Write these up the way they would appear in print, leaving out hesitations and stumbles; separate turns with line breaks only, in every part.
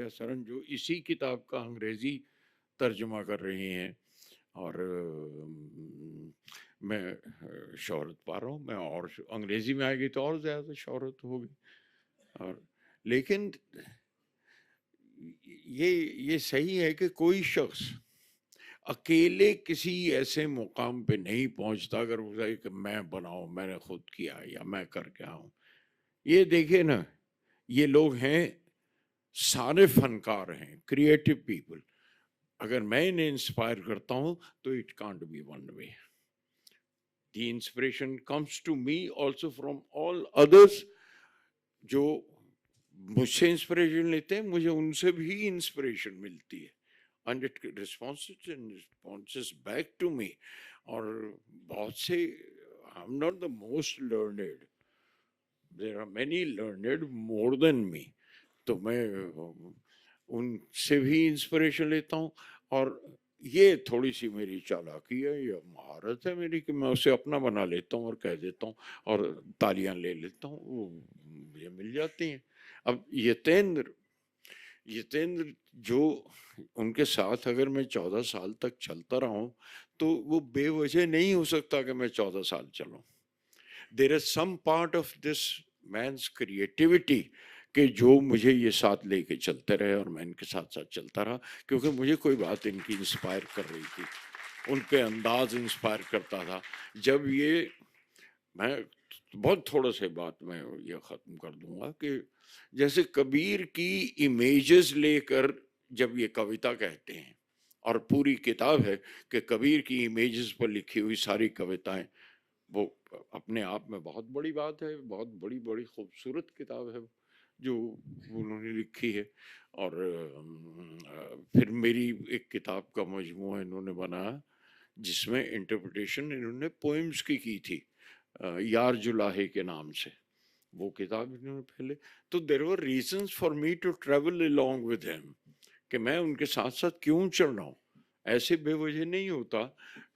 सरन जो इसी किताब का अंग्रेजी तर्जुमा कर रही हैं और मैं शोहरत पा रहा हूँ। मैं और अंग्रेजी में आएगी तो और ज़्यादा शोहरत होगी। और लेकिन ये सही है कि कोई शख्स अकेले किसी ऐसे मुकाम पे नहीं पहुंचता अगर वो कहे कि मैं बनाऊं, मैंने खुद किया या मैं करके आऊं। ये देखिए ना, ये लोग हैं, सारे फनकार हैं, क्रिएटिव पीपल। अगर मैं इन्हें इंस्पायर करता हूं तो it can't be one way. The inspiration comes to me also from all others. जो मुझसे इंस्पिरेशन लेते हैं, मुझे उनसे भी इंस्पिरेशन मिलती है, and it responses back to me। और बहुत से, I am not the most learned, there are many learned more than me, तो मैं उनसे भी इंस्पिरेशन लेता हूँ। और ये थोड़ी सी मेरी चालाकी है या महारत है मेरी कि मैं उसे अपना बना लेता हूँ और कह देता हूँ और तालियां ले लेता हूँ, वो मुझे मिल जाती हैं। अब यतेंद्र, यतेंद्र जो, उनके साथ अगर मैं 14 साल तक चलता रहा हूँ तो वो बेवजह नहीं हो सकता कि मैं 14 साल चलूं। There is some part of this man's creativity कि जो मुझे ये साथ लेके चलते रहे और मैं इनके साथ साथ चलता रहा, क्योंकि मुझे कोई बात इनकी इंस्पायर कर रही थी, उनके अंदाज इंस्पायर करता था। जब ये, मैं बहुत थोड़ा से बात में ये ख़त्म कर दूंगा कि जैसे कबीर की इमेजेस लेकर जब ये कविता कहते हैं, और पूरी किताब है कि कबीर की इमेजेस पर लिखी हुई सारी कविताएं, वो अपने आप में बहुत बड़ी बात है, बहुत बड़ी बड़ी खूबसूरत किताब है जो उन्होंने लिखी है। और फिर मेरी एक किताब का मजमूआ इन्होंने बनाया जिसमें इंटरप्रिटेशन इन्होंने पोएम्स की थी, यार जुलाहे के नाम से, वो किताब इन्होंने पहले। तो there were reasons for me to travel along with him, कि मैं उनके साथ साथ क्यों चल रहा हूँ। ऐसे बेवजह नहीं होता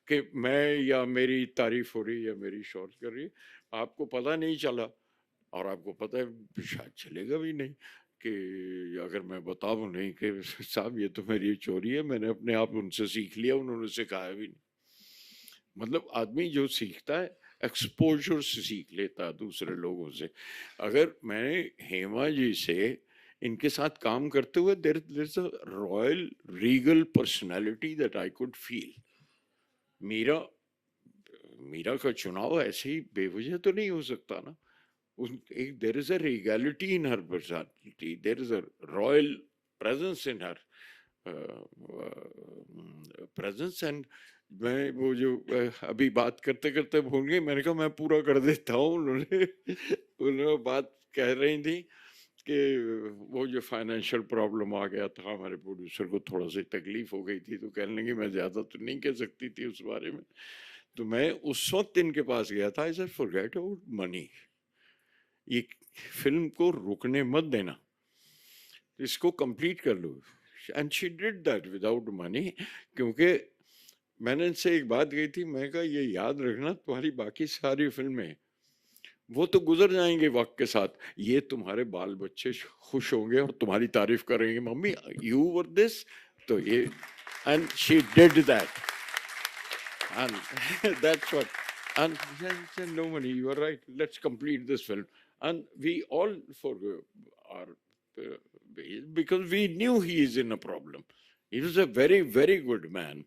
कि मैं, या मेरी तारीफ हो रही है या मेरी शोहरत कर रही है, आपको पता नहीं चला, और आपको पता है शायद चलेगा भी नहीं कि अगर मैं बताऊं नहीं कि साहब ये तो मेरी चोरी है, मैंने अपने आप उनसे सीख लिया, उन्होंने सिखाया भी नहीं। मतलब आदमी जो सीखता है एक्सपोजर से सीख लेता है दूसरे लोगों से। अगर मैंने हेमा जी से इनके साथ काम करते हुए, there is a royal regal personality that I could feel. Meera, Meera का चुनाव ऐसे ही बेवजह तो नहीं हो सकता ना। उन एक, there is a regality in her personality, there is a royal presence in her presence. And मैं वो जो अभी बात करते करते भूल गई, मैंने कहा मैं पूरा कर देता हूँ। उन्होंने उन्होंने बात कह रही थी कि वो जो फाइनेंशियल प्रॉब्लम आ गया था, हमारे प्रोड्यूसर को थोड़ा सी तकलीफ हो गई थी, तो कहने लगी मैं ज़्यादा तो नहीं कह सकती थी उस बारे में। तो मैं उस वक्त इनके पास गया था, I said forget about money, ये फिल्म को रुकने मत देना, इसको कंप्लीट कर लो। And she did that without money, क्योंकि मैंने इनसे एक बात कही थी, मैं कहा ये याद रखना तुम्हारी बाकी सारी फिल्में वो तो गुजर जाएंगे वक्त के साथ, ये तुम्हारे बाल बच्चे खुश होंगे और तुम्हारी तारीफ करेंगे, मम्मी यू वर दिस। तो ये, and she did that, and that's what, and said, no money, you are right, let's complete this film. And we all forgave our because we knew he is in a problem. He was a very very good man.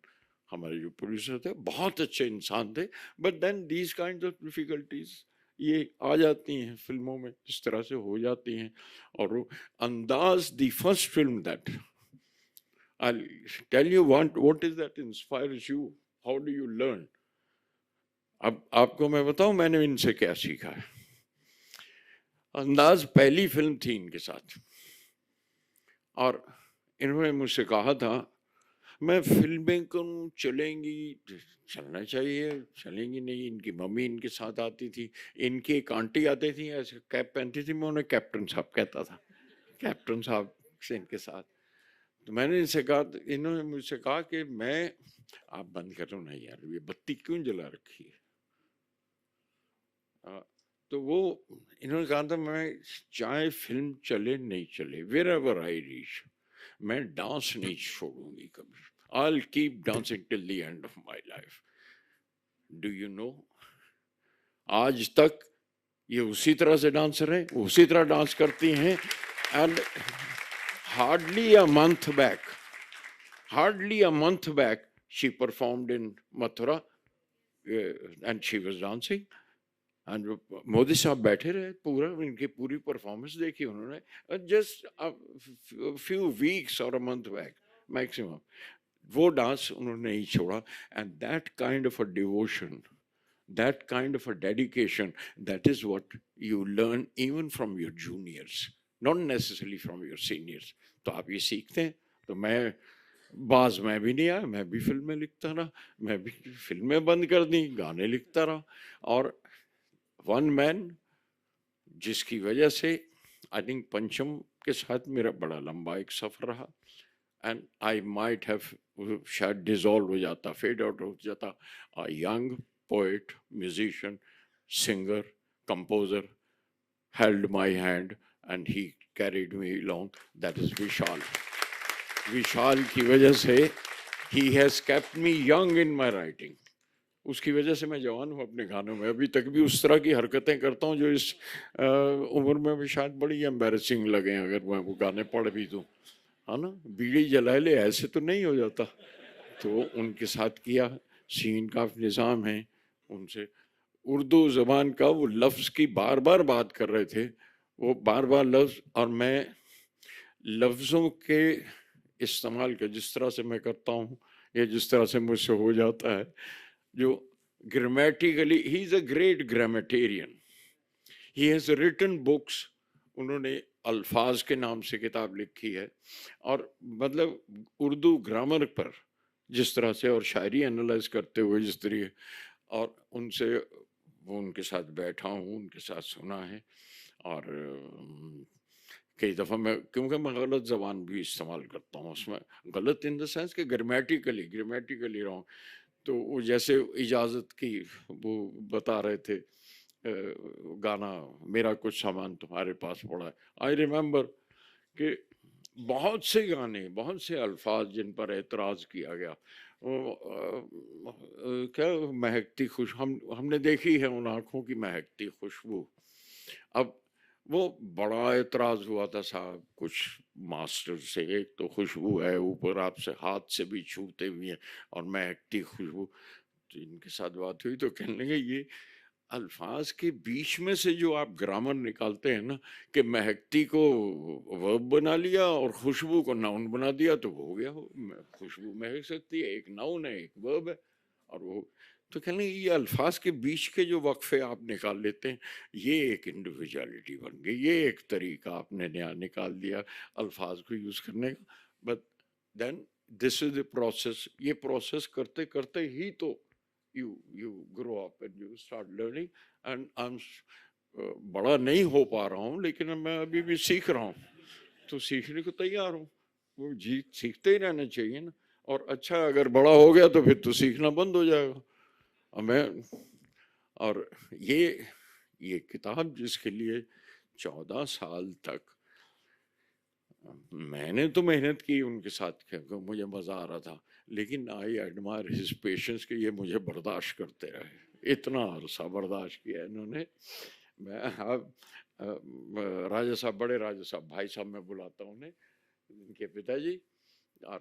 हमारे जो producer थे बहुत अच्छे इंसान थे, but then these kind of difficulties ये आ जाती हैं फिल्मों में, इस तरह से हो जाती हैं। और अंदाज, the first film that I'll tell you what is that inspires you, how do you learn। अब आपको मैं बताऊं मैंने इनसे क्या सीखा है। अंदाज पहली फिल्म थी इनके साथ, और इन्होंने मुझसे कहा था मैं फिल्में करूं, चलेंगी, चलना चाहिए, चलेंगी नहीं। इनकी मम्मी इनके साथ आती थी, इनकी एक आंटी आती थी, ऐसे कैप पहनती थी, मैं उन्हें कैप्टन साहब कहता था, कैप्टन साहब से इनके साथ। तो मैंने इनसे कहा, इन्होंने मुझसे कहा कि मैं, आप बंद कर रहा हूँ नहीं यार, ये बत्ती क्यों जला रखी है। तो वो इन्होंने कहा था मैं चाहे फिल्म चले नहीं चले, वेर एवर आई रीच, मैं डांस नहीं छोड़ूंगी कभी। I'll keep dancing till the end of my life. Do you know? आज तक ये उसी तरह से डांसर हैं, उसी तरह डांस करती हैं। And hardly a month back, hardly a month back, she performed in Mathura, and she was dancing. And Modi साहब बैठे रहे, पूरा इनकी पूरी परफॉर्मेंस देखी उन्होंने, जस्ट फ्यू वीक्स और अ मंथ बैक मैक्सिमम, वो डांस उन्होंने नहीं छोड़ा। And that kind of a devotion, that kind of a dedication, that is what you learn even from your juniors, not necessarily from your seniors। तो आप ये सीखते हैं। तो मैं बाज मैं भी नहीं आया, मैं भी फिल्में लिखता रहा, मैं भी फिल्में बंद कर दी, गाने लिखता रहा। और वन मैन, जिसकी वजह से आई थिंक पंचम के साथ मेरा बड़ा लंबा एक सफर रहा, एंड आई माइट हैव शायद डिसॉल्व हो जाता, फेड आउट हो जाता। A young poet, musician, singer, composer held my hand and he carried me along. That is Vishal. विशाल की वजह से he has kept me young in my writing. उसकी वजह से मैं जवान हूँ अपने गानों में, अभी तक भी उस तरह की हरकतें करता हूँ जो इस उम्र में भी शायद बड़ी एम्बैरेसिंग लगे अगर मैं वो गाने पढ़ भी दूँ, है ना। बीड़ी जला ले ऐसे तो नहीं हो जाता। तो उनके साथ किया। सीन काफ निज़ाम है उनसे, उर्दू ज़बान का वो लफ्ज़ की बार बार बात कर रहे थे, वो बार बार लफ्ज़, और मैं लफ्ज़ों के इस्तेमाल का जिस तरह से मैं करता हूँ या जिस तरह से मुझसे हो जाता है, जो grammatically he is a great grammarian, he has written books. उन्होंने अल्फाज के नाम से किताब लिखी है, और मतलब उर्दू ग्रामर पर जिस तरह से और शायरी एनालाइज करते हुए जिस तरीके, और उनसे वो उनके साथ बैठा हूँ, उनके साथ सुना है। और कई दफ़ा मैं, क्योंकि मैं गलत ज़बान भी इस्तेमाल करता हूँ उसमें, गलत इन द सेंस कि ग्रामेटिकली रॉन्ग। तो वो जैसे इजाज़त की वो बता रहे थे गाना, मेरा कुछ सामान तुम्हारे पास पड़ा है। आई रिमेंबर कि बहुत से गाने, बहुत से अल्फाज जिन पर एतराज़ किया गया, क्या महकती खुश, हमने देखी है उन आँखों की महकती खुशबू। अब वो बड़ा एतराज़ हुआ था साहब कुछ मास्टर से, एक तो खुशबू है, ऊपर आपसे हाथ से भी छूते हुए हैं और महकती खुशबू। तो इनके साथ बात हुई तो कहने लगे ये अल्फाज के बीच में से जो आप ग्रामर निकालते हैं ना, कि महकती को वर्ब बना लिया और खुशबू को नाउन बना दिया, तो वो हो गया, खुशबू महक सकती है, एक नाउन है एक वर्ब है। और वो तो कहने लगे ये अल्फाज के बीच के जो वक्फे आप निकाल लेते हैं, ये एक इंडिविजुअलिटी बन गई, ये एक तरीका आपने नया निकाल दिया अल्फाज को यूज करने का। But then this is the process, ये प्रोसेस करते करते ही तो you grow up and you start learning, and बड़ा नहीं हो पा रहा हूँ लेकिन मैं अभी भी सीख रहा हूँ, तो सीखने को तैयार हूँ। वो जी सीखते ही रहना चाहिए ना। और अच्छा अगर बड़ा हो गया तो फिर तो सीखना बंद हो जाएगा। और मैं, और ये किताब जिसके लिए 14 साल तक मैंने तो मेहनत की उनके साथ, क्योंकि मुझे मज़ा आ रहा था, लेकिन आई एडमायर हिज पेशेंस कि ये मुझे बर्दाश्त करते रहे, इतना अरसा बर्दाश्त किया इन्होंने। मैं अब राजा साहब, बड़े राजा साहब, भाई साहब मैं बुलाता हूँ उन्हें, उनके पिताजी, और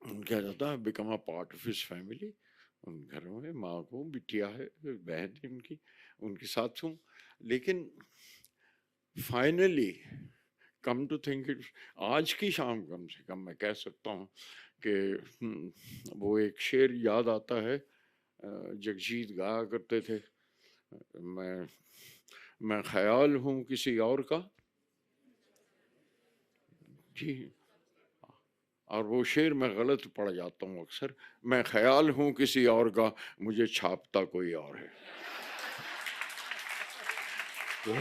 क्या जाता है, become a part of his family. उन घरों में माँ को बिटिया है, बहन है उनकी, उनके साथ हूँ। लेकिन finally come to think it, आज की शाम कम से कम मैं कह सकता हूँ कि वो एक शेर याद आता है, जगजीत गाया करते थे, मैं मैं ख्याल हूँ किसी और का। जी, और वो शेर मैं गलत पढ़ जाता हूँ अक्सर, मैं ख्याल हूँ किसी और का, मुझे छापता कोई और है। तो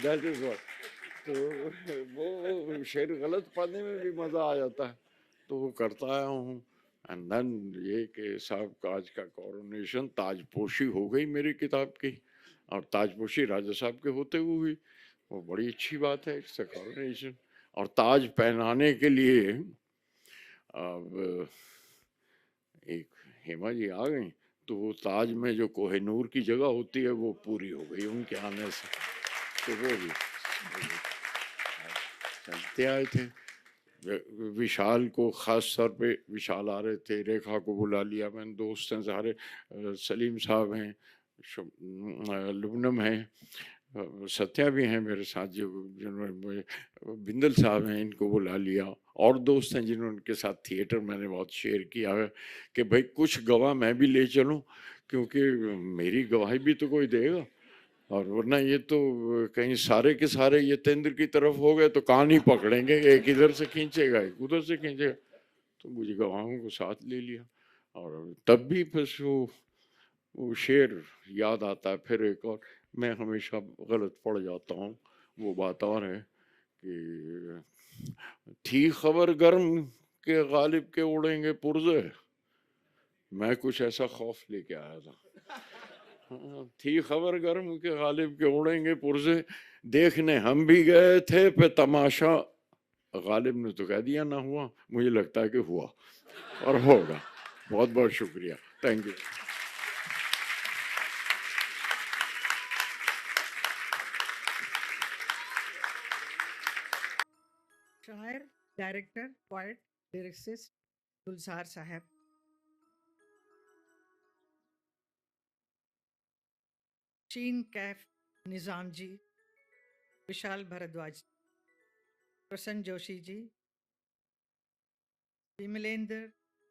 that is what, तो वो शेर गलत पढ़ने में भी मज़ा आ जाता है, तो वो करता आया हूँ। एंड देन ये कि साहब का आज का कोरोनेशन, ताजपोशी हो गई मेरी किताब की, और ताजपोशी राजा साहब के होते हुए हुई, वो बड़ी अच्छी बात है, इट्स कोरोनेशन। और ताज पहनाने के लिए अब एक हेमा जी आ गई, तो वो ताज में जो कोहिनूर की जगह होती है वो पूरी हो गई उनके आने से, तो वो भी चलते आए थे। विशाल को ख़ास तौर पे, विशाल आ रहे थे, रेखा को बुला लिया मैंने, दोस्त हैं सारे, सलीम साहब हैं, लुबनम हैं, सत्या भी हैं मेरे साथ, जो जिन्होंने मुझे, बिंदल साहब हैं, इनको बुला लिया। और दोस्त हैं जिन्होंने, उनके साथ थिएटर मैंने बहुत शेयर किया है कि भाई कुछ गवाह मैं भी ले चलूं, क्योंकि मेरी गवाही भी तो कोई देगा। और वरना ये तो कहीं सारे के सारे यतेंद्र की तरफ हो गए तो कान ही पकड़ेंगे, एक इधर से खींचेगा एक उधर से खींचेगा। तो मुझे गवाहों को साथ ले लिया और तब भी बस वो शेर याद आता है। फिर एक और मैं हमेशा गलत पड़ जाता हूँ, वो बात और है कि थी खबर गर्म के गालिब के उड़ेंगे पुर्जे, मैं कुछ ऐसा खौफ लेके आया था। हाँ, थी खबर गर्म के गालिब के उड़ेंगे पुर्जे, देखने हम भी गए थे पे तमाशा, गालिब ने तो कह दिया ना हुआ, मुझे लगता है कि हुआ और होगा। बहुत बहुत शुक्रिया, थैंक यू।
शायर, डायरेक्टर, पोएट, लिरिसिस्ट गुलजार साहब, शीन कैफ निज़ाम जी, विशाल भारद्वाज, प्रसन्न जोशी जी, विमलेंद्र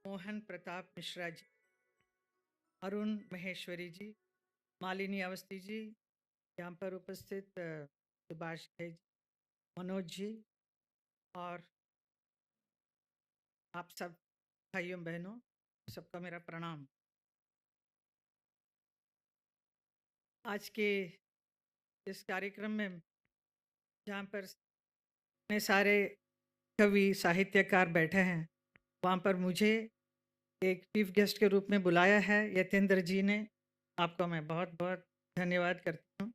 मोहन प्रताप मिश्रा जी, अरुण महेश्वरी जी, मालिनी अवस्थी जी, यहाँ पर उपस्थित सुभाष घई जी, मनोज जी और आप सब भाइयों बहनों, सबका मेरा प्रणाम। आज के इस कार्यक्रम में जहाँ पर इतने सारे कवि साहित्यकार बैठे हैं, वहाँ पर मुझे एक चीफ गेस्ट के रूप में बुलाया है यतेंद्र जी ने। आपको मैं बहुत बहुत धन्यवाद करती हूँ।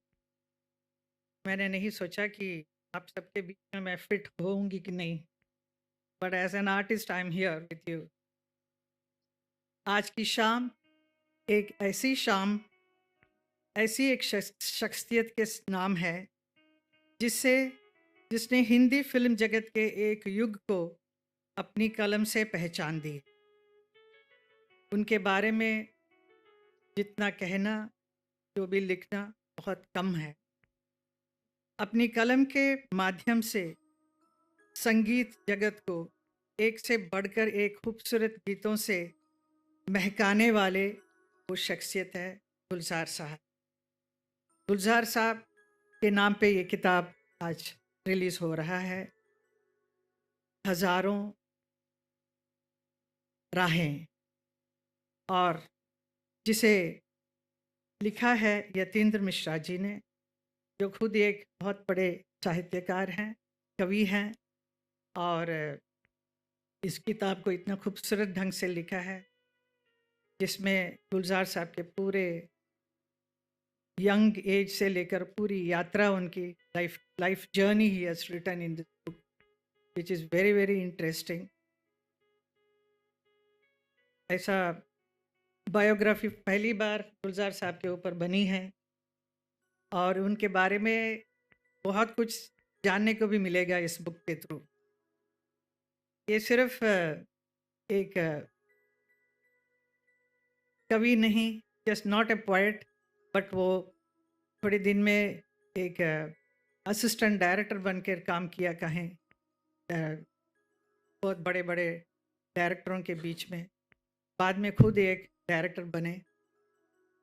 मैंने नहीं सोचा कि आप सबके बीच में मैं फिट होऊंगी कि नहीं, but as an artist I am here with you. आज की शाम एक ऐसी शाम, ऐसी एक शख्सियत के नाम है जिससे जिसने हिंदी फिल्म जगत के एक युग को अपनी कलम से पहचान दी। उनके बारे में जितना कहना, जो भी लिखना बहुत कम है। अपनी कलम के माध्यम से संगीत जगत को एक से बढ़कर एक खूबसूरत गीतों से महकाने वाले वो शख्सियत है गुलजार साहब। गुलजार साहब के नाम पे ये किताब आज रिलीज़ हो रहा है, हज़ारों राहें, और जिसे लिखा है यतीन्द्र मिश्रा जी ने, जो खुद एक बहुत बड़े साहित्यकार हैं, कवि हैं, और इस किताब को इतना खूबसूरत ढंग से लिखा है जिसमें गुलजार साहब के पूरे यंग एज से लेकर पूरी यात्रा, उनकी लाइफ जर्नी ही has written in this book, which is very very interesting. ऐसा बायोग्राफी पहली बार गुलजार साहब के ऊपर बनी है और उनके बारे में बहुत कुछ जानने को भी मिलेगा इस बुक के थ्रू। ये सिर्फ एक कवि नहीं, just not a poet, but वो थोड़े दिन में एक असिस्टेंट डायरेक्टर बनकर काम किया कहें बहुत बड़े बड़े डायरेक्टरों के बीच में, बाद में खुद एक डायरेक्टर बने।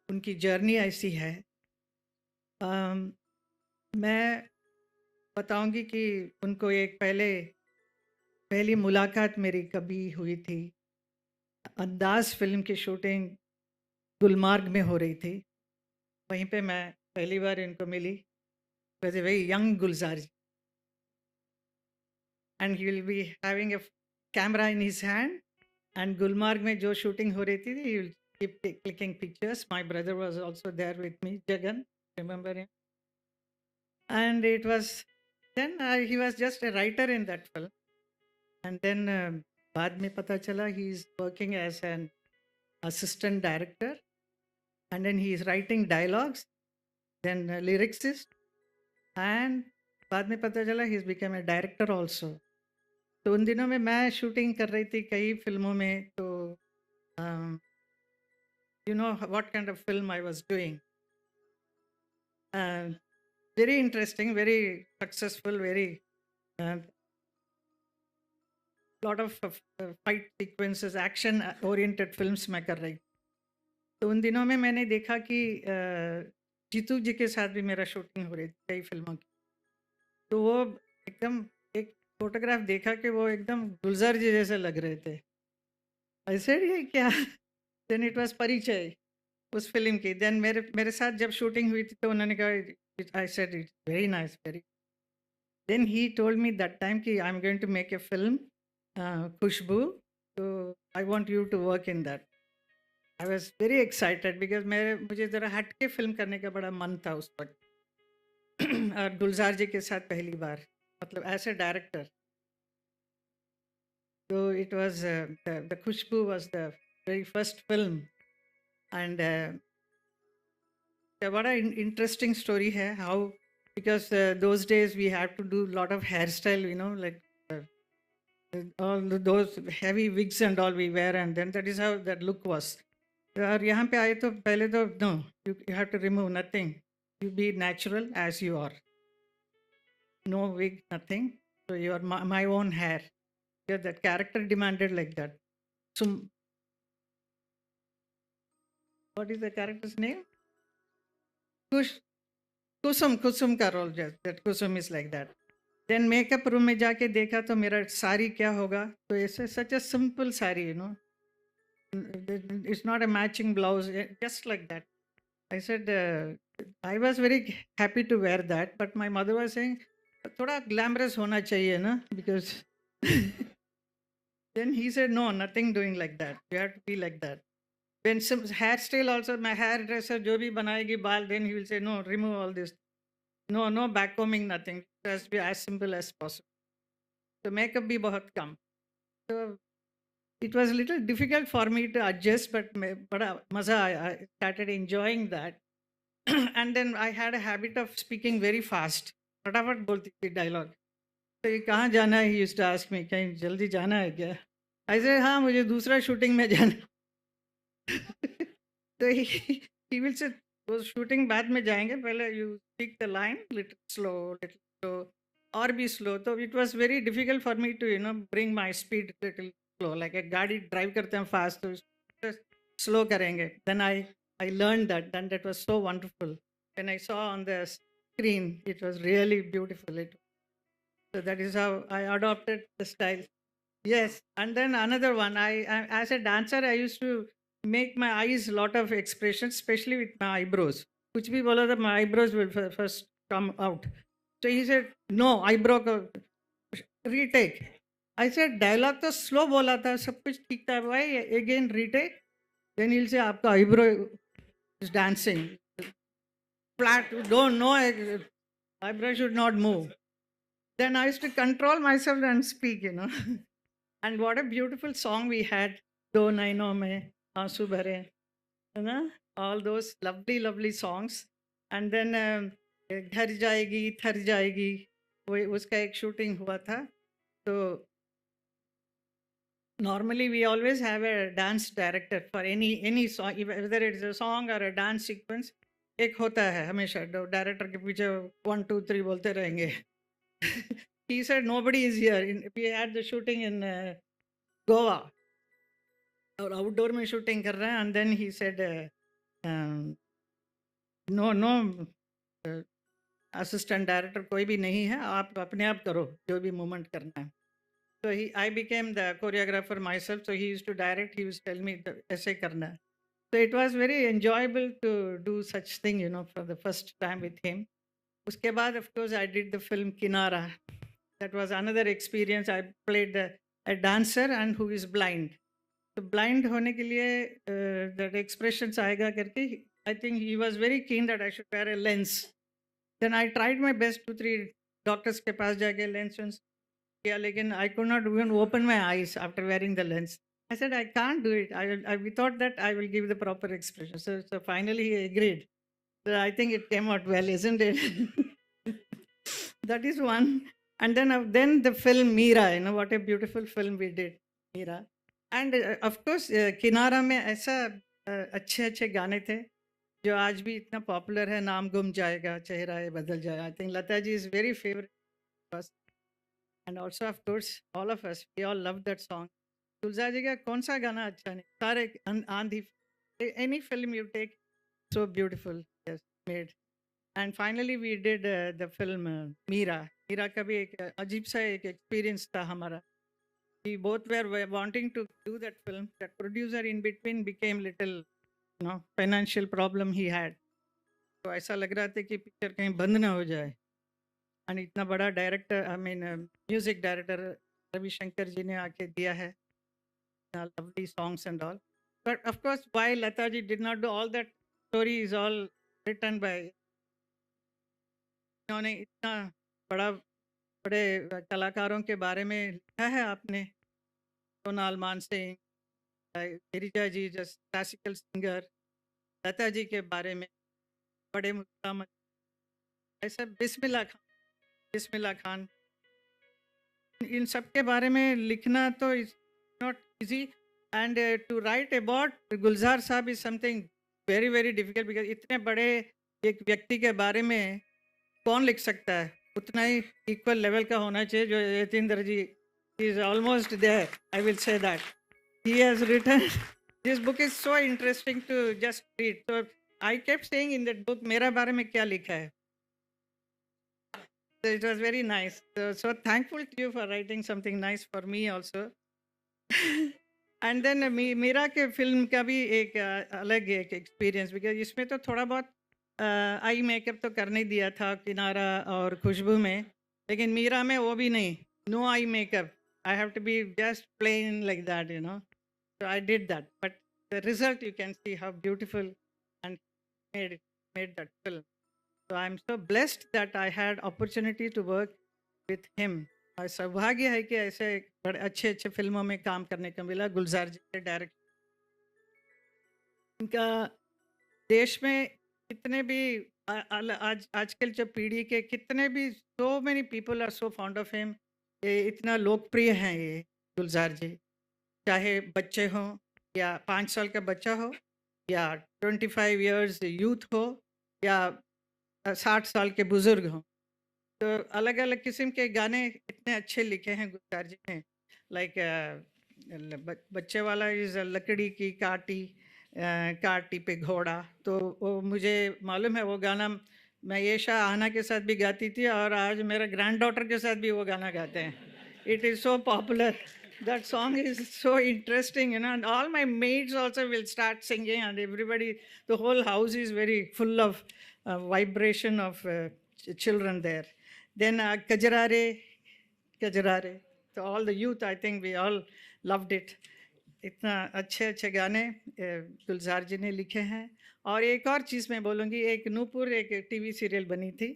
उनकी जर्नी ऐसी है। मैं बताऊंगी कि उनको एक पहली मुलाकात मेरी कभी हुई थी। अंदाज फिल्म की शूटिंग गुलमार्ग में हो रही थी, वहीं पे मैं पहली बार इनको मिली। Was a very young Gulzar ji, and he will be having a camera in his hand, and Gulmarg में जो शूटिंग हो रही थी, he will keep clicking pictures. My brother was also there with me, Jagan, remember him? And it was then he was just a writer in that film, and then बाद में पता चला he is working as an assistant director, and then he is writing dialogues, then lyricist, and बाद में पता चला he has become a director also. तो उन दिनों में मैं शूटिंग कर रही थी कई फिल्मों में, तो you know what kind of film I was doing. Very interesting, very successful, very lot of fight sequences, action oriented films मैं कर रही। तो उन दिनों में मैंने देखा कि जीतू जी के साथ भी मेरा शूटिंग हो रही थी कई फिल्मों की। तो वो एकदम एक फ़ोटोग्राफ देखा कि वो एकदम गुलज़ार जी जैसे लग रहे थे। आई सेड ये क्या? देन इट वाज़ परिचय उस फ़िल्म की। देन मेरे मेरे साथ जब शूटिंग हुई थी तो उन्होंने कहा, I said it's very nice, very. Then he told me that time कि I am going to make a film Khushboo, तो I want you to work in that. I was very excited because मुझे ज़रा हट के film करने का बड़ा मन था उस वक़्त। और गुलज़ार जी के साथ पहली बार, मतलब as a director. So it was the Khushbu was the very first film, and what an interesting story है how, because those days we have to do a lot of hairstyle, you know, like uh, those heavy wigs and all we wear, and then that is how that look was. और यहाँ पे आए तो पहले तो no, you have to remove nothing, you be natural as you are, no wig, nothing. So you are my own hair. Yeah, that character demanded like that. So what is the character's name? Kush, Kusum का role, that Kusum is like that. Then makeup room में जाके देखा तो मेरा साड़ी क्या होगा, तो ऐसे such a simple sari, you know, it's not a matching blouse, just like that. I said I was very happy to wear that, but my mother was saying थोड़ा ग्लैमरस होना चाहिए ना, because then he said no, nothing doing like that, you have to be like that. Then some hairstyle also, my hairdresser जो भी बनाएगी बाल, then he will say no, remove all this. No, no backcombing, nothing. It has to be as simple as possible. So makeup भी बहुत कम. So it was a little difficult for me to adjust, but बड़ा मज़ा आया. I started enjoying that. And then I had a habit of speaking very fast. फटाफट बोलती थी dialogue. तो ये कहाँ जाना है? He used to ask me, कहीं जल्दी जाना है क्या? I said हाँ, मुझे दूसरा शूटिंग में जाना। तो he will say वो शूटिंग बाद में जाएंगे, पहले you speak the line little slow, और भी स्लो। तो it was very difficult for me to, you know, bring my speed little slow, like एक गाड़ी ड्राइव करते हैं फास्ट तो स्लो करेंगे। Then I learn that, then that was so wonderful when I saw on the screen, it was really beautiful. It so that is how I adopted the style. Yes, and then another one. As a dancer, I used to make my eyes a lot of expressions, especially with my eyebrows. कुछ भी बोला था, my eyebrows will first come out. So he said, no, eyebrow को retake. I said, dialogue तो slow बोला था, सब कुछ ठीक था. Why again retake? Then he'll say, आपका eyebrow is dancing. Flat, don't know, eyebrow should not move. Then I used to control myself and speak, you know. And what a beautiful song we had, Do Naino Mein Aansu Bhare, you know, all those lovely, lovely songs. And then घर जाएगी थर जाएगी, वो उसका एक shooting हुआ था। तो normally we always have a dance director for any song, whether it's a song or a dance sequence, एक होता है हमेशा, डायरेक्टर के पीछे 1 2 3 बोलते रहेंगे। He said nobody is here. We had the shooting in Goa, और आउटडोर में शूटिंग कर रहे हैं, and then he said no no, assistant director कोई भी नहीं है, आप अपने आप करो जो भी मूवमेंट करना है। So I became the choreographer myself. So he used to direct. He used to tell me ऐसे करना है. So it was very enjoyable to do such thing, you know, for the first time with him. उसके बाद, of course, I did the film Kinara. That was another experience. I played a dancer and who is blind. तो blind होने के लिए that expressions आएगा करके, I think he was very keen that I should wear a lens. Then I tried my best 2 3 doctors के पास जाके lens वेंस किया, लेकिन I could not even open my eyes after wearing the lens. I said I can't do it, I we thought that I will give the proper expression. So finally he agreed. So I think it came out well, isn't it? That is one. And then the film Meera, you know, what a beautiful film we did, Meera. End of course किनारा में ऐसा अच्छे अच्छे गाने थे जो आज भी इतना पॉपुलर है, नाम गुम जाएगा चेहरा ये बदल जाएगा। I think Lata ji is very favourite, and also of course all of us we all love that song. Tulja ji का कौन सा गाना अच्छा नहीं, सारे Aandhi, any film you take, so beautiful. Yes, made. And finally we did the film Meera. Meera का भी एक अजीब सा एक experience था हमारा. We both were wanting to do that film. That producer in between became little, financial problem he had. तो ऐसा लग रहा था कि पिक्चर कहीं बंद ना हो जाए. And इतना बड़ा director, I mean music director Ravishankar ji ने आके दिया है, lovely songs and all. But of course, why Lata ji did not do all that, story is all written by. उन्होंने इतना बड़ा बड़े कलाकारों के बारे में लिखा है आपने, सोनाल मानसिंह, गिरिजा जी just classical singer, Lata ji के बारे में बड़े मुकाम, ऐसा बिस्मिल्लाह खान, इन सब के बारे में लिखना तो is not easy. And to write about Gulzar sahab is something very very difficult, because इतने बड़े एक व्यक्ति के बारे में कौन लिख सकता है. उतना ही इक्वल लेवल का होना चाहिए जो Yatindra ji is almost there. I will say that he has written this book is so interesting to just read. तो I kept saying in that book मेरा बारे में क्या लिखा है. So it was very nice. So thankful to you for writing something nice for me also. And then Meera के film का भी एक अलग एक एक्सपीरियंस, बिकॉज इसमें तो थोड़ा बहुत आई मेकअप तो करने दिया था किनारा और खुशबू में, लेकिन मीरा में वो भी नहीं, no I makeup. I have to be just plain like that, So I did that. But the result, you can see how beautiful and made that film. So I'm so blessed that I had opportunity to work with him. और सौभाग्य है कि ऐसे बड़े अच्छे अच्छे फिल्मों में काम करने का मिला गुलजार जी के डायरेक्ट. इनका देश में कितने भी आजकल जो पीढ़ी के कितने भी so many people are so fond of him. ये इतना लोकप्रिय हैं ये गुलजार जी, चाहे बच्चे हों या 5 साल का बच्चा हो या 25 years यूथ हो या 60 साल के बुजुर्ग हों. तो अलग अलग किस्म के गाने इतने अच्छे लिखे हैं गुलजार जी ने. लाइक बच्चे वाला इज लकड़ी की काटी पे घोड़ा, तो वो मुझे मालूम है वो गाना. मैं ये शाह आना के साथ भी गाती थी और आज मेरे ग्रैंड डॉटर के साथ भी वो गाना गाते हैं. It is so popular. That song is so interesting, and all my maids also will start singing, and everybody, the whole house is very full of vibration of children there. Then Kajarare, so all the youth, I think we all loved it. इतना अच्छे अच्छे गाने गुलजार जी ने लिखे हैं. और एक और चीज़ मैं बोलूँगी, एक नूपुर एक टीवी सीरियल बनी थी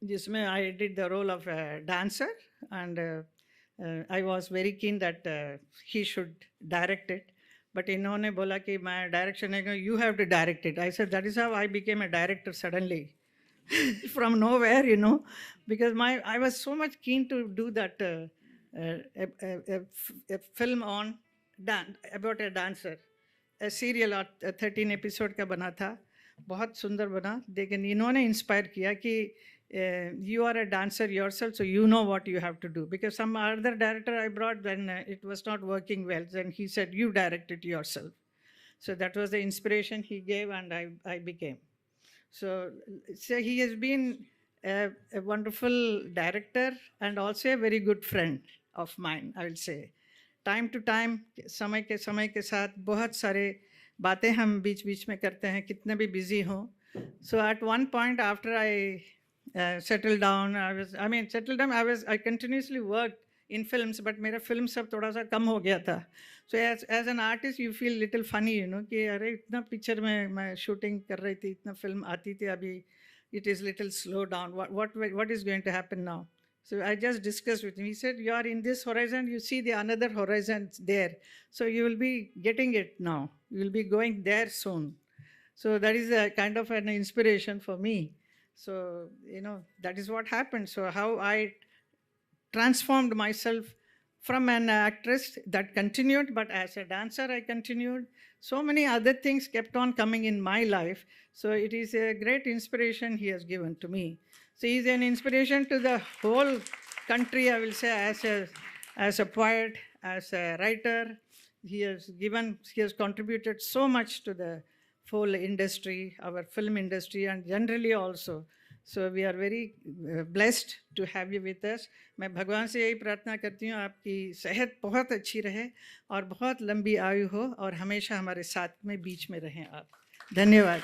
जिसमें I did the role of dancer, and I was very keen that he should direct it, but इन्होंने बोला कि मैं डायरेक्शन नहीं, you have to direct it. I said that is how I became a director suddenly from nowhere, because I was so much keen to do that a film on about a dancer. A serial 13 episode का बना था, बहुत सुंदर बना, लेकिन इन्होंने inspire किया कि you are a dancer yourself, so you know what you have to do. Because some other director I brought, then it was not working well. Then he said, you direct it yourself. So that was the inspiration he gave, and I became. So he has been a wonderful director and also a very good friend of mine, I will say. Time to time, समय के साथ बहुत सारे बातें हम बीच बीच में करते हैं, कितने भी busy हों. So at one point after I settled down, I continuously worked in films, but मेरा film सब थोड़ा सा कम हो गया था. So as an artist you feel little funny, कि अरे इतना पिक्चर में मैं शूटिंग कर रही थी, इतना फिल्म आती थी, अभी it is little slow down. What is going to happen now? So I just discussed with him. He said, you are in this horizon, you see the another horizon there, so you will be getting it now, you will be going there soon. So that is a kind of an inspiration for me. So that is what happened. So how I transformed myself from an actress, that continued, but as a dancer I continued. So many other things kept on coming in my life. So it is a great inspiration he has given to me. So he is an inspiration to the whole country, I will say, as a poet, as a writer. He has contributed so much to the whole industry, our film industry, and generally also. So we are very blessed to have you with us. मैं भगवान से यही प्रार्थना करती हूँ आपकी सेहत बहुत अच्छी रहे और बहुत लंबी आयु हो और हमेशा हमारे साथ में बीच में रहें आप. धन्यवाद.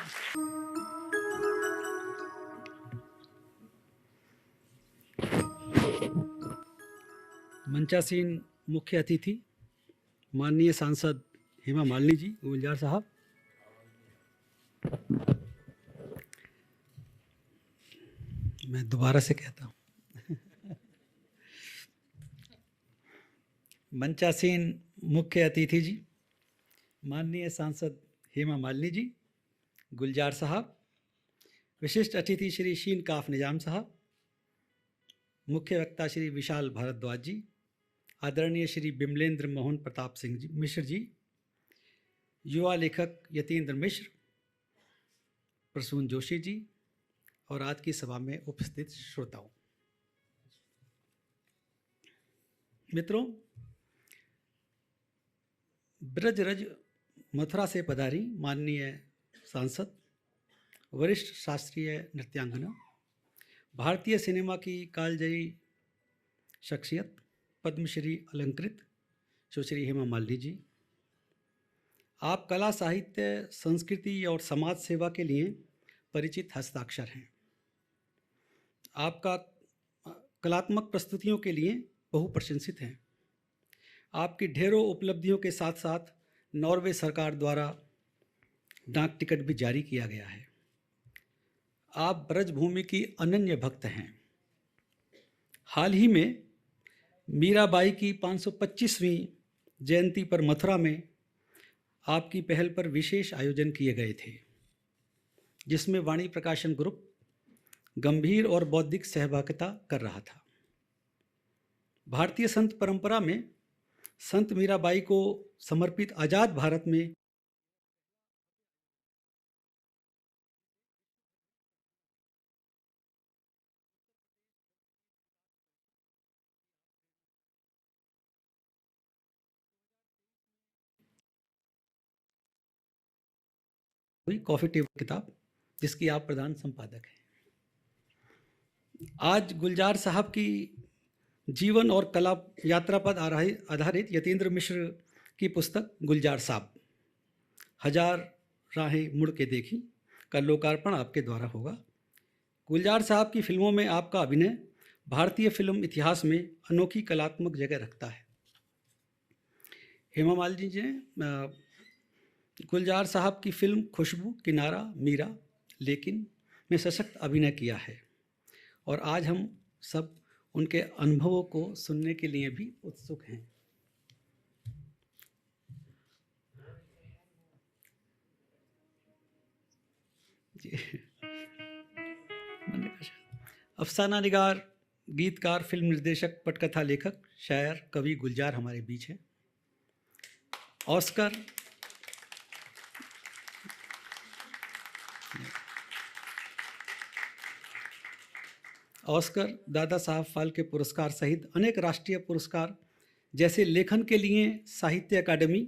मंचासीन मुख्य अतिथि माननीय सांसद हेमा मालिनी जी, गुलजार साहब, मैं दोबारा से कहता हूँ. मंचासीन मुख्य अतिथि जी माननीय सांसद हेमा मालिनी जी, गुलजार साहब, विशिष्ट अतिथि श्री शीन काफ निजाम साहब, मुख्य वक्ता श्री विशाल भारद्वाज जी, आदरणीय श्री बिमलेंद्र मोहन प्रताप सिंह जी मिश्र जी, युवा लेखक यतीन्द्र मिश्र, प्रसून जोशी जी और आज की सभा में उपस्थित श्रोताओं. मित्रों, ब्रजरज मथुरा से पधारी माननीय सांसद, वरिष्ठ शास्त्रीय नृत्यांगना, भारतीय सिनेमा की कालजयी शख्सियत, पद्मश्री अलंकृत सुश्री हेमा मालिनी जी, आप कला, साहित्य, संस्कृति और समाज सेवा के लिए परिचित हस्ताक्षर हैं. आपका कलात्मक प्रस्तुतियों के लिए बहुप्रशंसित हैं. आपकी ढेरों उपलब्धियों के साथ साथ नॉर्वे सरकार द्वारा डाक टिकट भी जारी किया गया है. आप ब्रजभूमि की अनन्य भक्त हैं. हाल ही में मीराबाई की 525वीं जयंती पर मथुरा में आपकी पहल पर विशेष आयोजन किए गए थे, जिसमें वाणी प्रकाशन ग्रुप गंभीर और बौद्धिक सहभागिता कर रहा था. भारतीय संत परंपरा में संत मीराबाई को समर्पित आज़ाद भारत में हुई कॉफी टेबल किताब, जिसकी आप प्रधान संपादक हैं. आज गुलजार साहब की जीवन और कला यात्रा पर आधारित यतीन्द्र मिश्र की पुस्तक गुलजार साहब, हजार राहें मुड़ के देखी का लोकार्पण आपके द्वारा होगा. गुलजार साहब की फिल्मों में आपका अभिनय भारतीय फिल्म इतिहास में अनोखी कलात्मक जगह रखता है. हेमा मालिनी जी ने गुलजार साहब की फिल्म खुशबू, किनारा, मीरा, लेकिन में सशक्त अभिनय किया है और आज हम सब उनके अनुभवों को सुनने के लिए भी उत्सुक हैं. जी. अफसाना निगार, गीतकार, फिल्म निर्देशक, पटकथा लेखक, शायर, कवि गुलजार हमारे बीच हैं. ऑस्कर दादा साहब फाल्के पुरस्कार सहित अनेक राष्ट्रीय पुरस्कार, जैसे लेखन के लिए साहित्य अकादमी,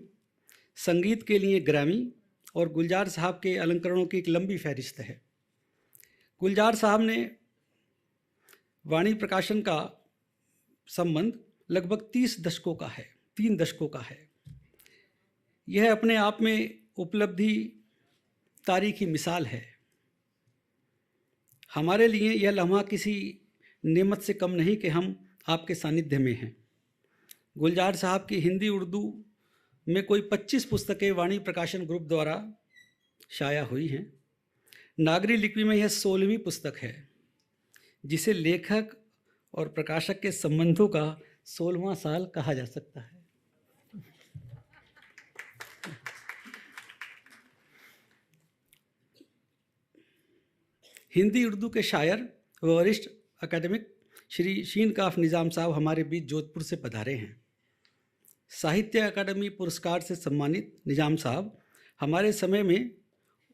संगीत के लिए ग्रैमी और गुलजार साहब के अलंकरणों की एक लंबी फहरिस्त है. गुलजार साहब ने वाणी प्रकाशन का संबंध लगभग 3 दशकों का है. यह अपने आप में उपलब्धि, तारीखी मिसाल है. हमारे लिए यह लम्हा किसी नेमत से कम नहीं कि हम आपके सानिध्य में हैं. गुलजार साहब की हिंदी उर्दू में कोई 25 पुस्तकें वाणी प्रकाशन ग्रुप द्वारा शाया हुई हैं. नागरी लिपि में यह 16वीं पुस्तक है, जिसे लेखक और प्रकाशक के संबंधों का 16वां साल कहा जा सकता है. हिंदी उर्दू के शायर व वरिष्ठ अकादमिक श्री शीन काफ निजाम साहब हमारे बीच जोधपुर से पधारे हैं. साहित्य अकादमी पुरस्कार से सम्मानित निजाम साहब हमारे समय में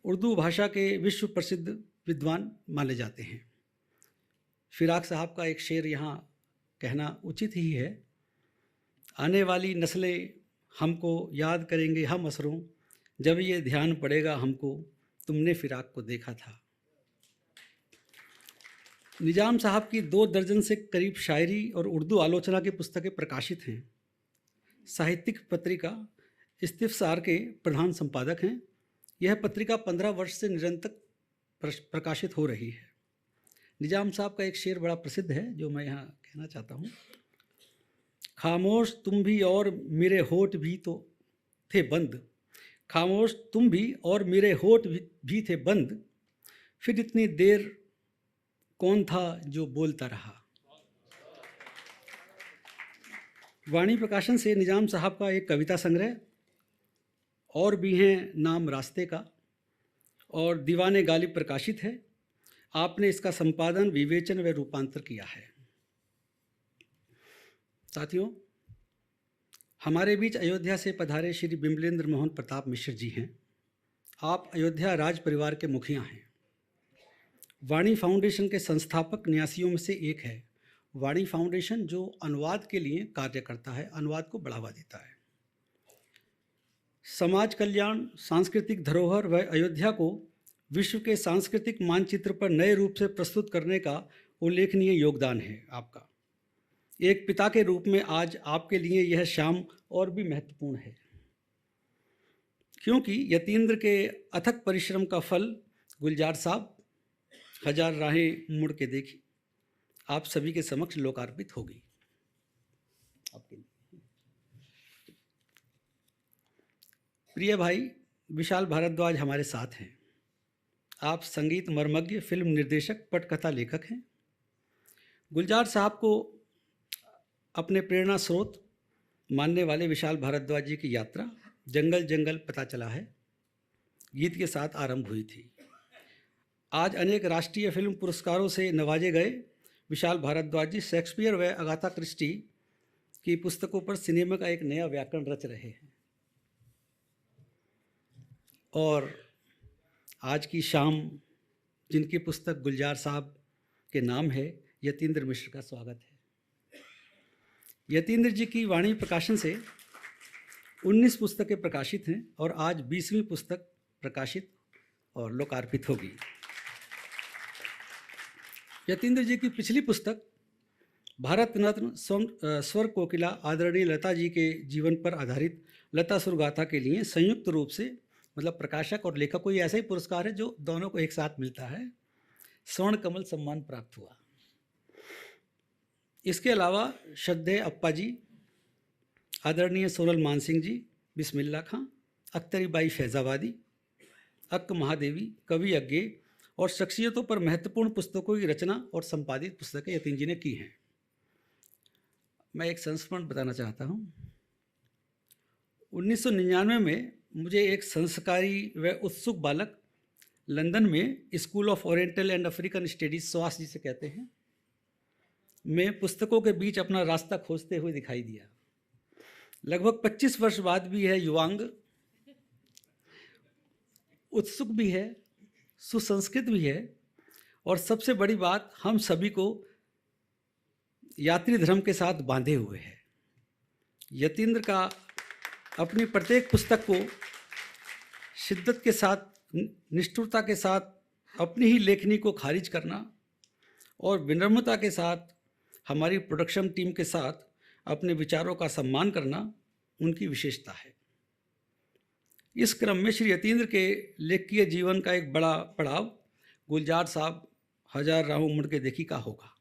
उर्दू भाषा के विश्व प्रसिद्ध विद्वान माने जाते हैं. फिराक साहब का एक शेर यहाँ कहना उचित ही है. आने वाली नस्लें हमको याद करेंगे हम असरों, जब ये ध्यान पड़ेगा हमको तुमने फिराक को देखा था। निजाम साहब की 2 दर्जन से करीब शायरी और उर्दू आलोचना की पुस्तकें प्रकाशित हैं। साहित्यिक पत्रिका इस्तिफसार के प्रधान संपादक हैं। यह पत्रिका 15 वर्ष से निरंतर प्रकाशित हो रही है। निजाम साहब का एक शेर बड़ा प्रसिद्ध है जो मैं यहाँ कहना चाहता हूँ। खामोश तुम भी और मेरे होठ भी तो थे बंद, खामोश तुम भी और मेरे होठ भी थे बंद, फिर इतनी देर कौन था जो बोलता रहा। वाणी प्रकाशन से निजाम साहब का एक कविता संग्रह और भी हैं नाम रास्ते का और दीवाने गालिब प्रकाशित है। आपने इसका संपादन, विवेचन व रूपांतर किया है। साथियों, हमारे बीच अयोध्या से पधारे श्री बिमलेंद्र मोहन प्रताप मिश्र जी हैं। आप अयोध्या राज परिवार के मुखिया हैं। वाणी फाउंडेशन के संस्थापक न्यासियों में से एक है। वाणी फाउंडेशन जो अनुवाद के लिए कार्य करता है, अनुवाद को बढ़ावा देता है। समाज कल्याण, सांस्कृतिक धरोहर व अयोध्या को विश्व के सांस्कृतिक मानचित्र पर नए रूप से प्रस्तुत करने का उल्लेखनीय योगदान है आपका। एक पिता के रूप में आज आपके लिए यह शाम और भी महत्वपूर्ण है, क्योंकि यतीन्द्र के अथक परिश्रम का फल गुलजार साहब हजार राहें मुड़ के देखी आप सभी के समक्ष लोकार्पित होगी। आपके लिए प्रिय भाई विशाल भारद्वाज हमारे साथ हैं। आप संगीत मर्मज्ञ, फिल्म निर्देशक, पटकथा लेखक हैं। गुलजार साहब को अपने प्रेरणा स्रोत मानने वाले विशाल भारद्वाज जी की यात्रा जंगल जंगल पता चला है गीत के साथ आरंभ हुई थी। आज अनेक राष्ट्रीय फिल्म पुरस्कारों से नवाजे गए विशाल भारद्वाज जी शेक्सपियर व अगाथा क्रिस्टी की पुस्तकों पर सिनेमा का एक नया व्याकरण रच रहे हैं। और आज की शाम जिनकी पुस्तक गुलजार साहब के नाम है, यतीन्द्र मिश्र का स्वागत है। यतीन्द्र जी की वाणी प्रकाशन से 19 पुस्तकें प्रकाशित हैं और आज 20वीं पुस्तक प्रकाशित और लोकार्पित होगी। यतीन्द्र जी की पिछली पुस्तक भारत रत्न स्वर कोकिला आदरणीय लता जी के जीवन पर आधारित लता सुरगाथा के लिए संयुक्त रूप से, मतलब प्रकाशक और लेखक को ये ऐसा ही पुरस्कार है जो दोनों को एक साथ मिलता है, स्वर्ण कमल सम्मान प्राप्त हुआ। इसके अलावा श्रद्धेय अप्पा जी, आदरणीय सोनल मानसिंह जी, बिस्मिल्ला खां, अख्तरी बाई फैज़ाबादी, अक्क महादेवी, कवि अज्ञे और शख्सियतों पर महत्वपूर्ण पुस्तकों की रचना और संपादित पुस्तकें यतीन्द्र जी ने की हैं। मैं एक संस्मरण बताना चाहता हूँ। 1999 में मुझे एक संस्कारी व उत्सुक बालक लंदन में school of oriental and African studies, सवास जिसे कहते हैं, में पुस्तकों के बीच अपना रास्ता खोजते हुए दिखाई दिया। लगभग 25 वर्ष बाद भी है युवांग, उत्सुक भी है, सुसंस्कृत भी है और सबसे बड़ी बात, हम सभी को यात्री धर्म के साथ बांधे हुए है। यतीन्द्र का अपनी प्रत्येक पुस्तक को शिद्दत के साथ, निष्ठुरता के साथ अपनी ही लेखनी को खारिज करना और विनम्रता के साथ हमारी प्रोडक्शन टीम के साथ अपने विचारों का सम्मान करना उनकी विशेषता है। इस क्रम में श्री यतीन्द्र के लेखकीय जीवन का एक बड़ा पड़ाव गुलजार साहब हजार राहों मुड़ के देखी का होगा।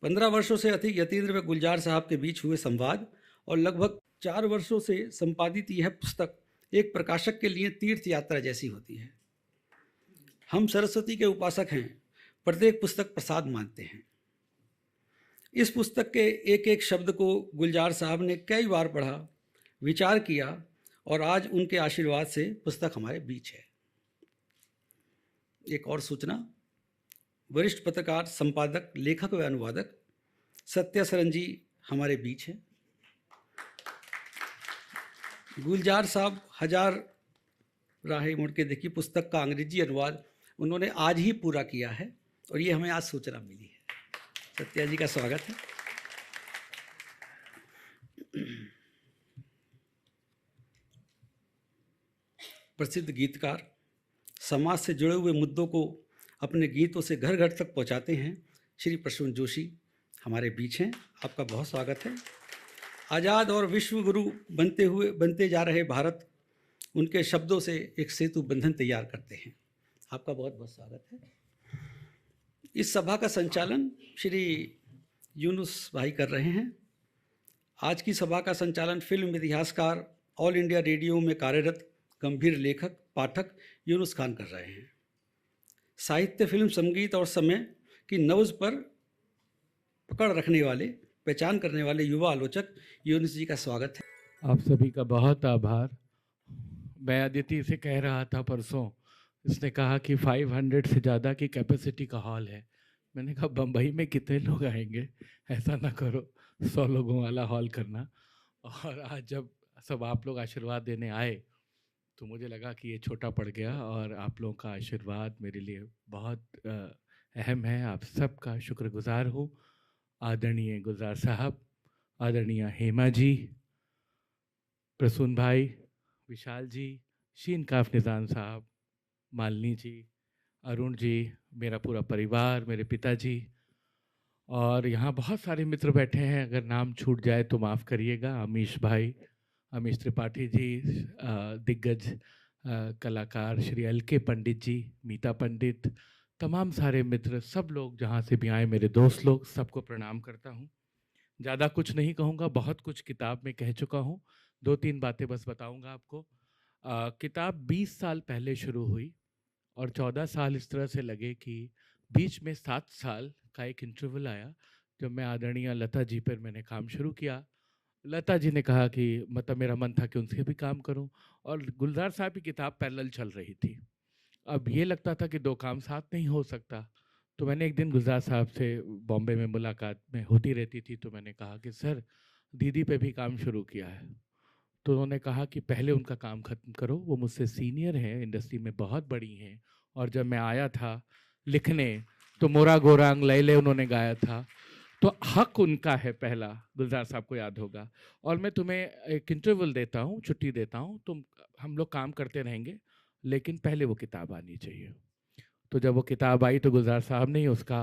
15 वर्षों से अधिक यतीन्द्र व गुलजार साहब के बीच हुए संवाद और लगभग 4 वर्षों से संपादित यह पुस्तक एक प्रकाशक के लिए तीर्थ यात्रा जैसी होती है। हम सरस्वती के उपासक हैं, प्रत्येक पुस्तक प्रसाद मानते हैं। इस पुस्तक के एक एक शब्द को गुलजार साहब ने कई बार पढ़ा, विचार किया और आज उनके आशीर्वाद से पुस्तक हमारे बीच है। एक और सूचना, वरिष्ठ पत्रकार, संपादक, लेखक व अनुवादक सत्या सरन जी हमारे बीच हैं। गुलजार साहब हजार राहें मुड़ के देखी पुस्तक का अंग्रेजी अनुवाद उन्होंने आज ही पूरा किया है और ये हमें आज सूचना मिली है। सत्या जी का स्वागत है। प्रसिद्ध गीतकार, समाज से जुड़े हुए मुद्दों को अपने गीतों से घर घर तक पहुंचाते हैं, श्री प्रसून जोशी हमारे बीच हैं। आपका बहुत स्वागत है। आज़ाद और विश्व गुरु बनते जा रहे भारत उनके शब्दों से एक सेतु बंधन तैयार करते हैं। आपका बहुत बहुत स्वागत है। इस सभा का संचालन श्री यूनुस भाई कर रहे हैं। आज की सभा का संचालन फिल्म इतिहासकार, ऑल इंडिया रेडियो में कार्यरत गंभीर लेखक पाठक यूनुस खान कर रहे हैं। साहित्य, फिल्म, संगीत और समय की नब्ज़ पर पकड़ रखने वाले, पहचान करने वाले युवा आलोचक यूनुस जी का स्वागत है।
आप सभी का बहुत आभार। मैं अदिति से कह रहा था परसों, इसने कहा कि 500 से ज़्यादा की कैपेसिटी का हॉल है। मैंने कहा बम्बई में कितने लोग आएंगे, ऐसा ना करो 100 लोगों वाला हॉल करना। और आज जब सब आप लोग आशीर्वाद देने आए तो मुझे लगा कि ये छोटा पड़ गया, और आप लोगों का आशीर्वाद मेरे लिए बहुत अहम है। आप सबका शुक्रगुजार हूँ। आदरणीय गुलजार साहब, आदरणीय हेमा जी, प्रसून भाई, विशाल जी, शीन काफ निज़ाम साहब, मालिनी जी, अरुण जी, मेरा पूरा परिवार, मेरे पिताजी, और यहाँ बहुत सारे मित्र बैठे हैं, अगर नाम छूट जाए तो माफ़ करिएगा। अमीश भाई, अमीश त्रिपाठी जी, दिग्गज कलाकार श्री LK पंडित जी, मीता पंडित, तमाम सारे मित्र, सब लोग जहाँ से भी आए, मेरे दोस्त लोग, सबको प्रणाम करता हूँ। ज़्यादा कुछ नहीं कहूँगा, बहुत कुछ किताब में कह चुका हूँ। 2-3 बातें बस बताऊँगा आपको। किताब 20 साल पहले शुरू हुई और 14 साल इस तरह से लगे कि बीच में 7 साल का एक इंटरवल आया जब मैं आदरणीय लता जी पर मैंने काम शुरू किया। लता जी ने कहा कि मतलब मेरा मन था कि उनसे भी काम करूं, और गुलजार साहब की किताब पैरेलल चल रही थी। अब ये लगता था कि 2 काम साथ नहीं हो सकता। तो मैंने एक दिन गुलजार साहब से बॉम्बे में मुलाकात में होती रहती थी, तो मैंने कहा कि सर दीदी पे भी काम शुरू किया है। तो उन्होंने कहा कि पहले उनका काम ख़त्म करो, वो मुझसे सीनियर हैं, इंडस्ट्री में बहुत बड़ी हैं। और जब मैं आया था लिखने तो मोरा गोरांग लैले उन्होंने गाया था, तो हक उनका है पहला, गुलजार साहब को याद होगा। और मैं तुम्हें एक इंटरवल देता हूँ, छुट्टी देता हूँ, तुम हम लोग काम करते रहेंगे, लेकिन पहले वो किताब आनी चाहिए। तो जब वो किताब आई तो गुलजार साहब ने उसका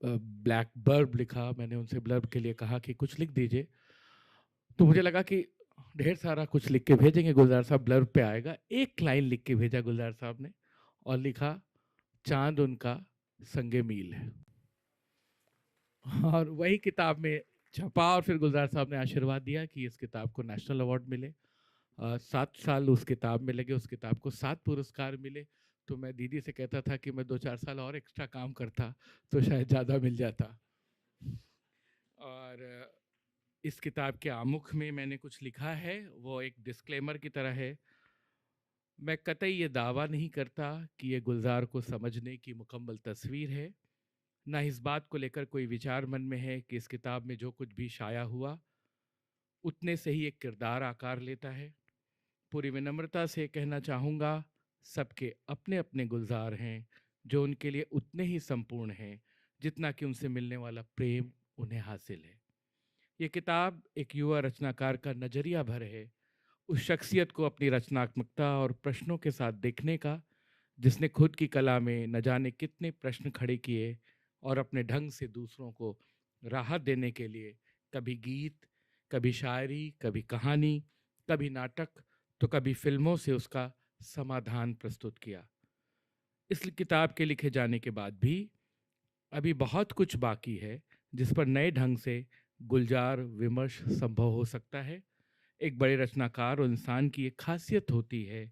ब्लैक बर्ब लिखा। मैंने उनसे ब्लर्ब के लिए कहा कि कुछ लिख दीजिए, तो मुझे लगा कि ढेर सारा कुछ लिख के भेजेंगे, गुलजार साहब ब्लर्ब पे आएगा। एक लाइन लिख के भेजा गुलजार साहब ने और लिखा, चांद उनका संगे मील है। और वही किताब में छपा, और फिर गुलजार साहब ने आशीर्वाद दिया कि इस किताब को नेशनल अवार्ड मिले। 7 साल उस किताब में लगे, उस किताब को 7 पुरस्कार मिले। तो मैं दीदी से कहता था कि मैं 2-4 साल और एक्स्ट्रा काम करता तो शायद ज़्यादा मिल जाता। और इस किताब के आमुख में मैंने कुछ लिखा है, वो एक डिस्क्लेमर की तरह है। मैं कतई ये दावा नहीं करता कि ये गुलजार को समझने की मुकम्मल तस्वीर है, ना इस बात को लेकर कोई विचार मन में है कि इस किताब में जो कुछ भी शाया हुआ उतने से ही एक किरदार आकार लेता है। पूरी विनम्रता से कहना चाहूँगा, सबके अपने अपने गुलजार हैं जो उनके लिए उतने ही संपूर्ण हैं जितना कि उनसे मिलने वाला प्रेम उन्हें हासिल है। ये किताब एक युवा रचनाकार का नज़रिया भर है, उस शख्सियत को अपनी रचनात्मकता और प्रश्नों के साथ देखने का, जिसने खुद की कला में न जाने कितने प्रश्न खड़े किए और अपने ढंग से दूसरों को राहत देने के लिए कभी गीत, कभी शायरी, कभी कहानी, कभी नाटक, तो कभी फिल्मों से उसका समाधान प्रस्तुत किया। इस किताब के लिखे जाने के बाद भी अभी बहुत कुछ बाकी है जिस पर नए ढंग से गुलजार विमर्श संभव हो सकता है। एक बड़े रचनाकार और इंसान की एक खासियत होती है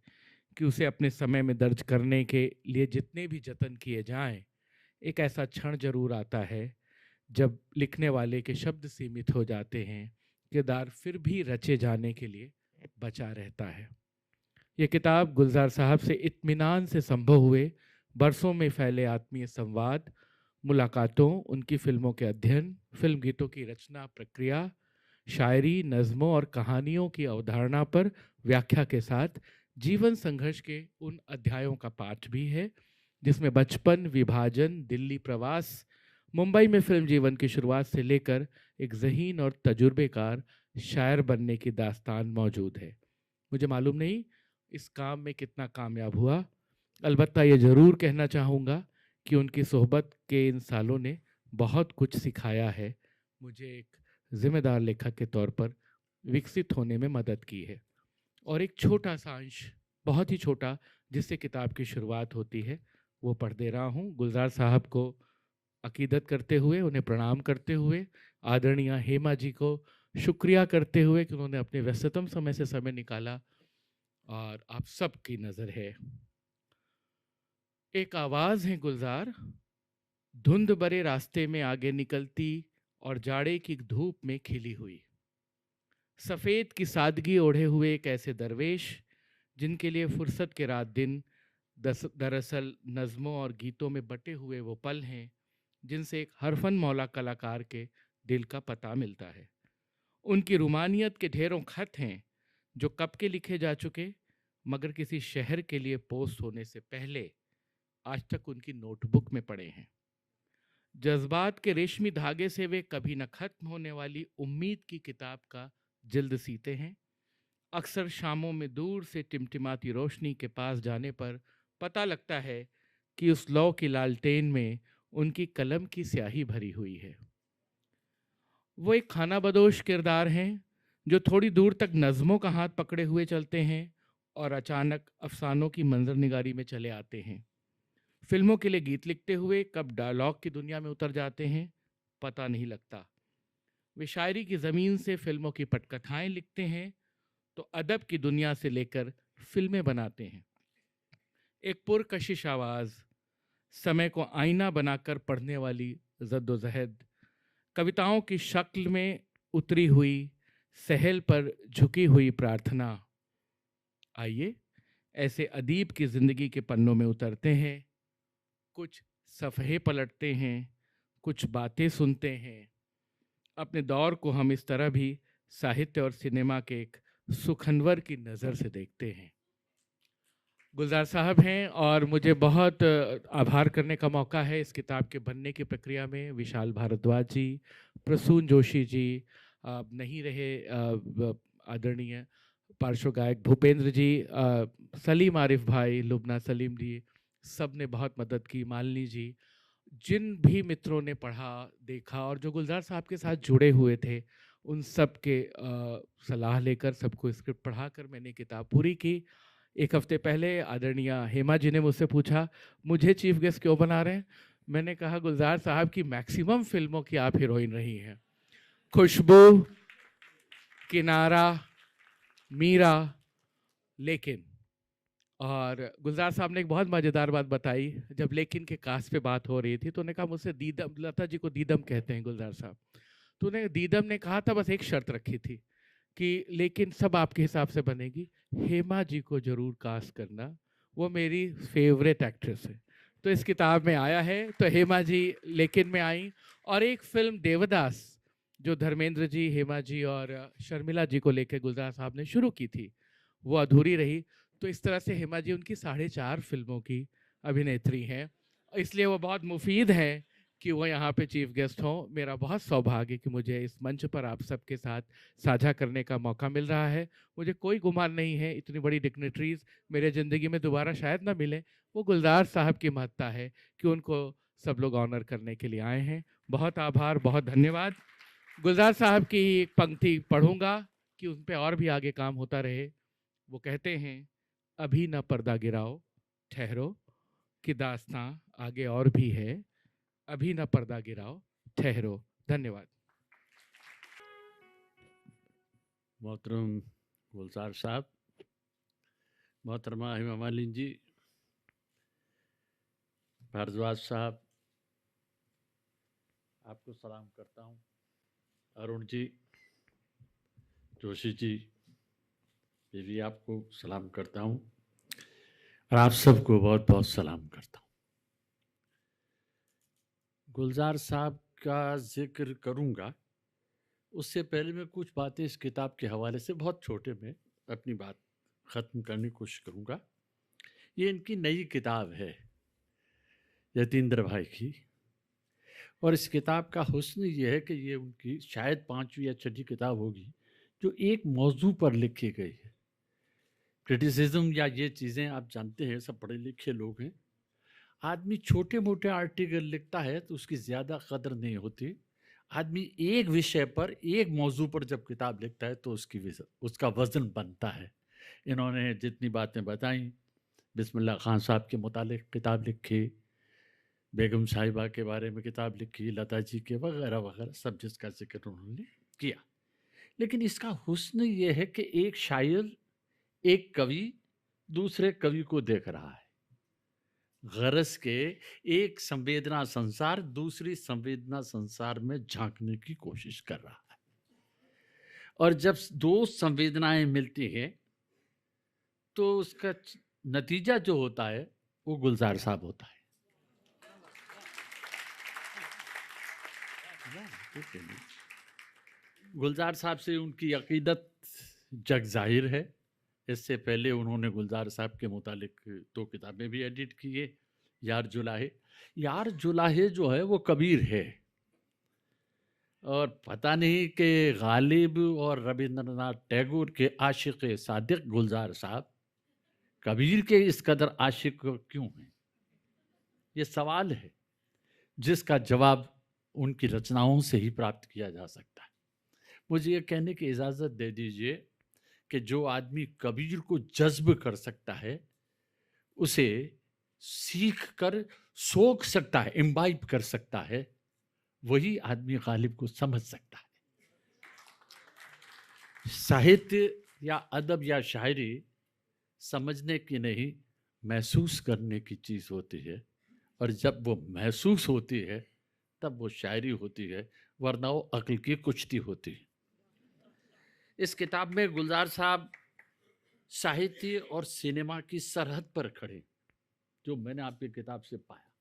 कि उसे अपने समय में दर्ज करने के लिए जितने भी जतन किए जाएं, एक ऐसा क्षण जरूर आता है जब लिखने वाले के शब्द सीमित हो जाते हैं, किरदार फिर भी रचे जाने के लिए बचा रहता है। ये किताब गुलजार साहब से इत्मीनान से संभव हुए बरसों में फैले आत्मीय संवाद, मुलाकातों, उनकी फिल्मों के अध्ययन, फिल्म गीतों की रचना प्रक्रिया, शायरी, नज़मों और कहानियों की अवधारणा पर व्याख्या के साथ जीवन संघर्ष के उन अध्यायों का पाठ भी है जिसमें बचपन, विभाजन, दिल्ली प्रवास, मुंबई में फिल्म जीवन की शुरुआत से लेकर एक ज़हीन और तजुर्बेकार शायर बनने की दास्तान मौजूद है। मुझे मालूम नहीं इस काम में कितना कामयाब हुआ, अलबत्ता ये ज़रूर कहना चाहूँगा कि उनकी सोहबत के इन सालों ने बहुत कुछ सिखाया है, मुझे एक ज़िम्मेदार लेखक के तौर पर विकसित होने में मदद की है। और एक छोटा सा अंश, बहुत ही छोटा, जिससे किताब की शुरुआत होती है, वो पढ़ दे रहा हूँ। गुलजार साहब को अकीदत करते हुए, उन्हें प्रणाम करते हुए, आदरणीय हेमा जी को शुक्रिया करते हुए कि उन्होंने अपने व्यस्ततम समय से समय निकाला और आप सबकी नज़र है। एक आवाज़ है गुलजार, धुंध भरे रास्ते में आगे निकलती और जाड़े की धूप में खिली हुई, सफ़ेद की सादगी ओढ़े हुए एक ऐसे दरवेश जिनके लिए फुर्सत के रात दिन दरअसल नज़मों और गीतों में बटे हुए वो पल हैं जिनसे एक हरफन मौला कलाकार के दिल का पता मिलता है। उनकी रूमानियत के ढेरों खत हैं जो कब के लिखे जा चुके, मगर किसी शहर के लिए पोस्ट होने से पहले आज तक उनकी नोटबुक में पड़े हैं। जज्बात के रेशमी धागे से वे कभी न खत्म होने वाली उम्मीद की किताब का जिल्द सीते हैं। अक्सर शामों में दूर से टिमटिमाती रोशनी के पास जाने पर पता लगता है कि उस लौ की लालटेन में उनकी कलम की स्याही भरी हुई है। वो एक खानाबदोश किरदार हैं जो थोड़ी दूर तक नज़मों का हाथ पकड़े हुए चलते हैं और अचानक अफसानों की मंजर निगारी में चले आते हैं। फिल्मों के लिए गीत लिखते हुए कब डायलॉग की दुनिया में उतर जाते हैं, पता नहीं लगता। वे शायरी की ज़मीन से फिल्मों की पटकथाएं लिखते हैं तो अदब की दुनिया से लेकर फिल्में बनाते हैं। एक पुरकशिश आवाज़, समय को आईना बनाकर पढ़ने वाली जद्दोजहद, कविताओं की शक्ल में उतरी हुई सहल पर झुकी हुई प्रार्थना। आइए ऐसे अदीब की ज़िंदगी के पन्नों में उतरते हैं, कुछ सफ़हे पलटते हैं, कुछ बातें सुनते हैं। अपने दौर को हम इस तरह भी साहित्य और सिनेमा के एक सुखनवर की नज़र से देखते हैं। गुलजार साहब हैं और मुझे बहुत आभार करने का मौका है इस किताब के बनने की प्रक्रिया में विशाल भारद्वाज जी, प्रसून जोशी जी, नहीं रहे आदरणीय पार्श्व गायक भूपेंद्र जी, सलीम आरिफ भाई, लुबना सलीम जी, सब ने बहुत मदद की, मालिनी जी, जिन भी मित्रों ने पढ़ा देखा और जो गुलजार साहब के साथ जुड़े हुए थे, उन सब के सलाह लेकर सबको स्क्रिप्ट पढ़ाकर मैंने किताब पूरी की। एक हफ्ते पहले आदरणीय हेमा जी ने मुझसे पूछा, मुझे चीफ गेस्ट क्यों बना रहे हैं? मैंने कहा गुलजार साहब की मैक्सिमम फिल्मों की आप हीरोइन रही हैं, खुशबू, किनारा, मीरा, लेकिन। और गुलजार साहब ने एक बहुत मज़ेदार बात बताई, जब लेकिन के कास्ट पे बात हो रही थी तो उन्होंने कहा मुझसे दीदम, लता जी को दीदम कहते हैं गुलजार साहब, तो उन्हें दीदम ने कहा था बस एक शर्त रखी थी कि लेकिन सब आपके हिसाब से बनेगी, हेमा जी को ज़रूर कास्ट करना, वो मेरी फेवरेट एक्ट्रेस है। तो इस किताब में आया है, तो हेमा जी लेकिन में आई। और एक फिल्म देवदास जो धर्मेंद्र जी, हेमा जी और शर्मिला जी को लेकर गुलजार साहब ने शुरू की थी, वो अधूरी रही। तो इस तरह से हेमा जी उनकी 4.5 फिल्मों की अभिनेत्री हैं, इसलिए वो बहुत मुफीद है कि वो यहाँ पे चीफ गेस्ट हों। मेरा बहुत सौभाग्य कि मुझे इस मंच पर आप सबके साथ साझा करने का मौका मिल रहा है। मुझे कोई गुमान नहीं है, इतनी बड़ी डिग्नेटरीज मेरे ज़िंदगी में दोबारा शायद ना मिले। वो गुलजार साहब की महत्ता है कि उनको सब लोग ऑनर करने के लिए आए हैं। बहुत आभार, बहुत धन्यवाद। गुलजार साहब की एक पंक्ति पढ़ूंगा कि उन पर और भी आगे काम होता रहे। वो कहते हैं, अभी न पर्दा गिराओ, ठहरो कि दास्तां आगे और भी है, अभी न पर्दा गिराओ, ठहरो। धन्यवाद।
मोहतरम गुलजार साहब, मोहतरमा हेमा मालिनी जी, भारद्वाज साहब, आपको सलाम करता हूँ। अरुण जी, जोशी जी, ये भी आपको सलाम करता हूँ और आप सबको बहुत बहुत सलाम करता हूँ। गुलजार साहब का जिक्र करूँगा, उससे पहले मैं कुछ बातें इस किताब के हवाले से बहुत छोटे में अपनी बात ख़त्म करने की कोशिश करूँगा। ये इनकी नई किताब है यतीन्द्र भाई की, और इस किताब का हुस्न ये है कि ये उनकी शायद 5वीं या 6ठी किताब होगी जो एक मौजू पर लिखी गई है। क्रिटिसिज्म या ये चीज़ें आप जानते हैं, सब पढ़े लिखे लोग हैं। आदमी छोटे मोटे आर्टिकल लिखता है तो उसकी ज़्यादा कदर नहीं होती। आदमी एक विषय पर, एक मौजू पर जब किताब लिखता है तो उसका वज़न बनता है। इन्होंने जितनी बातें बताई, बिस्मिल्लाह खान साहब के मुतालिक किताब लिखी, बेगम साहिबा के बारे में किताब लिखी, लता जी के वगैरह वगैरह, सब जिसका जिक्र उन्होंने किया। लेकिन इसका हुस्न ये है कि एक शायर, एक कवि दूसरे कवि को देख रहा है, गरज के एक संवेदना संसार दूसरी संवेदना संसार में झांकने की कोशिश कर रहा है। और जब दो संवेदनाएं मिलती हैं तो उसका नतीजा जो होता है वो गुलजार साहब होता है। गुलजार साहब से उनकी अकीदत जग जाहिर है। इससे पहले उन्होंने गुलजार साहब के मुतालिक 2 किताबें भी एडिट की है। यार जुलाहे, यार जुलाहे जो है वो कबीर है, और पता नहीं कि गालिब और रविंद्रनाथ टैगोर के आशिक सादिक गुलजार साहब कबीर के इस कदर आशिक क्यों हैं? ये सवाल है जिसका जवाब उनकी रचनाओं से ही प्राप्त किया जा सकता है। मुझे ये कहने की इजाज़त दे दीजिए कि जो आदमी कबीर को जज्ब कर सकता है, उसे सीख कर सोख सकता है, इम्बाइब कर सकता है, वही आदमी गालिब को समझ सकता है। साहित्य या अदब या शायरी समझने की नहीं, महसूस करने की चीज़ होती है, और जब वो महसूस होती है तब वो शायरी होती है, वरना वो अक्ल की कुश्ती होती है। इस किताब में गुलजार साहब साहित्य और सिनेमा की सरहद पर खड़े, जो मैंने आपकी किताब से पाया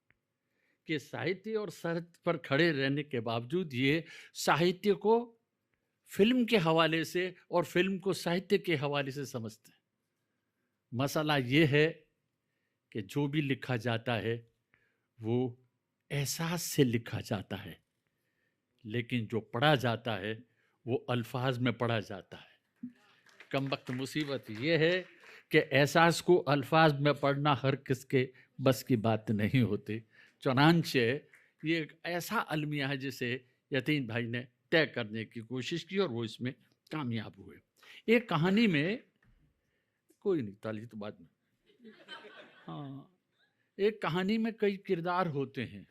कि साहित्य और सरहद पर खड़े रहने के बावजूद ये साहित्य को फिल्म के हवाले से और फिल्म को साहित्य के हवाले से समझते हैं। मसला ये है कि जो भी लिखा जाता है वो एहसास से लिखा जाता है, लेकिन जो पढ़ा जाता है वो अल्फाज में पढ़ा जाता है। कमबख्त मुसीबत ये है कि एहसास को अल्फाज में पढ़ना हर किसके बस की बात नहीं होती। चुनांचे ये एक ऐसा अलमिया है जिसे यतीन भाई ने तय करने की कोशिश की और वो इसमें कामयाब हुए। एक कहानी में, कोई नहीं, ताली तो बाद में, हाँ, एक कहानी में कई किरदार होते हैं,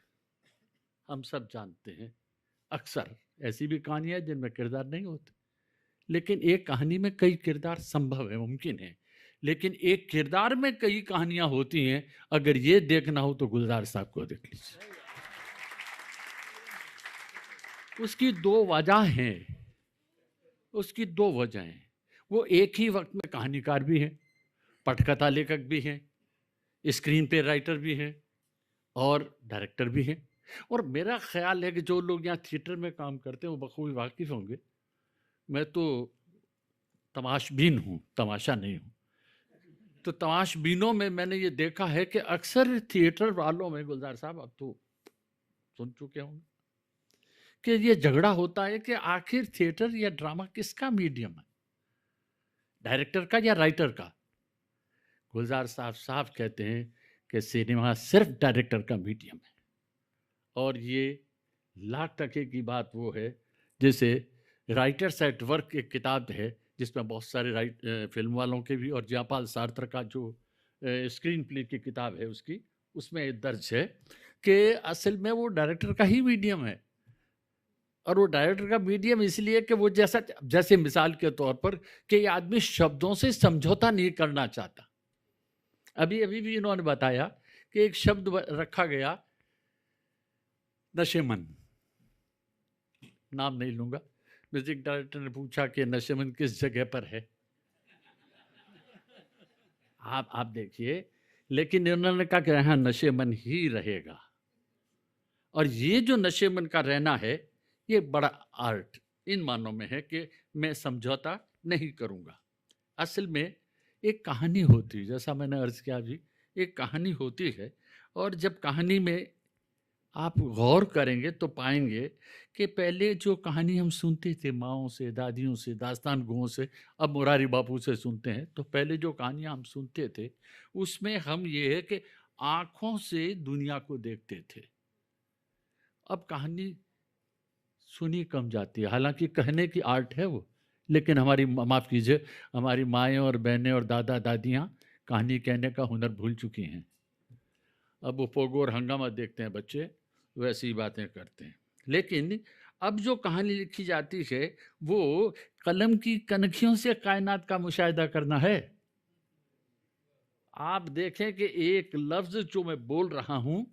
हम सब जानते हैं। अक्सर ऐसी भी कहानियाँ हैं जिनमें किरदार नहीं होते, लेकिन एक कहानी में कई किरदार संभव है, मुमकिन है। लेकिन एक किरदार में कई कहानियाँ होती हैं, अगर ये देखना हो तो गुलजार साहब को देख लीजिए। उसकी 2 वजह हैं, उसकी 2 वजह हैं। वो एक ही वक्त में कहानीकार भी हैं, पटकथा लेखक भी हैं, स्क्रीन पे राइटर भी हैं और डायरेक्टर भी हैं। और मेरा ख्याल है कि जो लोग यहाँ थिएटर में काम करते हैं वो बखूबी वाकिफ़ होंगे। मैं तो तमाशबीन हूँ, तमाशा नहीं हूँ। तो तमाशबीनों में मैंने ये देखा है कि अक्सर थिएटर वालों में, गुलजार साहब अब तो सुन चुके होंगे, कि ये झगड़ा होता है कि आखिर थिएटर या ड्रामा किसका मीडियम है, डायरेक्टर का या राइटर का। गुलजार साहब साफ कहते हैं कि सिनेमा सिर्फ डायरेक्टर का मीडियम है। और ये लाख टके की बात वो है, जैसे राइटर्स एट वर्क एक किताब है जिसमें बहुत सारे फिल्म वालों के भी, और जयपाल सार्त्र का जो स्क्रीन प्ले की किताब है उसकी, उसमें दर्ज है कि असल में वो डायरेक्टर का ही मीडियम है। और वो डायरेक्टर का मीडियम इसलिए कि वो जैसे मिसाल के तौर पर कि ये आदमी शब्दों से समझौता नहीं करना चाहता। अभी भी इन्होंने बताया कि एक शब्द रखा गया, नशेमन, नाम नहीं लूंगा। म्यूजिक डायरेक्टर ने पूछा कि नशेमन किस जगह पर है। आप देखिए, लेकिन इन्होंने कहा कि यहाँ नशेमन ही रहेगा। और ये जो नशेमन का रहना है, ये बड़ा आर्ट इन मानों में है कि मैं समझौता नहीं करूँगा। असल में एक कहानी होती है, जैसा मैंने अर्ज किया भी, एक कहानी होती है, और जब कहानी में आप गौर करेंगे तो पाएंगे कि पहले जो कहानी हम सुनते थे माओं से, दादियों से, दास्तान गों से, अब मुरारी बापू से सुनते हैं, तो पहले जो कहानियाँ हम सुनते थे उसमें हम ये है कि आँखों से दुनिया को देखते थे। अब कहानी सुनी कम जाती है, हालांकि कहने की आर्ट है वो, लेकिन हमारी माफ़ कीजिए, हमारी माएँ और बहनें और दादा दादियाँ कहानी कहने का हुनर भूल चुकी हैं। अब वो पोगो और हंगामा देखते हैं बच्चे, वैसी ही बातें करते हैं। लेकिन अब जो कहानी लिखी जाती है वो कलम की कनखियों से कायनात का मुशाहिदा करना है। आप देखें कि एक लफ्ज़ जो मैं बोल रहा हूँ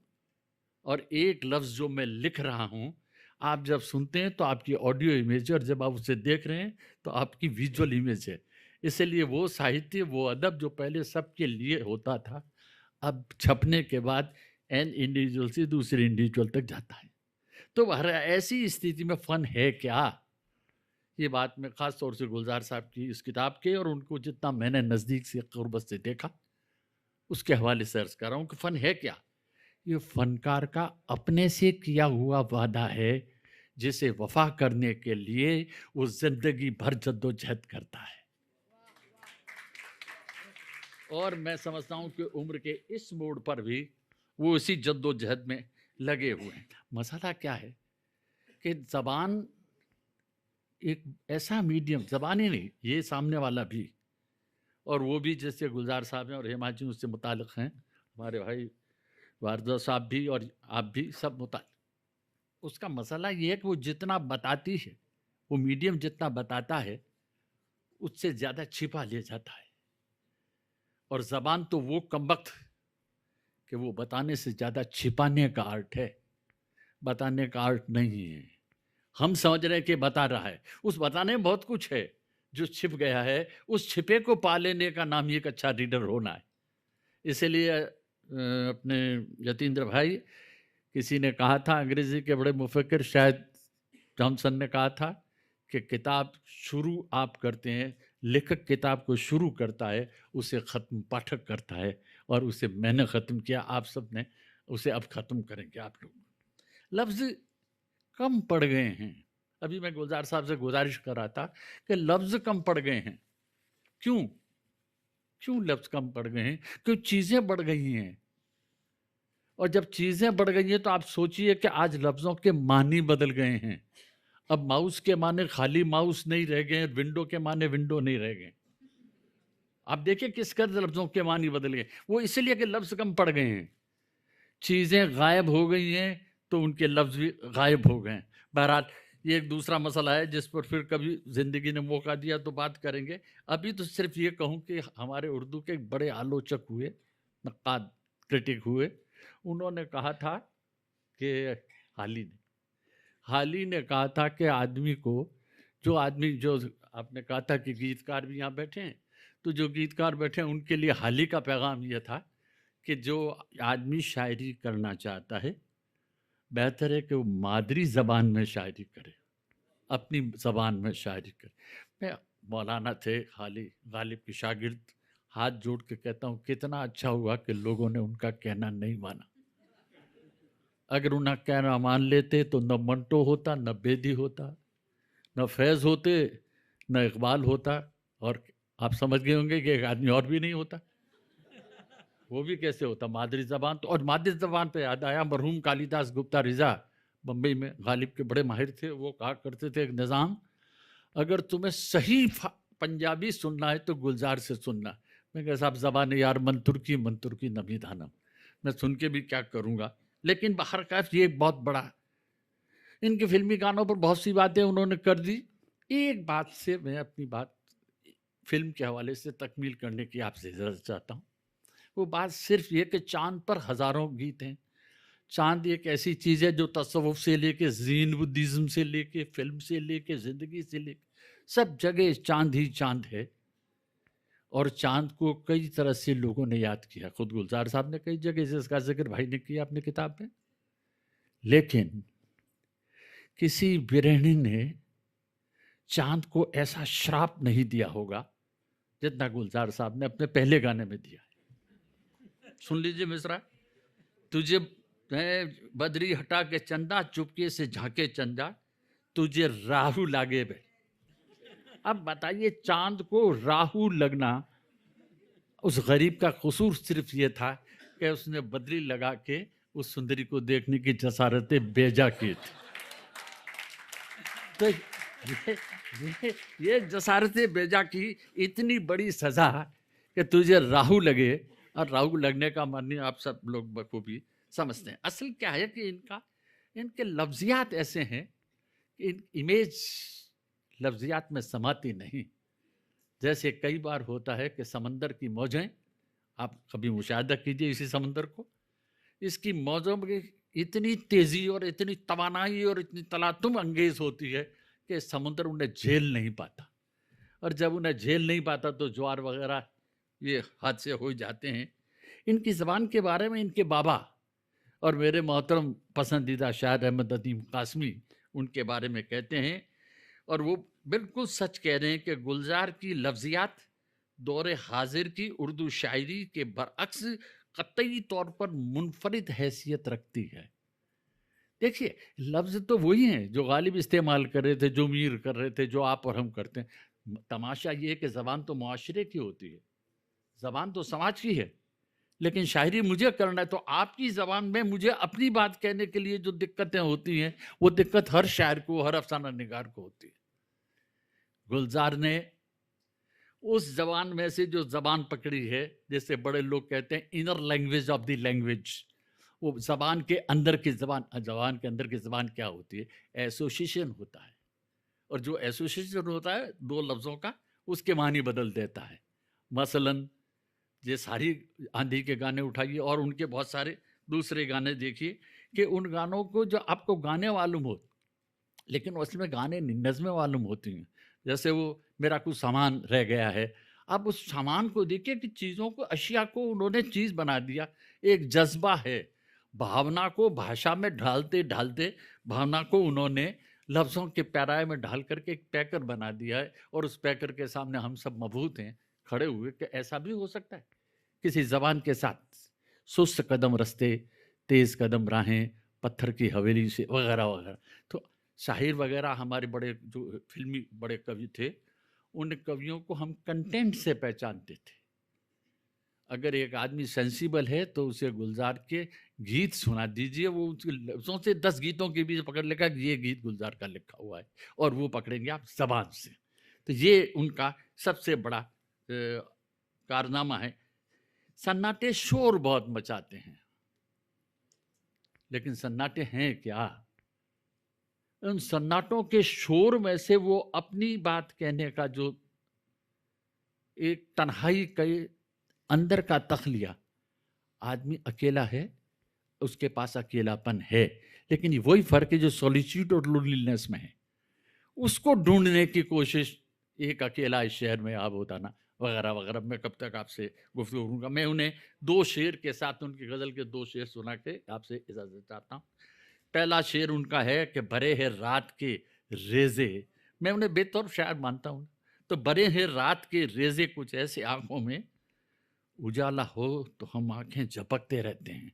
और एक लफ्ज़ जो मैं लिख रहा हूँ, आप जब सुनते हैं तो आपकी ऑडियो इमेज है, और जब आप उसे देख रहे हैं तो आपकी विजुअल इमेज है। इसलिए वो साहित्य, वो अदब जो पहले सबके लिए होता था, अब छपने के बाद एन इंडिविजुअल से दूसरे इंडिविजुअल तक जाता है। तो हर ऐसी स्थिति में फ़न है क्या? ये बात मैं ख़ास तौर से गुलजार साहब की इस किताब के और उनको जितना मैंने नज़दीक से क़ुर्बत से देखा उसके हवाले से अर्ज़ कर रहा हूँ कि फ़न है क्या? ये फ़नकार का अपने से किया हुआ वादा है, जिसे वफ़ा करने के लिए वो ज़िंदगी भर जद्दोजहद करता है। और मैं समझता हूँ कि उम्र के इस मोड़ पर भी वो इसी जद्दोजहद में लगे हुए हैं। मसला क्या है कि ज़बान एक ऐसा मीडियम, ज़बान ही नहीं, ये सामने वाला भी, और वो भी जैसे गुलजार साहब हैं और हेमा जी उससे मुताल्लिक़ हैं, हमारे भाई वारदा साहब भी और आप भी सब मुताल्लिक़। उसका मसला ये है कि वो जितना बताती है, वो मीडियम जितना बताता है उससे ज़्यादा छिपा ले जाता है। और ज़बान तो वो कमबख्त कि वो बताने से ज़्यादा छिपाने का आर्ट है, बताने का आर्ट नहीं है। हम समझ रहे हैं कि बता रहा है, उस बताने में बहुत कुछ है जो छिप गया है। उस छिपे को पा लेने का नाम ही एक अच्छा रीडर होना है। इसलिए अपने यतीन्द्र भाई, किसी ने कहा था, अंग्रेज़ी के बड़े मुफक्किर शायद जॉनसन ने कहा था कि किताब शुरू आप करते हैं, लेखक किताब को शुरू करता है, उसे ख़त्म पाठक करता है, और उसे मैंने ख़त्म किया, आप सब ने उसे अब ख़त्म करेंगे आप लोग। लफ्ज़ कम पड़ गए हैं। अभी मैं गुलजार साहब से गुजारिश कर रहा था कि लफ्ज़ कम पड़ गए हैं। क्यों लफ्ज़ कम पड़ गए हैं? क्योंकि चीज़ें बढ़ गई हैं, और जब चीज़ें बढ़ गई हैं तो आप सोचिए कि आज लफ्ज़ों के मानी बदल गए हैं। अब माउस के माने खाली माउस नहीं रह गए, विंडो के माने विंडो नहीं रह गए। आप देखिए किस कदर लफ्ज़ों के मानी बदल गए। वो इसलिए कि लफ्ज़ कम पड़ गए हैं, चीज़ें गायब हो गई हैं तो उनके लफ्ज़ भी गायब हो गए हैं। बहरहाल ये एक दूसरा मसला है जिस पर फिर कभी ज़िंदगी ने मौका दिया तो बात करेंगे। अभी तो सिर्फ ये कहूँ कि हमारे उर्दू के बड़े आलोचक हुए, नक़ाद, क्रिटिक हुए, उन्होंने कहा था कि हाली ने कहा था कि आदमी को, जो आपने कहा था कि गीतकार भी यहाँ बैठे हैं, तो जो गीतकार बैठे हैं उनके लिए हाली का पैगाम ये था कि जो आदमी शायरी करना चाहता है, बेहतर है कि वो मादरी ज़बान में शायरी करे, अपनी ज़बान में शायरी करे। मैं मौलाना थे हाली गालिब के शागिर्द, हाथ जोड़ के कहता हूँ कितना अच्छा हुआ कि लोगों ने उनका कहना नहीं माना। अगर उन्हें कहना मान लेते तो न मंटो होता, न बेदी होता, न फैज़ होते, न इकबाल होता, और आप समझ गए होंगे कि एक आदमी और भी नहीं होता। वो भी कैसे होता, मादरी ज़बान तो। और मादरी ज़बान पे याद आया, मरहूम कालिदास गुप्ता रिज़ा बम्बई में गालिब के बड़े माहिर थे, वो कहा करते थे एक निज़ाम, अगर तुम्हें सही पंजाबी सुनना है तो गुलजार से सुनना। मैं कहा साहब ज़बान यार मन तुर्की नबी धानम, मैं सुन के भी क्या करूँगा। लेकिन बाहर का ये बहुत बड़ा, इनके फिल्मी गानों पर बहुत सी बातें उन्होंने कर दी। एक बात से मैं अपनी बात फिल्म के हवाले से तकमील करने की आपसे इजाज़त चाहता हूँ। वो बात सिर्फ ये कि चाँद पर हज़ारों गीत हैं। चाँद एक ऐसी चीज़ है जो तसव्वुफ़ से लेके ज़ीन बुद्धिज़्म से लेके फिल्म से लेके ज़िंदगी से लेके सब जगह चाँद ही चाँद है। और चाँद को कई तरह से लोगों ने याद किया, खुद गुलजार साहब ने कई जगह से इसका जिक्र भाई ने किया अपनी किताब में। लेकिन किसी बिरहनी ने चाँद को ऐसा श्राप नहीं दिया होगा जितना गुलजार साहब ने अपने पहले गाने में दिया। सुन लीजिए मिसरा, तुझे बदरी हटा के चंदा, चुपके से झांके चंदा, तुझे राहु लागे बे। अब बताइए, चांद को राहु लगना, उस गरीब का कसूर सिर्फ ये था कि उसने बदरी लगा के उस सुंदरी को देखने की जसारतें बेजा की थी। तो ये जसारतें बेजा की इतनी बड़ी सजा कि तुझे राहु लगे, और राहु लगने का मानी आप सब लोग बखूबी समझते हैं। असल क्या है कि इनके लफ्जियात ऐसे हैं कि इमेज लफ्जियात में समाती नहीं। जैसे कई बार होता है कि समंदर की मौजें, आप कभी मुशाहिदा कीजिए इसी समंदर को, इसकी मौजों में इतनी तेजी और इतनी तवानाई और इतनी तलातुम अंगेज होती है कि समुद्र उन्हें झेल नहीं पाता, और जब उन्हें झेल नहीं पाता तो ज्वार वगैरह ये हादसे हो जाते हैं। इनकी ज़बान के बारे में इनके बाबा और मेरे मोहतरम पसंदीदा शायर अहमद अदीम कासमी उनके बारे में कहते हैं, और वो बिल्कुल सच कह रहे हैं कि गुलजार की लफ्जियात दौरे हाजिर की उर्दू शायरी के बरअक्स कतई तौर पर मुनफरिद हैसियत रखती है। देखिए, लफ्ज़ तो वही हैं जो गालिब इस्तेमाल कर रहे थे, जो मीर कर रहे थे, जो आप और हम करते हैं। तमाशा ये है कि ज़बान तो मुआशरे की होती है, ज़बान तो समाज की है, लेकिन शायरी मुझे करना है तो आपकी ज़बान में मुझे अपनी बात कहने के लिए जो दिक्कतें होती हैं, वो दिक्कत हर शायर को, हर अफसाना निगार को होती है। गुलजार ने उस जबान में से जो जबान पकड़ी है, जैसे बड़े लोग कहते हैं inner language of the language, वो जबान के अंदर की जबान, जबान के अंदर की जबान क्या होती है? एसोसिएशन होता है, और जो एसोसिएशन होता है दो लफ्ज़ों का, उसके मानी बदल देता है। मसलन ये सारी आंधी के गाने उठाइए और उनके बहुत सारे दूसरे गाने देखिए कि उन गानों को जो आपको गाने मालूम हो, लेकिन उसमें गाने नज़में मालूम होती हैं। जैसे वो मेरा कुछ सामान रह गया है, आप उस सामान को देखिए कि चीज़ों को, अशिया को उन्होंने चीज़ बना दिया। एक जज्बा है, भावना को भाषा में ढालते ढालते भावना को उन्होंने लफ्ज़ों के पैराए में ढाल करके एक पैकर बना दिया है, और उस पैकर के सामने हम सब मबहूत हैं खड़े हुए कि ऐसा भी हो सकता है किसी ज़बान के साथ। सुस्त कदम रस्ते, तेज़ कदम राहें, पत्थर की हवेली से, वगैरह वगैरह। तो शाहिर वगैरह हमारे बड़े जो फिल्मी बड़े कवि थे, उन कवियों को हम कंटेंट से पहचानते थे। अगर एक आदमी सेंसिबल है तो उसे गुलजार के गीत सुना दीजिए, वो उसके लफ्ज़ों से 10 गीतों के बीच पकड़ लेगा कि ये गीत गुलजार का लिखा हुआ है, और वो पकड़ेंगे आप ज़बान से। तो ये उनका सबसे बड़ा कारनामा है। सन्नाटे शोर बहुत मचाते हैं, लेकिन सन्नाटे हैं क्या? उन सन्नाटों के शोर में से वो अपनी बात कहने का जो एक तन्हाई के अंदर का तख्लिया, आदमी अकेला है, उसके पास अकेलापन है, लेकिन वही फ़र्क है जो सॉलिट्यूड और लोनलीनेस में है, उसको ढूंढने की कोशिश एक अकेला इस शहर में आप होता ना, वगैरह वगैरह। मैं कब तक आपसे गुफ्तगू करूँगा। मैं उन्हें 2 शेर के साथ, उनकी गज़ल के 2 शेर सुना के आपसे इजाज़त चाहता हूँ। पहला शेर उनका है कि भरे हैं रात के रेज़े, मैं उन्हें बेतौर शायर मानता हूँ, तो भरे हैं रात के रेज़े कुछ ऐसे आँखों में, उजाला हो तो हम आँखें झपकते रहते हैं।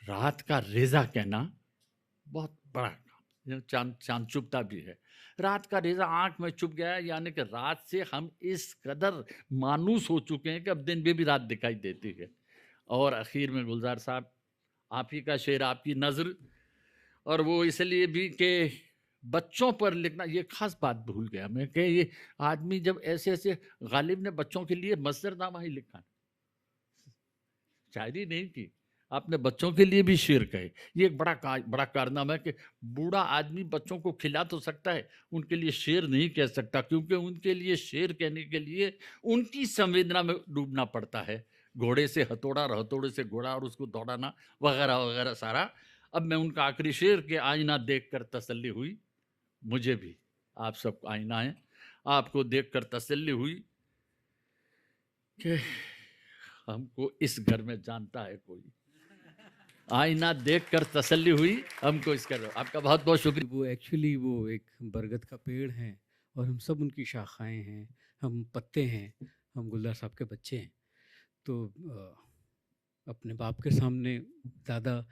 रात का रेज़ा कहना बहुत बड़ा काम, चाँद चुभता भी है। रात का रेज़ा आँख में चुभ गया है, यानी कि रात से हम इस कदर मानूस हो चुके हैं कि अब दिन में भी रात दिखाई देती है। और आखिर में गुलजार साहब, आप ही का शेर, आपकी नज़र, और वो इसलिए भी कि बच्चों पर लिखना, ये ख़ास बात भूल गया मैं कि ये आदमी जब ऐसे गालिब ने बच्चों के लिए मज़दरनामा ही लिखा, शायरी नहीं की, आपने बच्चों के लिए भी शेर कहे। ये एक बड़ा कारनामा है कि बूढ़ा आदमी बच्चों को खिला तो सकता है, उनके लिए शेर नहीं कह सकता, क्योंकि उनके लिए शेर कहने के लिए उनकी संवेदना में डूबना पड़ता है। घोड़े से हथौड़ा और हथौड़े से घोड़ा और उसको दौड़ाना, वगैरह वगैरह सारा। अब मैं उनका आखिरी शेर के आईना देखकर तसल्ली हुई, मुझे भी आप सब आईना है, आपको देखकर तसल्ली हुई कि हमको इस घर में जानता है कोई, आईना देखकर तसल्ली हुई हमको इस घर। आपका बहुत बहुत शुक्रिया।
वो एक्चुअली वो एक बरगद का पेड़ है और हम सब उनकी शाखाएं हैं, हम पत्ते हैं, हम गुलजार साहब के बच्चे हैं। तो अपने बाप के सामने ज़्यादा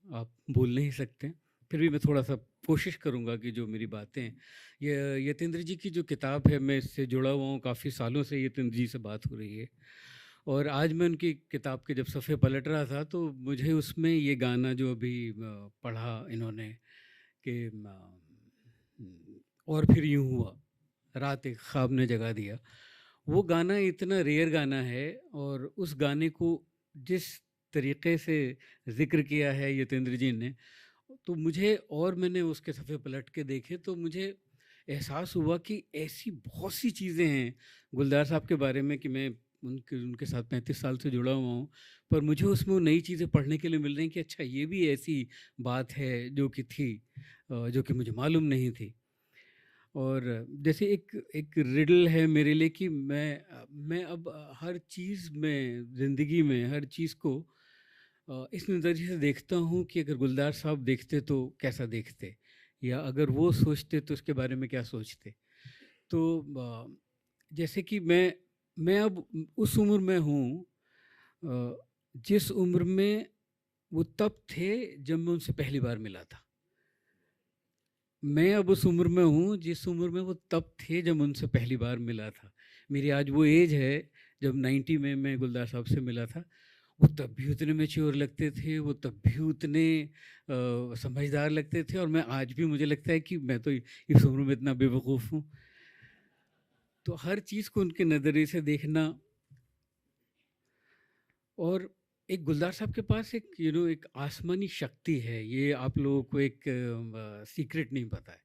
आप बोल नहीं सकते, फिर भी मैं थोड़ा सा कोशिश करूँगा कि जो मेरी बातें हैं, ये यतीन्द्र जी की जो किताब है, मैं इससे जुड़ा हुआ हूँ, काफ़ी सालों से यतीन्द्र जी से बात हो रही है। और आज मैं उनकी किताब के जब सफ़े पलट रहा था तो मुझे उसमें ये गाना जो अभी पढ़ा इन्होंने कि और फिर यूँ हुआ, रात एक ख्वाब ने जगा दिया, वो गाना इतना रेयर गाना है। और उस गाने को जिस तरीक़े से ज़िक्र किया है यतीन्द्र जी ने, तो मुझे, और मैंने उसके सफ़े पलट के देखे तो मुझे एहसास हुआ कि ऐसी बहुत सी चीज़ें हैं गुलजार साहब के बारे में कि मैं उनके साथ 35 साल से जुड़ा हुआ हूँ, पर मुझे उसमें वो नई चीज़ें पढ़ने के लिए मिल रही हैं कि अच्छा ये भी ऐसी बात है जो कि थी, जो कि मुझे मालूम नहीं थी। और जैसे एक रिडल है मेरे लिए कि मैं अब हर चीज़ में, ज़िंदगी में हर चीज़ को इस नज़रिए से देखता हूँ कि अगर गुलजार साहब देखते तो कैसा देखते, या अगर वो सोचते तो उसके बारे में क्या सोचते। तो जैसे कि मैं अब उस उम्र में हूँ जिस उम्र में वो तब थे जब मैं उनसे पहली बार मिला था। मैं अब उस उम्र में हूँ जिस उम्र में वो तब थे जब उनसे पहली बार मिला था। मेरी आज वो एज है, जब 90 में मैं गुलजार साहब से मिला था, वो तब भी उतने मैच्योर लगते थे, वो तब भी उतने समझदार लगते थे, और मैं आज भी, मुझे लगता है कि मैं तो इस उम्र में इतना बेवकूफ़ हूँ। तो हर चीज़ को उनके नज़रिए से देखना, और एक गुलजार साहब के पास एक एक आसमानी शक्ति है, ये आप लोगों को एक सीक्रेट नहीं पता है।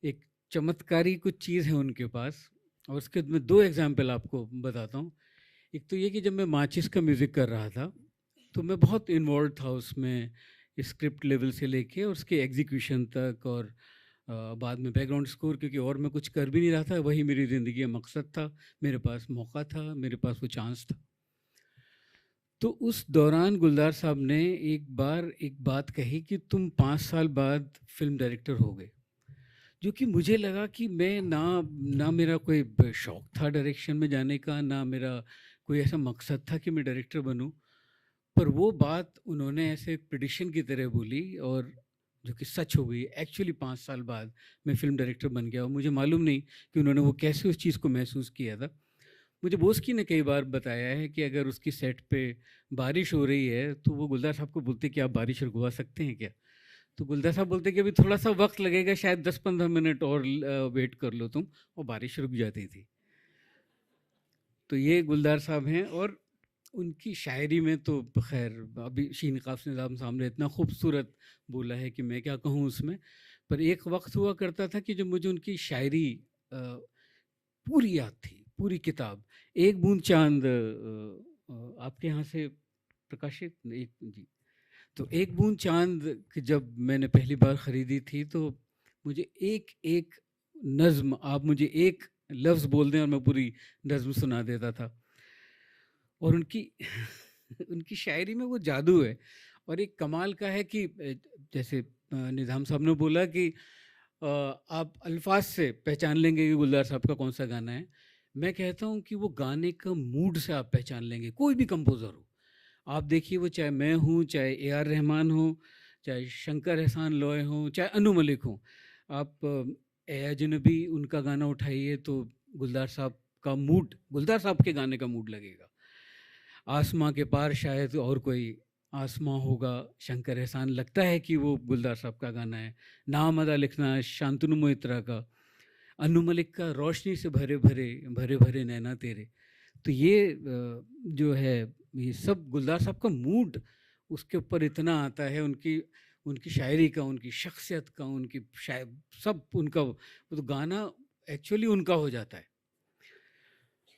एक चमत्कारी कुछ चीज़ है उनके पास, और उसके मैं 2 एग्ज़ाम्पल आपको बताता हूँ। एक तो ये कि जब मैं माचिस का म्यूज़िक कर रहा था, तो मैं बहुत इन्वॉल्व था उसमें, स्क्रिप्ट लेवल से लेके और उसके एग्जीक्यूशन तक, और बाद में बैकग्राउंड स्कोर, क्योंकि और मैं कुछ कर भी नहीं रहा था, वही मेरी ज़िंदगी का मकसद था, मेरे पास मौका था, मेरे पास वो चांस था। तो उस दौरान गुलजार साहब ने एक बार एक बात कही कि तुम 5 साल बाद फ़िल्म डायरेक्टर हो गए, जो कि मुझे लगा कि मैं ना मेरा कोई शौक़ था डायरेक्शन में जाने का, ना मेरा कोई ऐसा मकसद था कि मैं डायरेक्टर बनूं। पर वो बात उन्होंने ऐसे प्रेडिक्शन की तरह बोली, और जो कि सच हो गई। एक्चुअली 5 साल बाद मैं फ़िल्म डायरेक्टर बन गया, और मुझे मालूम नहीं कि उन्होंने वो कैसे उस चीज़ को महसूस किया था। मुझे बोस्की ने कई बार बताया है कि अगर उसकी सेट पे बारिश हो रही है तो वो गुलजार साहब को बोलते कि आप बारिश रुकवा सकते हैं क्या? तो गुलजार साहब बोलते कि अभी थोड़ा-सा वक़्त लगेगा, शायद 10-15 मिनट और वेट कर लो तुम, और बारिश रुक जाती थी। तो ये गुलजार साहब हैं। और उनकी शायरी में तो ख़ैर अभी शीन काफ़ी निज़ाम साहब ने इतना खूबसूरत बोला है कि मैं क्या कहूँ उसमें। पर एक वक़्त हुआ करता था कि जब मुझे उनकी शायरी पूरी याद थी, पूरी किताब। एक बूंद चाँद आपके यहाँ से प्रकाशित एक जी। तो एक बूंद चाँद जब मैंने पहली बार ख़रीदी थी, तो मुझे एक-एक नज़्म, आप मुझे एक लफ्ज़ बोल दें और मैं पूरी नज़्म सुना देता था। और उनकी उनकी शायरी में वो जादू है। और एक कमाल का है कि जैसे निज़ाम साहब ने बोला कि आप अल्फाज से पहचान लेंगे कि गुलजार साहब का कौन सा गाना है। मैं कहता हूँ कि वो गाने का मूड से आप पहचान लेंगे, कोई भी कंपोज़र हो। आप देखिए, वो चाहे मैं हूँ, चाहे ए आर रहमान हो, चाहे शंकर एहसान लॉय हो, चाहे अनु मलिक हो, आप ए अजनबी उनका गाना उठाइए तो गुलजार साहब का मूड, गुलजार साहब के गाने का मूड लगेगा। आसमां के पार शायद और कोई आसमां होगा, शंकर एहसान, लगता है कि वो गुलजार साहब का गाना है। नाम अदा लिखना शांतनु मोहित्रा का, अनु मलिक का रोशनी से भरे भरे भरे भरे नैना तेरे। तो ये जो है, ये सब गुलजार साहब का मूड उसके ऊपर इतना आता है, उनकी शायरी का, उनकी शख्सियत का, उनकी सब उनका, वो तो गाना एक्चुअली उनका हो जाता है।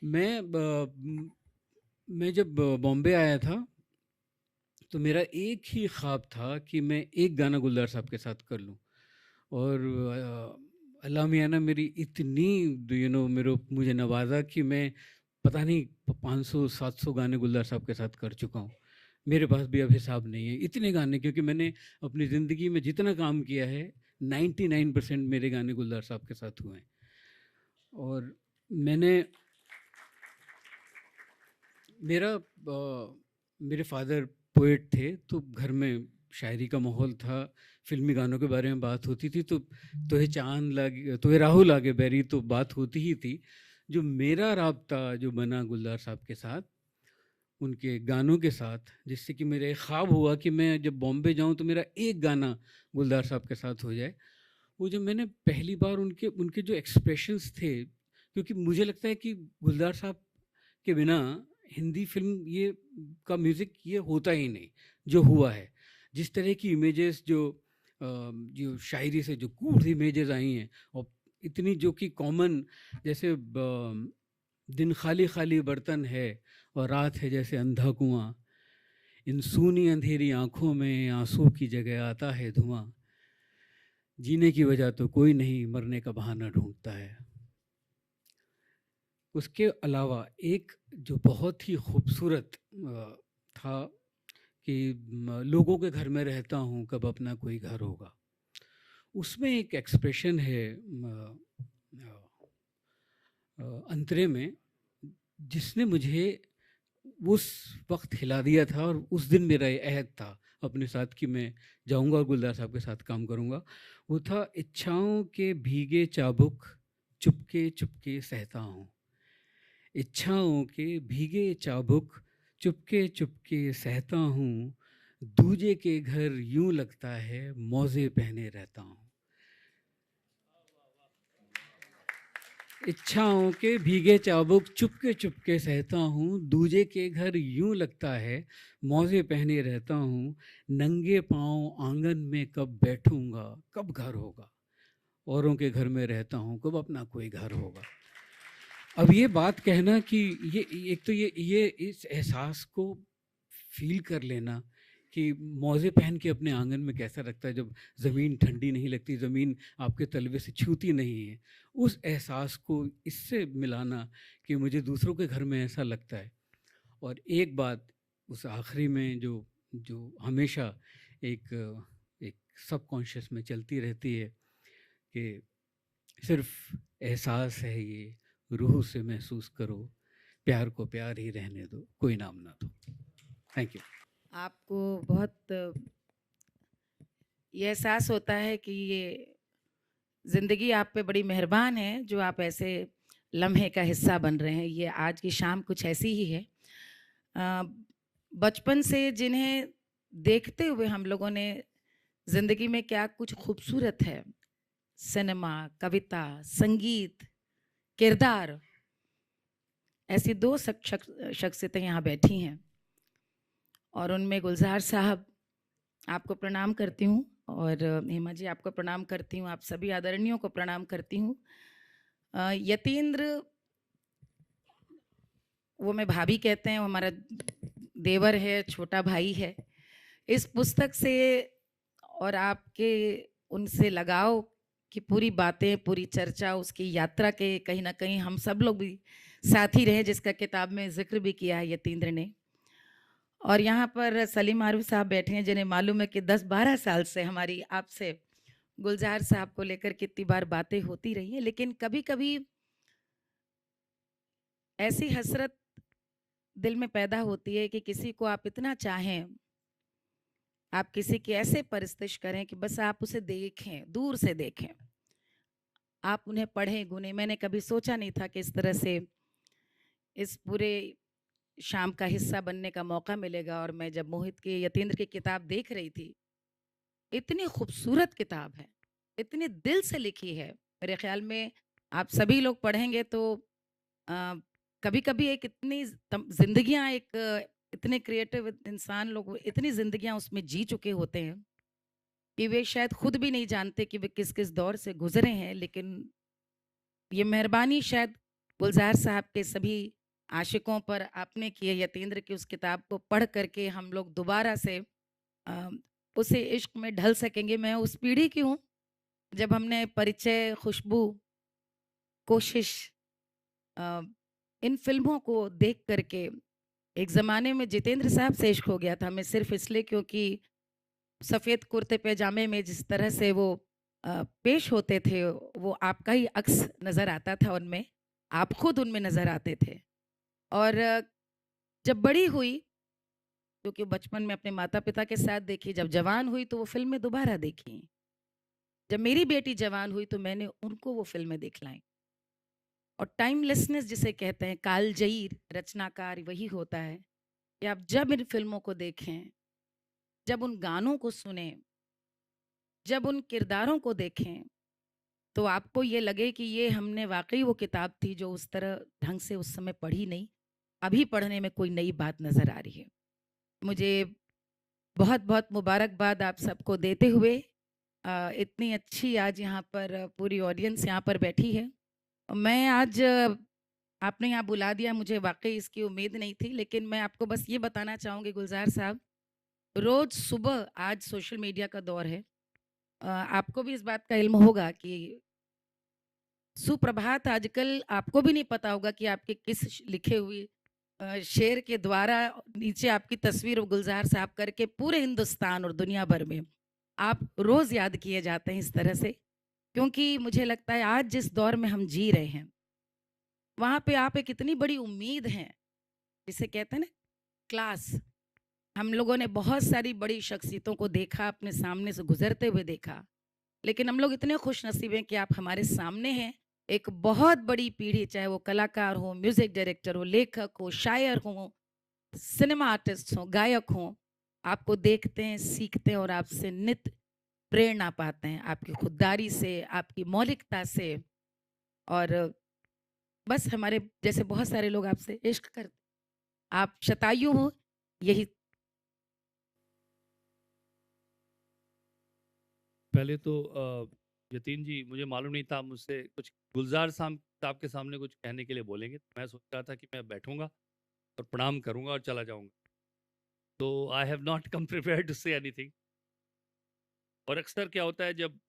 मैं जब बॉम्बे आया था तो मेरा एक ही ख्वाब था कि मैं एक गाना गुलजार साहब के साथ कर लूं। और अल्लाह मियाँ ने मेरी इतनी मुझे नवाजा कि मैं पता नहीं 500-700 गाने गुलजार साहब के साथ कर चुका हूँ। मेरे पास भी अब हिसाब नहीं है इतने गाने, क्योंकि मैंने अपनी ज़िंदगी में जितना काम किया है 99% मेरे गाने गुलजार साहब के साथ हुए हैं। और मेरा मेरे फादर पोएट थे, तो घर में शायरी का माहौल था, फिल्मी गानों के बारे में बात होती थी, तो तोहे चांद लागे तोहे राहु लागे बैरी तो बात होती ही थी। जो मेरा राब्ता जो बना गुलजार साहब के साथ, उनके गानों के साथ, जिससे कि मेरा एक ख्वाब हुआ कि मैं जब बॉम्बे जाऊं तो मेरा एक गाना गुलजार साहब के साथ हो जाए। वो जब मैंने पहली बार उनके उनके जो एक्सप्रेशंस थे, क्योंकि मुझे लगता है कि गुलजार साहब के बिना हिंदी फिल्म ये का म्यूज़िक ये होता ही नहीं जो हुआ है। जिस तरह की इमेजेस जो शायरी से जो कूल इमेजेस आई हैं, और इतनी जो कि कॉमन, जैसे दिन खाली खाली बर्तन है और रात है जैसे अंधा कुआं, इन सूनी अंधेरी आंखों में आंसू की जगह आता है धुआं, जीने की वजह तो कोई नहीं, मरने का बहाना ढूंढता है। उसके अलावा एक जो बहुत ही खूबसूरत था कि लोगों के घर में रहता हूँ, कब अपना कोई घर होगा। उसमें एक एक्सप्रेशन है अंतरे में, जिसने मुझे उस वक्त हिला दिया था, और उस दिन मेरा ये अहद था अपने साथ कि मैं जाऊंगा और गुलजार साहब के साथ काम करूंगा। वो था, इच्छाओं के भीगे चाबुक चुपके चुपके सहता हूँ, इच्छाओं के भीगे चाबुक चुपके चुपके सहता हूँ, दूजे के घर यूं लगता है मौजे पहने रहता हूँ। इच्छाओं के भीगे चाबुक चुपके चुपके सहता हूँ, दूजे के घर यूं लगता है मौजे पहने रहता हूँ, नंगे पाँव आंगन में कब बैठूंगा, कब घर होगा, औरों के घर में रहता हूँ, कब अपना कोई घर होगा। अब ये बात कहना कि ये एक तो ये इस एहसास को फील कर लेना कि मौजे पहन के अपने आंगन में कैसा लगता है जब ज़मीन ठंडी नहीं लगती, ज़मीन आपके तलवे से छूती नहीं है, उस एहसास को इससे मिलाना कि मुझे दूसरों के घर में ऐसा लगता है। और एक बात उस आखिरी में जो हमेशा एक सबकॉन्शियस में चलती रहती है कि सिर्फ एहसास है ये, रूह से महसूस करो, प्यार को प्यार ही रहने दो, कोई नाम ना दो। Thank you.
आपको बहुत ये एहसास होता है कि ये ज़िंदगी आप पे बड़ी मेहरबान है जो आप ऐसे लम्हे का हिस्सा बन रहे हैं। ये आज की शाम कुछ ऐसी ही है। बचपन से जिन्हें देखते हुए हम लोगों ने ज़िंदगी में क्या कुछ खूबसूरत है, सिनेमा, कविता, संगीत, किरदार, ऐसी दो शख्सियतें यहाँ बैठी हैं और उनमें गुलजार साहब आपको प्रणाम करती हूँ और हेमा जी आपको प्रणाम करती हूँ, आप सभी आदरणीयों को प्रणाम करती हूँ। यतीन्द्र, वो मैं भाभी कहते हैं, वो हमारा देवर है, छोटा भाई है। इस पुस्तक से और आपके उनसे लगाव की पूरी बातें, पूरी चर्चा, उसकी यात्रा के कहीं ना कहीं हम सब लोग भी साथी रहे, जिसका किताब में जिक्र भी किया है यतीन्द्र ने। और यहाँ पर सलीम आरूफ साहब बैठे हैं जिन्हें मालूम है कि 10-12 साल से हमारी आपसे गुलजार साहब को लेकर कितनी बार बातें होती रही हैं, लेकिन कभी कभी ऐसी हसरत दिल में पैदा होती है कि किसी को आप इतना चाहें, आप किसी की ऐसे परस्तिश करें कि बस आप उसे देखें, दूर से देखें, आप उन्हें पढ़ें, गुनें। मैंने कभी सोचा नहीं था कि इस तरह से इस पूरे शाम का हिस्सा बनने का मौका मिलेगा। और मैं जब मोहित की यतीन्द्र की किताब देख रही थी, इतनी खूबसूरत किताब है, इतनी दिल से लिखी है। मेरे ख्याल में आप सभी लोग पढ़ेंगे तो कभी कभी एक इतनी जिंदगियां, एक इतने क्रिएटिव इंसान लोग इतनी जिंदगियां उसमें जी चुके होते हैं कि वे शायद खुद भी नहीं जानते कि वे किस किस दौर से गुजरे हैं। लेकिन ये मेहरबानी शायद गुलजार साहब के सभी आशिकों पर आपने की है, यतीन्द्र की उस किताब को पढ़ करके हम लोग दोबारा से उसे इश्क में ढल सकेंगे। मैं उस पीढ़ी की हूँ जब हमने परिचय, खुशबू, कोशिश, इन फिल्मों को देख करके एक ज़माने में जितेंद्र साहब से इश्क हो गया था। मैं सिर्फ इसलिए क्योंकि सफ़ेद कुर्ते पैजामे में जिस तरह से वो पेश होते थे, वो आपका ही अक्स नज़र आता था उनमें, आप खुद उनमें नज़र आते थे। और जब बड़ी हुई क्योंकि बचपन में अपने माता पिता के साथ देखी, जब जवान हुई तो वो फिल्में दोबारा देखी, जब मेरी बेटी जवान हुई तो मैंने उनको वो फिल्में दिखलाई। और टाइमलेसनेस जिसे कहते हैं, कालजयी रचनाकार वही होता है कि आप जब इन फिल्मों को देखें, जब उन गानों को सुने, जब उन किरदारों को देखें, तो आपको ये लगे कि ये हमने वाकई वो किताब थी जो उस तरह ढंग से उस समय पढ़ी नहीं, अभी पढ़ने में कोई नई बात नज़र आ रही है। मुझे बहुत बहुत मुबारकबाद आप सबको देते हुए, इतनी अच्छी आज यहाँ पर पूरी ऑडियंस यहाँ पर बैठी है। मैं आज आपने यहाँ बुला दिया, मुझे वाकई इसकी उम्मीद नहीं थी, लेकिन मैं आपको बस ये बताना चाहूँगी गुलजार साहब, रोज़ सुबह आज सोशल मीडिया का दौर है, आपको भी इस बात का इल्म होगा कि सुप्रभात आजकल आपको भी नहीं पता होगा कि आपके किस लिखे हुए शेर के द्वारा नीचे आपकी तस्वीर और गुलजार साहब करके पूरे हिंदुस्तान और दुनिया भर में आप रोज़ याद किए जाते हैं इस तरह से। क्योंकि मुझे लगता है आज जिस दौर में हम जी रहे हैं, वहाँ पे आप एक इतनी बड़ी उम्मीद हैं, जिसे कहते हैं ना क्लास। हम लोगों ने बहुत सारी बड़ी शख्सियतों को देखा, अपने सामने से गुजरते हुए देखा, लेकिन हम लोग इतने खुश नसीब हैं कि आप हमारे सामने हैं। एक बहुत बड़ी पीढ़ी, चाहे वो कलाकार हो, म्यूजिक डायरेक्टर हो, लेखक हो, शायर हो, सिनेमा आर्टिस्ट हो, गायक हो, आपको देखते हैं, सीखते हैं और आपसे नित प्रेरणा पाते हैं, आपकी खुददारी से, आपकी मौलिकता से। और बस हमारे जैसे बहुत सारे लोग आपसे इश्क करते, आप शतायु हो, यही।
पहले तो यतीन जी, मुझे मालूम नहीं था मुझसे कुछ गुलजार साहब के सामने कुछ कहने के लिए बोलेंगे। मैं सोच रहा था कि मैं बैठूंगा और प्रणाम करूंगा और चला जाऊंगा, तो I have not come prepared to say anything. और अक्सर क्या होता है, जब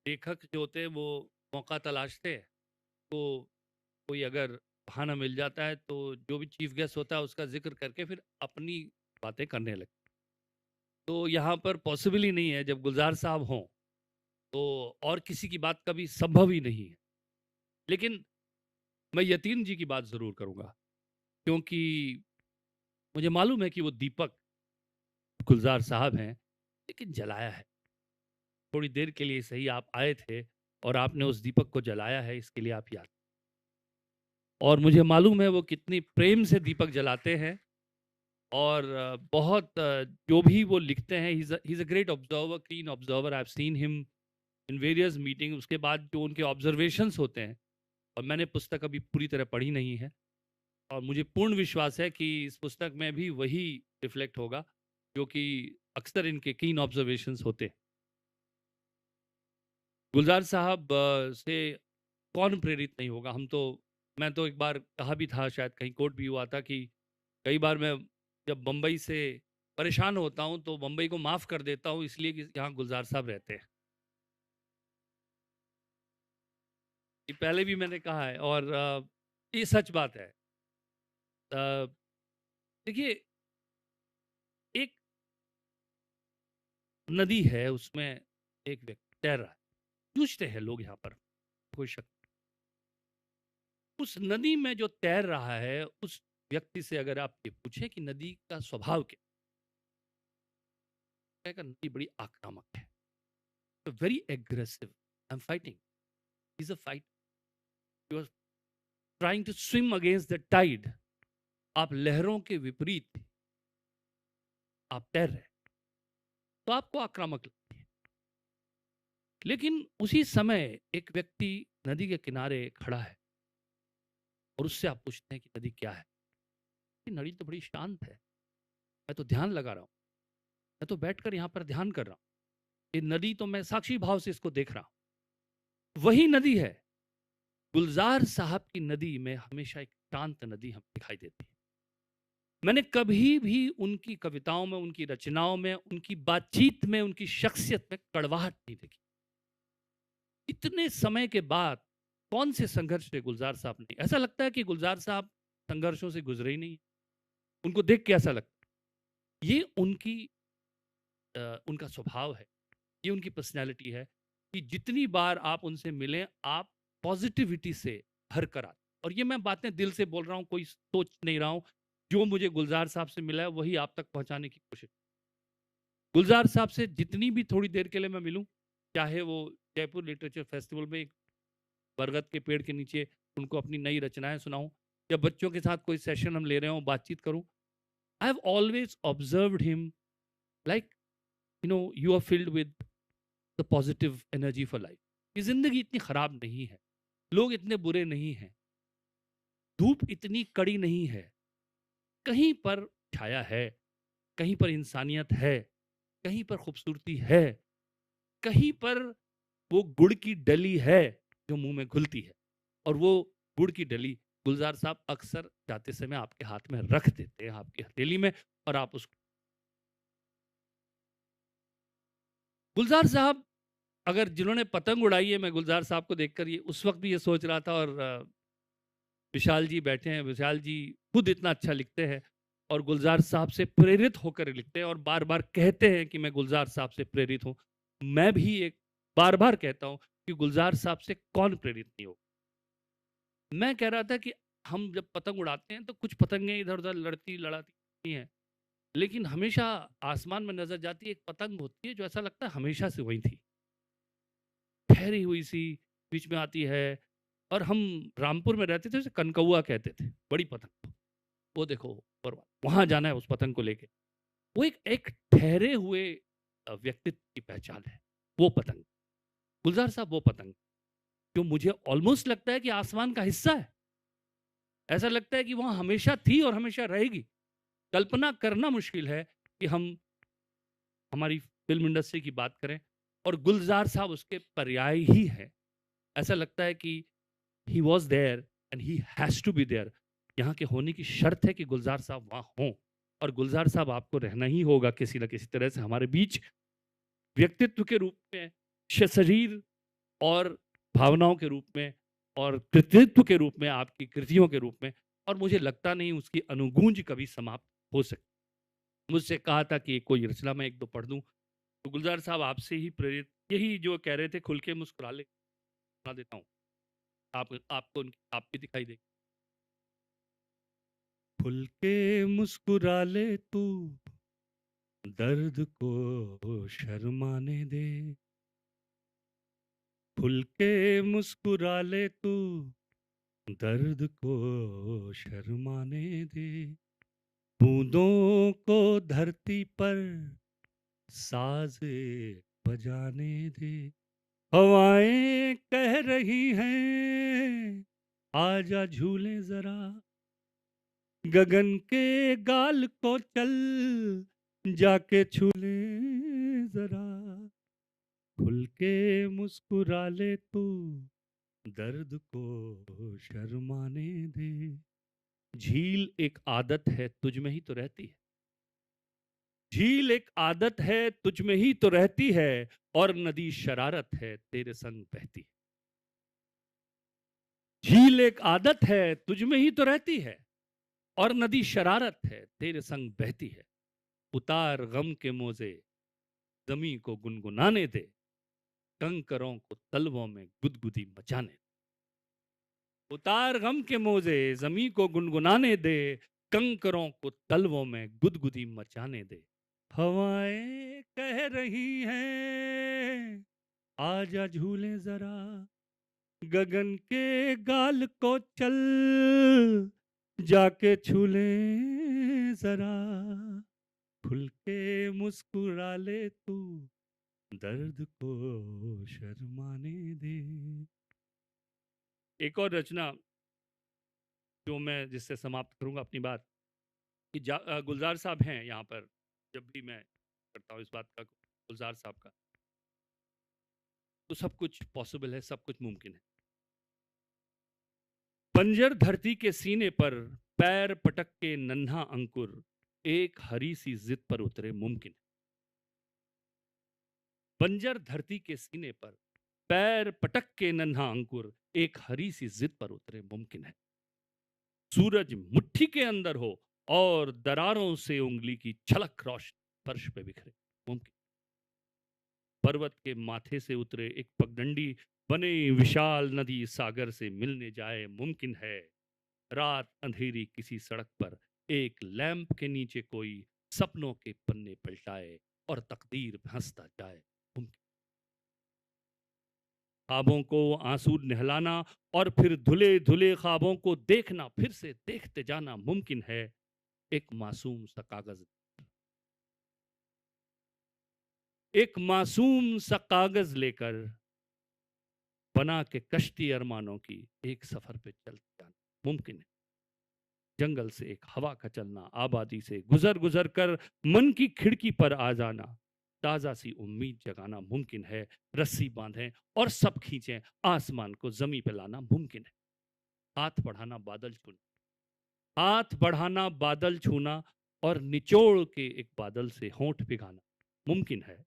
लेखक जो होते हैं वो मौका तलाशते हैं, तो कोई अगर बहाना मिल जाता है तो जो भी चीफ गेस्ट होता है उसका जिक्र करके फिर अपनी बातें करने लगते। तो यहाँ पर पॉसिबल ही नहीं है, जब गुलजार साहब हों तो और किसी की बात कभी संभव ही नहीं है। लेकिन मैं यतीन जी की बात ज़रूर करूँगा, क्योंकि मुझे मालूम है कि वो दीपक गुलजार साहब हैं, लेकिन जलाया है। थोड़ी देर के लिए सही आप आए थे और आपने उस दीपक को जलाया है, इसके लिए आप याद। और मुझे मालूम है वो कितनी प्रेम से दीपक जलाते हैं, और बहुत जो भी वो लिखते हैं, ही is a great observer, clean observer. I have seen him in various meeting. उसके बाद जो उनके ऑब्जर्वेशंस होते हैं, और मैंने पुस्तक अभी पूरी तरह पढ़ी नहीं है, और मुझे पूर्ण विश्वास है कि इस पुस्तक में भी वही रिफ्लेक्ट होगा जो कि अक्सर इनके कीन ऑब्जर्वेशंस होते हैं। गुलजार साहब से कौन प्रेरित नहीं होगा। मैं तो एक बार कहा भी था, शायद कहीं कोट भी हुआ था, कि कई बार मैं जब बम्बई से परेशान होता हूँ तो बम्बई को माफ़ कर देता हूँ, इसलिए कि यहाँ गुलजार साहब रहते हैं। ये पहले भी मैंने कहा है, और ये सच बात है। देखिए, एक नदी है, उसमें एक व्यक्ति तैर रहा है, जूझते हैं लोग यहाँ पर, कोई शक नहीं। उस नदी में जो तैर रहा है, उस व्यक्ति से अगर आप ये पूछे कि नदी का स्वभाव क्या है, कहेगा नदी बड़ी आक्रामक है, तो very aggressive, I am fighting, is a fight, you are trying to swim against the tide. आप लहरों के विपरीत आप तैर रहे, तो आपको आक्रामक लगती है। लेकिन उसी समय एक व्यक्ति नदी के किनारे खड़ा है, और उससे आप पूछते हैं कि नदी क्या है। ये नदी तो बड़ी शांत है, मैं तो ध्यान लगा रहा हूँ, मैं तो बैठकर यहाँ पर ध्यान कर रहा हूँ, ये नदी तो मैं साक्षी भाव से इसको देख रहा हूँ। वही नदी है, गुलजार साहब की नदी में हमेशा एक शांत नदी हमें दिखाई देती है। मैंने कभी भी उनकी कविताओं में, उनकी रचनाओं में, उनकी बातचीत में, उनकी शख्सियत में कड़वाहट नहीं देखी। इतने समय के बाद कौन से संघर्ष थे गुलजार साहब ने, ऐसा लगता है कि गुलजार साहब संघर्षों से गुजरे ही नहीं। उनको देख के ऐसा लगता है। ये उनका स्वभाव है, ये उनकी पर्सनैलिटी है कि जितनी बार आप उनसे मिलें, आप पॉजिटिविटी से भर कर आते। और ये मैं बातें दिल से बोल रहा हूँ, कोई सोच नहीं रहा हूँ। जो मुझे गुलजार साहब से मिला है वही आप तक पहुंचाने की कोशिश। गुलजार साहब से जितनी भी थोड़ी देर के लिए मैं मिलूं, चाहे वो जयपुर लिटरेचर फेस्टिवल में एक बरगद के पेड़ के नीचे उनको अपनी नई रचनाएं सुनाऊं, या बच्चों के साथ कोई सेशन हम ले रहे हो बातचीत करूं, I have always observed him like you are filled with the positive energy for life. ये जिंदगी इतनी खराब नहीं है, लोग इतने बुरे नहीं हैं, धूप इतनी कड़ी नहीं है, कहीं पर छाया है, कहीं पर इंसानियत है, कहीं पर खूबसूरती है, कहीं पर वो गुड़ की डली है जो मुंह में घुलती है। और वो गुड़ की डली गुलजार साहब अक्सर जाते समय आपके हाथ में रख देते हैं, आपकी हथेली में, और आप उसको। गुलजार साहब, अगर जिन्होंने पतंग उड़ाई है, मैं गुलजार साहब को देखकर ये उस वक्त भी ये सोच रहा था, और विशाल जी बैठे हैं, विशाल जी खुद इतना अच्छा लिखते हैं और गुलजार साहब से प्रेरित होकर लिखते हैं, और बार बार कहते हैं कि मैं गुलजार साहब से प्रेरित हूँ। मैं भी एक बार बार कहता हूँ कि गुलजार साहब से कौन प्रेरित नहीं हो। मैं कह रहा था कि हम जब पतंग उड़ाते हैं तो कुछ पतंगें इधर उधर लड़ती लड़ाती हैं, लेकिन हमेशा आसमान में नजर जाती एक पतंग होती है जो ऐसा लगता है हमेशा से वही थी, ठहरी हुई सी बीच में आती है। और हम रामपुर में रहते थे, उसे कनकौआ कहते थे, बड़ी पतंग। वो देखो और वहां जाना है उस पतंग को लेके। वो एक ठहरे हुए व्यक्तित्व की पहचान है, वो पतंग। गुलजार साहब वो पतंग जो मुझे ऑलमोस्ट लगता है कि आसमान का हिस्सा है। ऐसा लगता है कि वहां हमेशा थी और हमेशा रहेगी। कल्पना करना मुश्किल है कि हम हमारी फिल्म इंडस्ट्री की बात करें और गुलजार साहब उसके पर्याय ही है। ऐसा लगता है कि he was there and he has to be there. यहाँ के होने की शर्त है कि गुलजार साहब वहाँ हों, और गुलजार साहब आपको रहना ही होगा किसी न किसी तरह से हमारे बीच, व्यक्तित्व के रूप में, शरीर और भावनाओं के रूप में, और कृतित्व के रूप में, आपकी कृतियों के रूप में। और मुझे लगता नहीं उसकी अनुगूंज कभी समाप्त हो सकती। मुझसे कहा था कि कोई रचना मैं एक दो पढ़ दूं, तो गुलजार साहब आपसे ही प्रेरित, यही जो कह रहे थे, खुल के मुस्कुरा ले, सुना देता हूँ आपको, आपकी दिखाई देगी। खुल के मुस्कुरा ले तू, दर्द को शर्माने दे। खुल के मुस्कुरा ले तू, दर्द को शर्माने दे। बूंदों को धरती पर साज़े बजाने दे। हवाएं कह रही हैं आजा झूले जरा, गगन के गाल को चल जाके छूले जरा। खुल के मुस्कुरा ले तू, दर्द को शर्माने दे। झील एक आदत है तुझ में ही तो रहती है, झील एक आदत है तुझ में ही तो रहती है, और नदी शरारत है तेरे संग बहती है। झील एक आदत है तुझ में ही तो रहती है, और नदी शरारत है तेरे संग बहती है। उतार गम के मोजे जमी को गुनगुनाने दे, कंकरों को तलवों में गुदगुदी मचाने दे। उतार गम के मोजे जमी को गुनगुनाने दे, कंकरों को तलवों में गुदगुदी मचाने दे। हवाएं कह रही हैं आजा झूले जरा, गगन के गाल को चल जाके छूले जरा। खुल के मुस्कुरा ले तू, दर्द को शर्माने दे। एक और रचना जो मैं जिससे समाप्त करूंगा अपनी बात, कि गुलजार साहब हैं यहाँ पर, जब भी मैं करता हूँ इस बात का, गुलजार साहब का, तो सब कुछ पॉसिबल है, सब कुछ मुमकिन है। बंजर धरती के सीने पर पैर पटक के नन्हा अंकुर, एक हरी सी जिद पर उतरे मुमकिन है। बंजर धरती के सीने पर पैर पटक के नन्हा अंकुर, एक हरी सी जिद पर उतरे मुमकिन है। सूरज मुट्ठी के अंदर हो और दरारों से उंगली की छलक रोशनी फर्श पे बिखरे मुमकिन। पर्वत के माथे से उतरे एक पगडंडी बने विशाल नदी सागर से मिलने जाए मुमकिन है। रात अंधेरी किसी सड़क पर एक लैंप के नीचे कोई सपनों के पन्ने पलटाए और तकदीर में हंसता जाए। ख्वाबों को आंसू नहलाना और फिर धुले धुले ख्वाबों को देखना, फिर से देखते जाना मुमकिन है एक मासूम सा कागज, एक मासूम सा कागज लेकर बना के कश्ती अरमानों की एक सफर पे चलते जाना मुमकिन है। जंगल से एक हवा का चलना, आबादी से गुजर गुजर कर मन की खिड़की पर आ जाना, ताजा सी उम्मीद जगाना मुमकिन है। रस्सी बांधें और सब खींचें, आसमान को जमीन पे लाना मुमकिन है। हाथ बढ़ाना बादल छूना, हाथ बढ़ाना बादल छूना और निचोड़ के एक बादल से होंठ पिघाना मुमकिन है।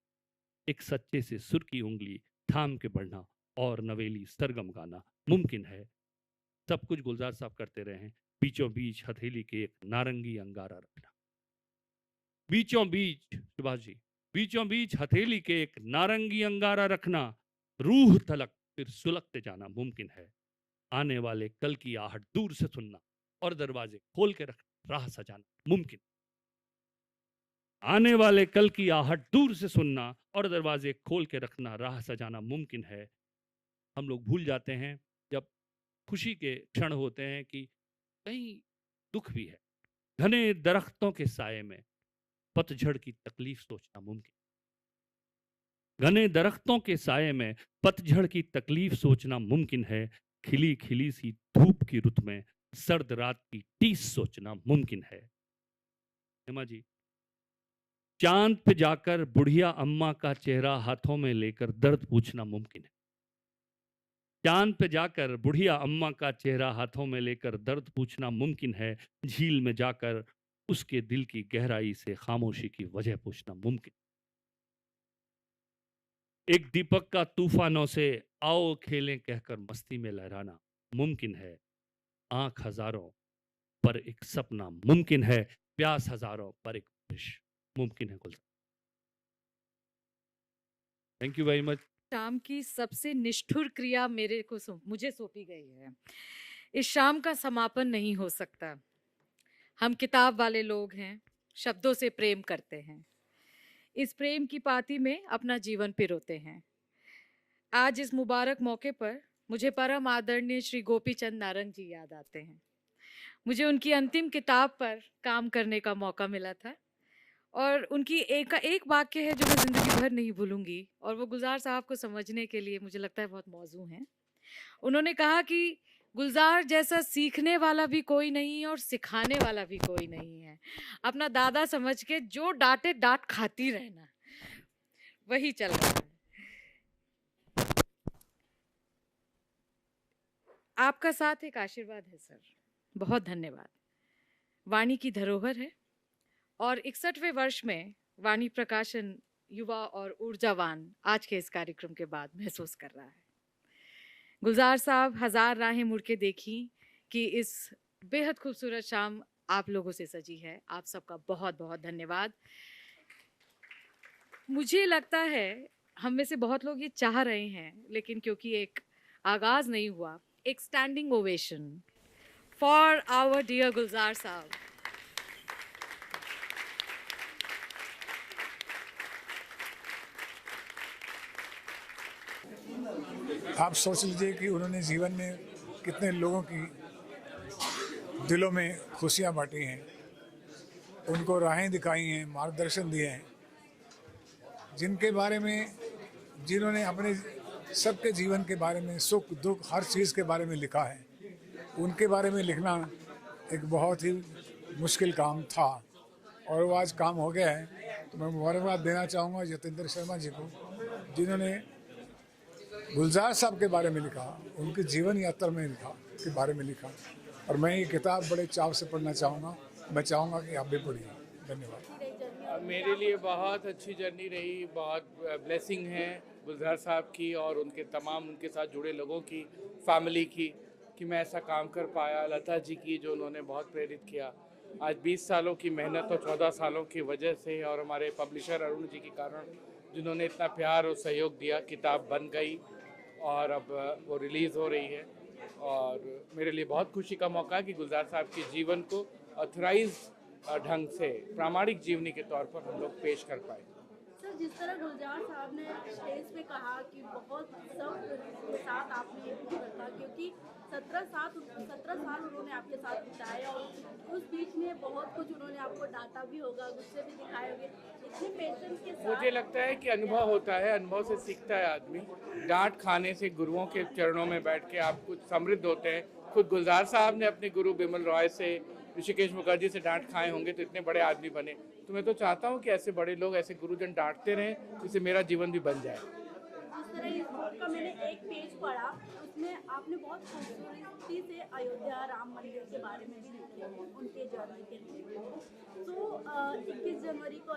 एक सच्चे से सुर की उंगली थाम के बढ़ना और नवेली सरगम गाना मुमकिन है। सब कुछ गुलजार साहब करते रहे हैं। बीचों बीच हथेली के एक नारंगी अंगारा रखना, बीचों बीच, सुभाष जी, बीचों बीच हथेली के एक नारंगी अंगारा रखना, रूह तलक फिर सुलगते जाना मुमकिन है। आने वाले कल की आहट दूर से सुनना और दरवाजे खोल के रख राह सजाना मुमकिन। आने वाले कल की आहट दूर से सुनना और दरवाजे खोल के रखना, राह सजाना मुमकिन है। हम लोग भूल जाते हैं जब खुशी के क्षण होते हैं कि कहीं दुख भी है। घने दरख्तों के साये में पतझड़ की तकलीफ सोचना मुमकिन। घने दरख्तों के साये में पतझड़ की तकलीफ सोचना मुमकिन है। खिली खिली सी धूप की रुत में सर्द रात की टीस सोचना मुमकिन है। हेमा जी, चांद पे जाकर बुढ़िया अम्मा का चेहरा हाथों में लेकर दर्द पूछना मुमकिन है। चांद पे जाकर बुढ़िया अम्मा का चेहरा हाथों में लेकर दर्द पूछना मुमकिन है। झील में जाकर उसके दिल की गहराई से खामोशी की वजह पूछना मुमकिन। एक दीपक का तूफानों से आओ खेलें कहकर मस्ती में लहराना मुमकिन है। आंख हजारों पर एक सपना मुमकिन है। प्यास हजारों पर एक विश मुमकिन है। गुलजार, थैंक यू वेरी मच।
शाम की सबसे निष्ठुर क्रिया मुझे सौंपी गई है। इस शाम का समापन नहीं हो सकता। हम किताब वाले लोग हैं, शब्दों से प्रेम करते हैं, इस प्रेम की पाती में अपना जीवन पिरोते हैं। आज इस मुबारक मौके पर मुझे परम आदरणीय श्री गोपी चंद नारंग जी याद आते हैं। मुझे उनकी अंतिम किताब पर काम करने का मौका मिला था और उनकी एक वाक्य है जो मैं ज़िंदगी भर नहीं भूलूंगी, और वो गुलजार साहब को समझने के लिए मुझे लगता है बहुत मौजू हैं। उन्होंने कहा कि गुलजार जैसा सीखने वाला भी कोई नहीं है और सिखाने वाला भी कोई नहीं है। अपना दादा समझ के जो डांटे डांट खाती रहना, वही चल रहा है। आपका साथ एक आशीर्वाद है सर, बहुत धन्यवाद। वाणी की धरोहर है और 61वें वर्ष में वाणी प्रकाशन युवा और ऊर्जावान आज के इस कार्यक्रम के बाद महसूस कर रहा है। गुलजार साहब, हजार राहें मुड़ के देखी कि इस बेहद खूबसूरत शाम आप लोगों से सजी है। आप सबका बहुत बहुत धन्यवाद। मुझे लगता है हम में से बहुत लोग ये चाह रहे हैं, लेकिन क्योंकि एक आगाज नहीं हुआ, एक standing ovation for our dear Gulzar sahab.
आप सोच लीजिए कि उन्होंने जीवन में कितने लोगों की दिलों में खुशियाँ बांटी हैं, उनको राहें दिखाई हैं, मार्गदर्शन दिए हैं, जिनके बारे में, जिन्होंने अपने सबके जीवन के बारे में, सुख दुख हर चीज़ के बारे में लिखा है। उनके बारे में लिखना एक बहुत ही मुश्किल काम था और वो आज काम हो गया है। तो मैं मुबारकबाद देना चाहूँगा जतेंद्र शर्मा जी को, जिन्होंने गुलजार साहब के बारे में लिखा, उनकी जीवन यात्रा में लिखा के बारे में लिखा, और मैं ये किताब बड़े चाव से पढ़ना चाहूँगा। मैं चाहूँगा कि आप भी पढ़िए। धन्यवाद।
मेरे लिए बहुत अच्छी जर्नी रही, बहुत ब्लेसिंग है गुलजार साहब की और उनके तमाम उनके साथ जुड़े लोगों की, फैमिली की, कि मैं ऐसा काम कर पाया। लता जी की, जो उन्होंने बहुत प्रेरित किया। आज 20 सालों की मेहनत और 14 सालों की वजह से, और हमारे पब्लिशर अरुण जी के कारण, जिन्होंने इतना प्यार और सहयोग दिया, किताब बन गई और अब वो रिलीज़ हो रही है। और मेरे लिए बहुत खुशी का मौका है कि गुलजार साहब के जीवन को ऑथराइज ढंग से प्रामाणिक जीवनी के तौर पर हम लोग पेश कर पाए।
सर, जिस तरह गुलजार साहब ने स्टेज पे कहा कि बहुत सबके साथ आपने रखा, क्योंकि 17 साल उन्होंने आपके साथ बिताए और उस बीच में बहुत कुछ उन्होंने आपको डांटा भी होगा, गुस्से भी दिखाए होंगे, इतने पेशेंस के साथ।
मुझे लगता है कि अनुभव होता है, अनुभव से सीखता है आदमी। डांट खाने से, गुरुओं के चरणों में बैठ के आप कुछ समृद्ध होते हैं। खुद गुलजार साहब ने अपने गुरु बिमल रॉय से, ऋषिकेश मुखर्जी से डांट खाए होंगे तो इतने बड़े आदमी बने। तो मैं तो चाहता हूँ कि ऐसे बड़े लोग, ऐसे गुरुजन डांटते रहें, जिससे मेरा जीवन भी बन जाए।
जिस तरह इस बुक का मैंने एक पेज पढ़ा, उसमें आपने बहुत खूबसूरती से अयोध्या राम मंदिर के बारे में भी लिखे हैं, उनके जर्नी के लिए। तो 21 जनवरी को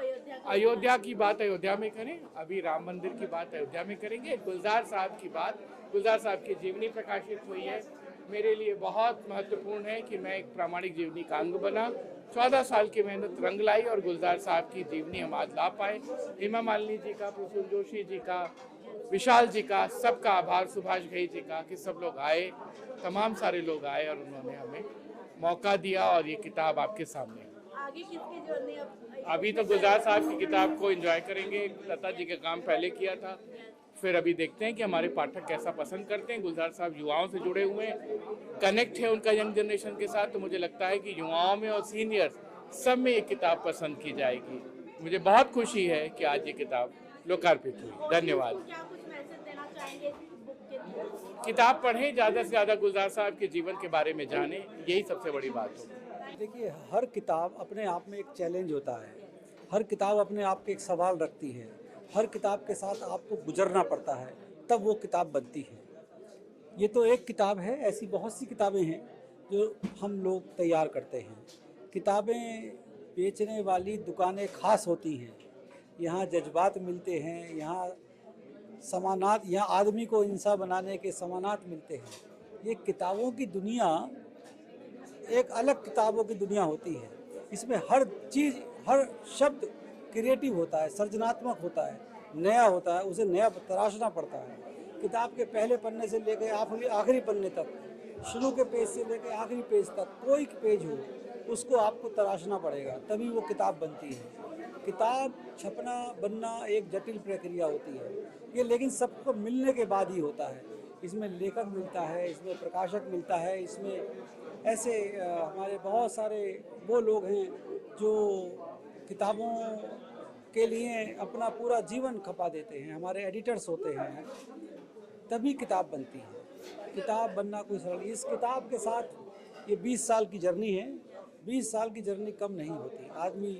अयोध्या की बात अयोध्या में करें, अभी राम मंदिर की बात अयोध्या में करेंगे। गुलजार साहब की बात, गुलजार साहब की जीवनी प्रकाशित हुई है। मेरे लिए बहुत महत्वपूर्ण है कि मैं एक प्रामाणिक जीवनी का अंग बना। 14 साल की मेहनत रंग लाई और गुलजार साहब की जीवनी हम आज ला पाए। हेमा मालिनी जी का, प्रसून जोशी जी का, विशाल जी का, सबका आभार, सुभाष घई जी का, कि सब लोग आए, तमाम सारे लोग आए और उन्होंने हमें मौका दिया और ये किताब आपके सामने।
आगे किसकी जर्नी
अभी तो गुलजार साहब की किताब को एंजॉय करेंगे। लता जी का काम पहले किया था, फिर अभी देखते हैं कि हमारे पाठक कैसा पसंद करते हैं। गुलजार साहब युवाओं से जुड़े हुए हैं, कनेक्ट है उनका यंग जनरेशन के साथ, तो मुझे लगता है कि युवाओं में और सीनियर्स सब में ये किताब पसंद की जाएगी। मुझे बहुत खुशी है कि आज ये किताब लोकार्पित हुई। धन्यवाद।
क्या कुछ मैसेज देना चाहेंगे बुक के लिए?
किताब पढ़ें, ज़्यादा से ज़्यादा गुलजार साहब के जीवन के बारे में जानें, यही सबसे बड़ी बात हो।
देखिए, हर किताब अपने आप में एक चैलेंज होता है, हर किताब अपने आप के एक सवाल रखती है, हर किताब के साथ आपको गुजरना पड़ता है, तब वो किताब बनती है। ये तो एक किताब है, ऐसी बहुत सी किताबें हैं जो हम लोग तैयार करते हैं। किताबें बेचने वाली दुकानें खास होती हैं, यहाँ जज्बात मिलते हैं, यहाँ समानात, यहाँ आदमी को इंसान बनाने के समानात मिलते हैं। ये किताबों की दुनिया एक अलग किताबों की दुनिया होती है। इसमें हर चीज़, हर शब्द क्रिएटिव होता है, सृजनात्मक होता है, नया होता है, उसे नया तराशना पड़ता है। किताब के पहले पन्ने से लेकर आखिरी पन्ने तक, शुरू के पेज से लेकर आखिरी पेज तक, कोई पेज हो उसको आपको तराशना पड़ेगा, तभी वो किताब बनती है। किताब छपना बनना एक जटिल प्रक्रिया होती है ये, लेकिन सबको मिलने के बाद ही होता है। इसमें लेखक मिलता है, इसमें प्रकाशक मिलता है, इसमें ऐसे हमारे बहुत सारे वो लोग हैं जो किताबों के लिए अपना पूरा जीवन खपा देते हैं, हमारे एडिटर्स होते हैं, तभी किताब बनती है। किताब बनना कोई सरल, इस किताब के साथ ये 20 साल की जर्नी है। 20 साल की जर्नी कम नहीं होती। आदमी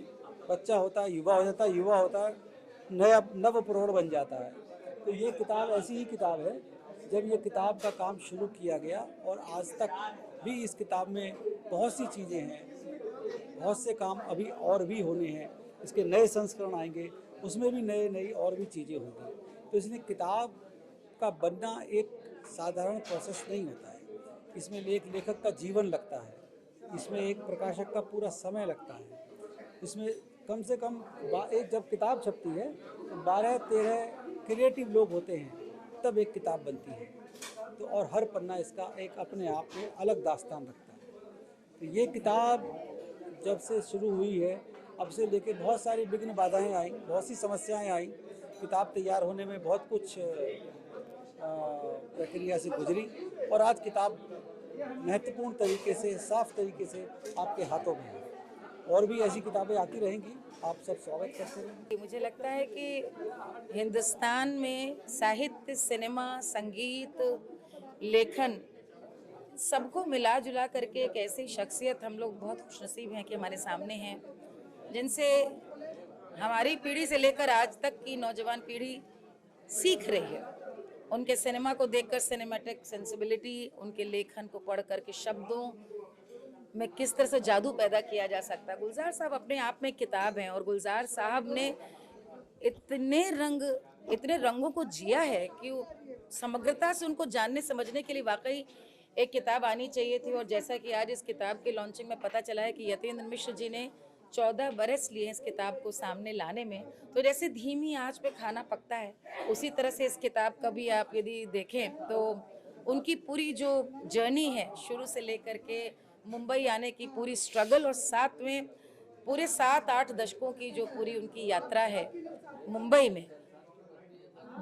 बच्चा होता है, युवा हो जाता है, युवा होता है, नया नव प्रौढ़ बन जाता है। तो ये किताब ऐसी ही किताब है, जब ये किताब का काम शुरू किया गया और आज तक भी इस किताब में बहुत सी चीज़ें हैं, बहुत से काम अभी और भी होने हैं। इसके नए संस्करण आएंगे, उसमें भी नई और भी चीज़ें होंगी। तो इसलिए किताब का बनना एक साधारण प्रोसेस नहीं होता है। इसमें एक लेखक का जीवन लगता है, इसमें एक प्रकाशक का पूरा समय लगता है। इसमें कम से कम एक जब किताब छपती है तो 12-13 क्रिएटिव लोग होते हैं, तब एक किताब बनती है। तो और हर पन्ना इसका एक अपने आप में अलग दास्तान रखता है। तो ये किताब जब से शुरू हुई है, अब से लेके बहुत सारी विघ्न बाधाएं आई, बहुत सी समस्याएं आई। किताब तैयार होने में बहुत कुछ प्रक्रिया से गुजरी और आज किताब महत्वपूर्ण तरीके से, साफ तरीके से आपके हाथों में है। और भी ऐसी किताबें आती रहेंगी, आप सब स्वागत करते रहेंगे।
मुझे लगता है कि हिंदुस्तान में साहित्य, सिनेमा, संगीत, लेखन सबको मिला जुला करके एक ऐसी शख्सियत हम लोग बहुत खुशनसीब हैं कि हमारे सामने हैं, जिनसे हमारी पीढ़ी से लेकर आज तक की नौजवान पीढ़ी सीख रही है। उनके सिनेमा को देखकर सिनेमैटिक सेंसिबिलिटी, उनके लेखन को पढ़ करके शब्दों में किस तरह से जादू पैदा किया जा सकता है। गुलजार साहब अपने आप में किताब हैं और गुलजार साहब ने इतने रंगों को जिया है कि समग्रता से उनको जानने समझने के लिए वाकई एक किताब आनी चाहिए थी। और जैसा कि आज इस किताब के लॉन्चिंग में पता चला है कि यतीन्द्र मिश्र जी ने 14 बरस लिए इस किताब को सामने लाने में, तो जैसे धीमी आंच पे खाना पकता है, उसी तरह से इस किताब का भी आप यदि देखें तो उनकी पूरी जो जर्नी है, शुरू से लेकर के मुंबई आने की पूरी स्ट्रगल और साथ में पूरे 7-8 दशकों की जो पूरी उनकी यात्रा है मुंबई में,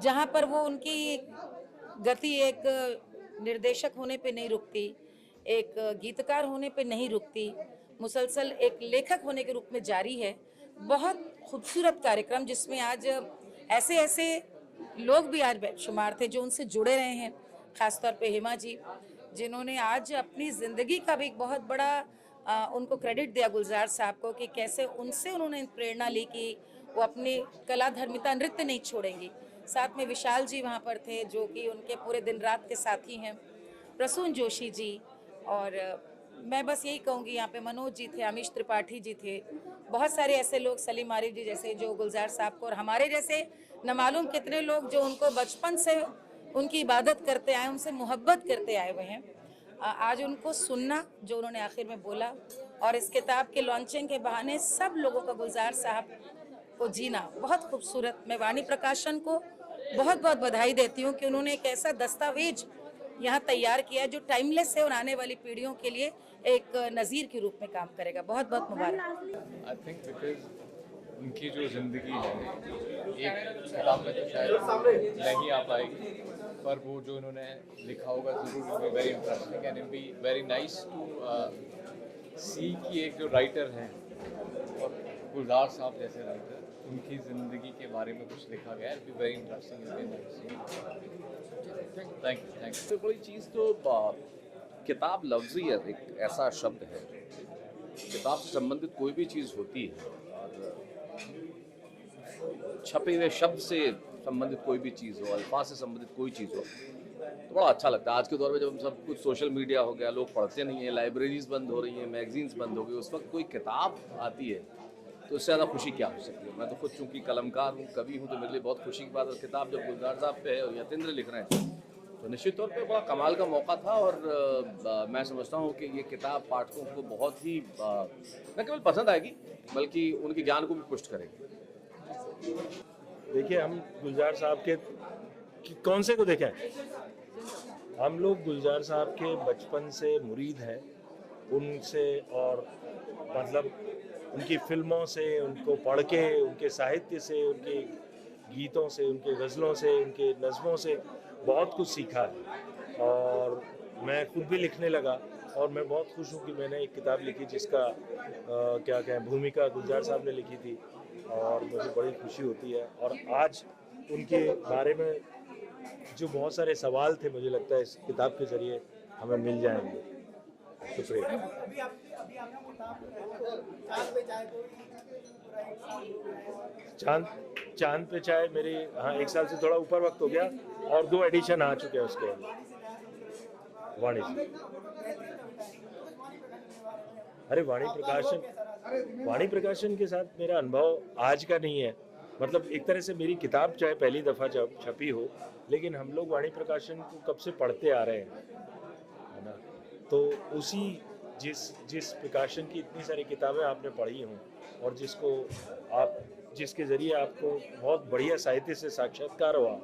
जहाँ पर वो उनकी गति एक निर्देशक होने पे नहीं रुकती, एक गीतकार होने पे नहीं रुकती, मुसलसल एक लेखक होने के रूप में जारी है। बहुत खूबसूरत कार्यक्रम जिसमें आज ऐसे ऐसे लोग भी आज बेशुमार थे जो उनसे जुड़े रहे हैं, ख़ासतौर पे हेमा जी, जिन्होंने आज अपनी ज़िंदगी का भी एक बहुत बड़ा उनको क्रेडिट दिया गुलजार साहब को कि कैसे उनसे उन्होंने प्रेरणा ली कि वो अपनी कला धर्मिता नृत्य नहीं छोड़ेंगी। साथ में विशाल जी वहाँ पर थे जो कि उनके पूरे दिन रात के साथी हैं, प्रसून जोशी जी, और मैं बस यही कहूँगी यहाँ पे मनोज जी थे, अमीश त्रिपाठी जी थे, बहुत सारे ऐसे लोग, सलीम आरिफ जी जैसे, जो गुलजार साहब को, और हमारे जैसे न मालूम कितने लोग जो उनको बचपन से उनकी इबादत करते आए, उनसे मोहब्बत करते आए हुए हैं। आज उनको सुनना जो उन्होंने आखिर में बोला, और इस किताब के लॉन्चिंग के बहाने सब लोगों का गुलजार साहब को जीना बहुत खूबसूरत। मैं वाणी प्रकाशन को बहुत बहुत बधाई देती हूँ कि उन्होंने एक ऐसा दस्तावेज यहाँ तैयार किया है जो टाइमलेस है और आने वाली पीढ़ियों के लिए एक नज़ीर के रूप में काम करेगा। बहुत बहुत मुबारक।
आई थिंक बिकॉज उनकी जो ज़िंदगी है एक किताब में तो शायद नहीं आ पाएगी, पर वो जो उन्होंने लिखा होगा ज़रूर will be very interesting and will be very nice to see कि एक जो राइटर हैं और गुलजार साहब जैसे राइटर, उनकी ज़िंदगी के बारे में कुछ लिखा गया है। Very interesting. Thank you.
सबसे बड़ी चीज़ तो किताब लफ्ज़ी है, एक ऐसा शब्द है, किताब से संबंधित कोई भी चीज़ होती है और छपे हुए शब्द से संबंधित कोई भी चीज़ हो, अल्फाज से संबंधित कोई चीज़ हो, तो बड़ा अच्छा लगता है। आज के दौर में जब हम सब कुछ सोशल मीडिया हो गया, लोग पढ़ते नहीं हैं, लाइब्रेरीज बंद हो रही हैं, मैगजीन्स बंद हो गई, उस वक्त कोई किताब आती है तो उससे ज़्यादा खुशी क्या हो सकती है। मैं तो खुद चूँकि कलमकार हूँ, कवि हूँ, तो मेरे लिए बहुत खुशी की बात है। किताब जब गुलजार साहब पे है और यतेंद्र लिख रहे हैं तो निश्चित तौर पे बड़ा कमाल का मौका था, और मैं समझता हूँ कि ये किताब पाठकों को बहुत ही न केवल पसंद आएगी बल्कि उनके ज्ञान को भी पुष्ट करेगी।
देखिए, हम गुलजार साहब के कौन से को देखें, हम लोग गुलजार साहब के बचपन से मुरीद हैं, उनसे, और मतलब उनकी फिल्मों से, उनको पढ़ के, उनके साहित्य से, उनके गीतों से, उनके गज़लों से, उनके नज़्मों से बहुत कुछ सीखा है। और मैं खुद भी लिखने लगा, और मैं बहुत खुश हूँ कि मैंने एक किताब लिखी जिसका क्या कहें, भूमिका गुलजार साहब ने लिखी थी, और मुझे बड़ी खुशी होती है। और आज उनके बारे में जो बहुत सारे सवाल थे, मुझे लगता है इस किताब के ज़रिए हमें मिल जाएंगे। शुक्रिया। चांद पे चाय मेरी, हाँ, 1 साल से थोड़ा ऊपर वक्त हो गया, और 2 एडिशन आ चुके हैं उसके वाणी। अरे वाणी प्रकाशन के साथ मेरा अनुभव आज का नहीं है। मतलब एक तरह से मेरी किताब चाहे पहली दफ़ा छपी हो, लेकिन हम लोग वाणी प्रकाशन को कब से पढ़ते आ रहे हैं, है ना। तो उसी जिस प्रकाशन की इतनी सारी किताबें आपने पढ़ी हों, और जिसके ज़रिए आपको बहुत बढ़िया साहित्य से साक्षात्कार हुआ,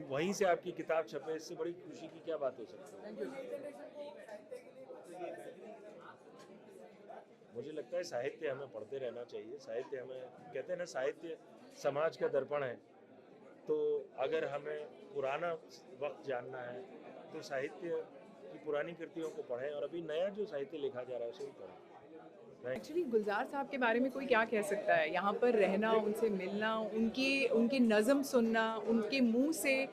वहीं से आपकी किताब छपे, इससे बड़ी खुशी की क्या बात हो सकती है। मुझे लगता है साहित्य हमें पढ़ते रहना चाहिए। साहित्य हमें, कहते हैं ना, साहित्य समाज का दर्पण है। तो अगर हमें पुराना वक्त जानना है तो साहित्य की पुरानी कृतियों को पढ़ें, और अभी नया जो साहित्य लिखा जा रहा है उसे भी पढ़ें।
एक्चुअली गुलजार साहब के बारे में कोई क्या कह सकता है। यहाँ पर रहना, उनसे मिलना, उनकी नज़म सुनना, उनके मुंह से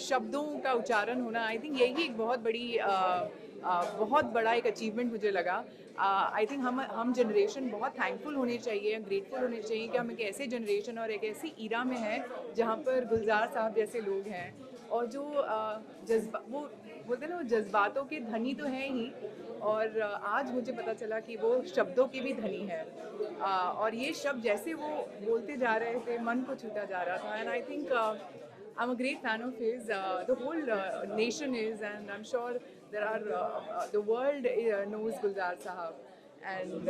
शब्दों का उच्चारण होना, आई थिंक यही एक बहुत बड़ा एक अचीवमेंट मुझे लगा। आई थिंक हम जनरेशन बहुत थैंकफुल होने चाहिए, ग्रेटफुल होने चाहिए कि हम एक ऐसे जनरेशन और एक ऐसी ईरा में हैं जहाँ पर गुलजार साहब जैसे लोग हैं, और जो वो बोलते हैं ना, वो जज्बातों के धनी तो हैं ही, और आज मुझे पता चला कि वो शब्दों के भी धनी हैं। और ये शब्द जैसे वो बोलते जा रहे थे, मन को छूता जा रहा था। And I think I am a great fan of his, the whole nation is, and I am sure there are the world knows Gulzar Sahab, and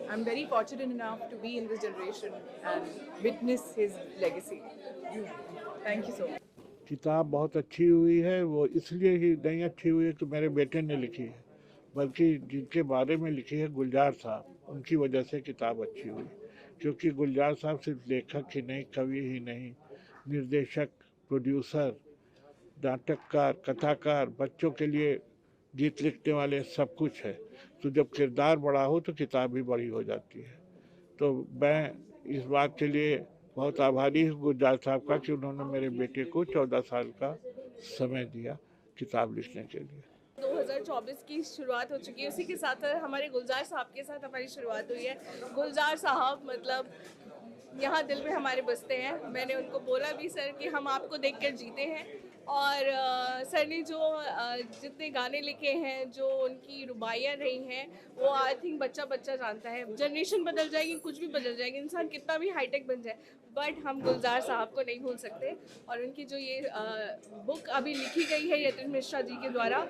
I'm very fortunate enough to be in this generation and witness his legacy. Thank you so much.
किताब बहुत अच्छी हुई है। वो इसलिए ही नहीं अच्छी हुई है कि मेरे बेटे ने लिखी है, बल्कि जिनके बारे में लिखी है गुलजार साहब,
उनकी वजह से किताब अच्छी हुई, क्योंकि गुलजार साहब सिर्फ लेखक ही नहीं, कवि ही नहीं, निर्देशक, प्रोड्यूसर, नाटककार, कथाकार, बच्चों के लिए गीत लिखने वाले, सब कुछ है। तो जब किरदार बड़ा हो तो किताब भी बड़ी हो जाती है। तो मैं इस बात के लिए बहुत आभारी हूँ गुलजार साहब का कि उन्होंने मेरे बेटे को 14 साल का समय दिया किताब लिखने के लिए।
2024 की शुरुआत हो चुकी है, उसी के साथ हमारे गुलजार साहब के साथ हमारी शुरुआत हुई है। गुलजार साहब मतलब यहाँ दिल में हमारे बसते हैं। मैंने उनको बोला भी सर कि हम आपको देखकर जीते हैं, और सर ने जो जितने गाने लिखे हैं, जो उनकी रुबाइयाँ रही हैं, वो आई थिंक बच्चा बच्चा जानता है। जनरेशन बदल जाएगी, कुछ भी बदल जाएगी, इंसान कितना भी हाईटेक बन जाए, बट हम गुलजार साहब को नहीं भूल सकते। और उनकी जो ये बुक अभी लिखी गई है यतीन मिश्रा जी के द्वारा,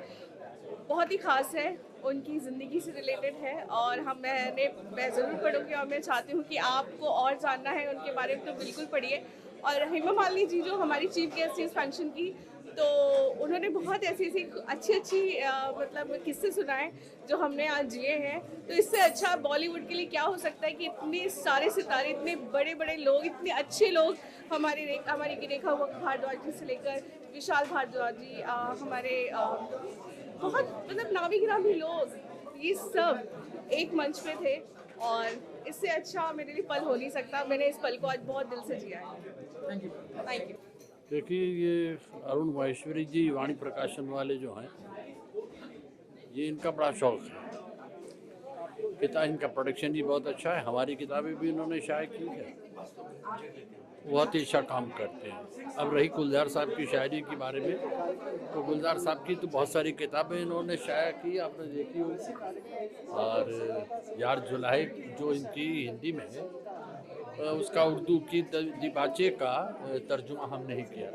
बहुत ही ख़ास है, उनकी ज़िंदगी से रिलेटेड है, और मैं ज़रूर पढ़ूँगी। और मैं चाहती हूँ कि आपको और जानना है उनके बारे में तो बिल्कुल पढ़िए। और हेमा मालिनी जी जो हमारी चीफ गेस्ट इस फंक्शन की, तो उन्होंने बहुत ऐसी अच्छी मतलब किस्से सुनाए जो हमने आज जिए हैं। तो इससे अच्छा बॉलीवुड के लिए क्या हो सकता है कि इतने सारे सितारे, इतने बड़े बड़े लोग, इतने अच्छे लोग, हमारी रेखा भारद्वाज जी से लेकर विशाल भारद्वाज जी, हमारे बहुत मतलब नामी गिरामी लोग, ये सब एक मंच पे थे, और इससे अच्छा मेरे लिए पल हो नहीं सकता। मैंने इस पल को आज बहुत दिल से जिया है। Thank you.
देखिए, ये अरुण माहेश्वरी जी वाणी प्रकाशन वाले जो हैं, ये इनका बड़ा शौक है। किताब इनका प्रोडक्शन भी बहुत अच्छा है, हमारी किताबें भी इन्होंने शाये की है, बहुत ही अच्छा काम करते हैं। अब रही गुलजार साहब की शायरी के बारे में, तो गुलजार साहब की तो बहुत सारी किताबें इन्होंने शाया की, आपने देखी होगी। और यार जुलाहे जो इनकी हिंदी में है, उसका उर्दू की दिबाचे का तर्जुमा हम नहीं किया।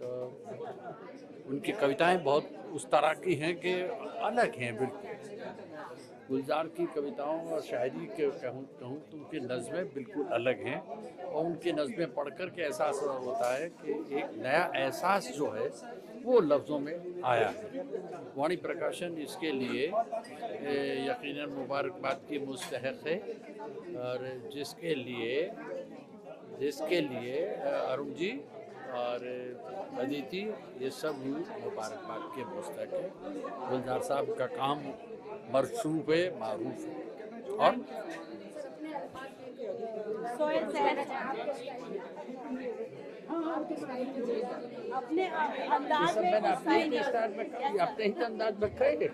तो उनकी कविताएं बहुत उस तरह की हैं कि अलग हैं बिल्कुल। गुलजार की कविताओं और शायरी के कहूँ तो उनकी नज़में बिल्कुल अलग हैं, और उनकी नज़में पढ़कर के एहसास होता है कि एक नया एहसास जो है वो लफ्ज़ों में आया है। वाणी प्रकाशन इसके लिए यकीनन मुबारकबाद की मुस्तहक़ है, और जिसके लिए अरुण जी और अदिति, ये सब मुबारकबाद के मुस्तहक़ है। गुलजार साहब का काम मरसूब है, मारूफ है। और
अपने अंदाज में
अपने ही अंदाज में कहे।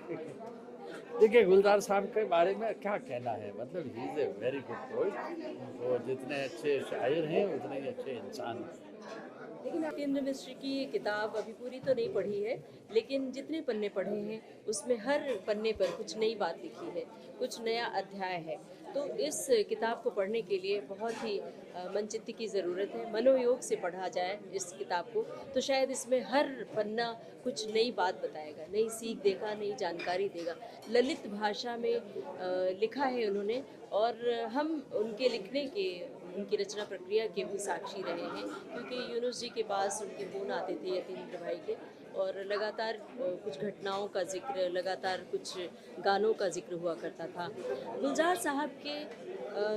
देखिए, गुलजार साहब के बारे में क्या कहना है, मतलब he is a very good poet. वो जितने अच्छे शायर हैं उतने ही अच्छे इंसान हैं।
लेकिन यतीन्द्र मिश्र की ये किताब अभी पूरी तो नहीं पढ़ी है, लेकिन जितने पन्ने पढ़े हैं उसमें हर पन्ने पर कुछ नई बात लिखी है, कुछ नया अध्याय है। तो इस किताब को पढ़ने के लिए बहुत ही मनचित्त की ज़रूरत है। मनोयोग से पढ़ा जाए इस किताब को तो शायद इसमें हर पन्ना कुछ नई बात बताएगा, नई सीख देगा, नई जानकारी देगा। ललित भाषा में लिखा है उन्होंने, और हम उनके लिखने के, उनकी रचना प्रक्रिया के भी साक्षी रहे हैं, क्योंकि यूनुस जी के पास उनके फ़ोन आते थे यतीन्द्र भाई के, और लगातार कुछ घटनाओं का जिक्र, लगातार कुछ गानों का जिक्र हुआ करता था। गुलजार साहब के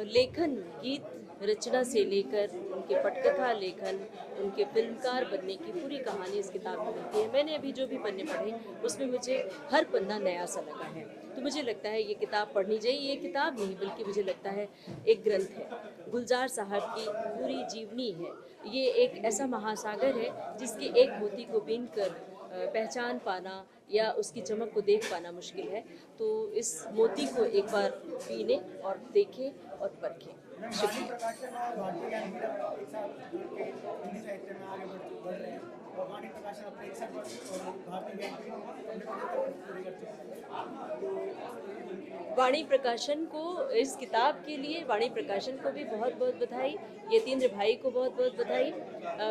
लेखन, गीत रचना से लेकर उनके पटकथा लेखन, उनके फिल्मकार बनने की पूरी कहानी इस किताब में मिलती है। मैंने अभी जो भी पन्ने पढ़े उसमें मुझे हर पन्ना नया सा लगा है, तो मुझे लगता है ये किताब पढ़नी चाहिए। ये किताब नहीं बल्कि मुझे लगता है एक ग्रंथ है, गुलजार साहब की पूरी जीवनी है। ये एक ऐसा महासागर है जिसके एक मोती को बीन कर पहचान पाना या उसकी चमक को देख पाना मुश्किल है। तो इस मोती को एक बार पीने और देखें और परखें। शुक्रिया। वाणी प्रकाशन को इस किताब के लिए, वाणी प्रकाशन को भी बहुत बहुत बधाई, यतीन्द्र भाई को बहुत बहुत बधाई।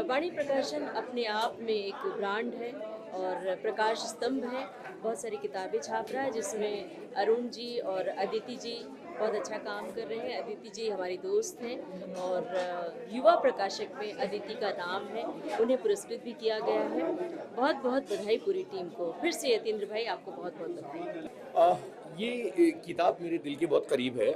वाणी प्रकाशन अपने आप में एक ब्रांड है और प्रकाश स्तंभ है। बहुत सारी किताबें छाप रहा है जिसमें अरुण जी और अदिति जी बहुत अच्छा काम कर रहे हैं। अदिति जी हमारी दोस्त हैं और युवा प्रकाशक में अदिति का नाम है, उन्हें पुरस्कृत भी किया गया है। बहुत बहुत बधाई पूरी टीम को। फिर से यतीन्द्र भाई आपको बहुत बहुत बधाई।
ये किताब मेरे दिल के बहुत करीब है।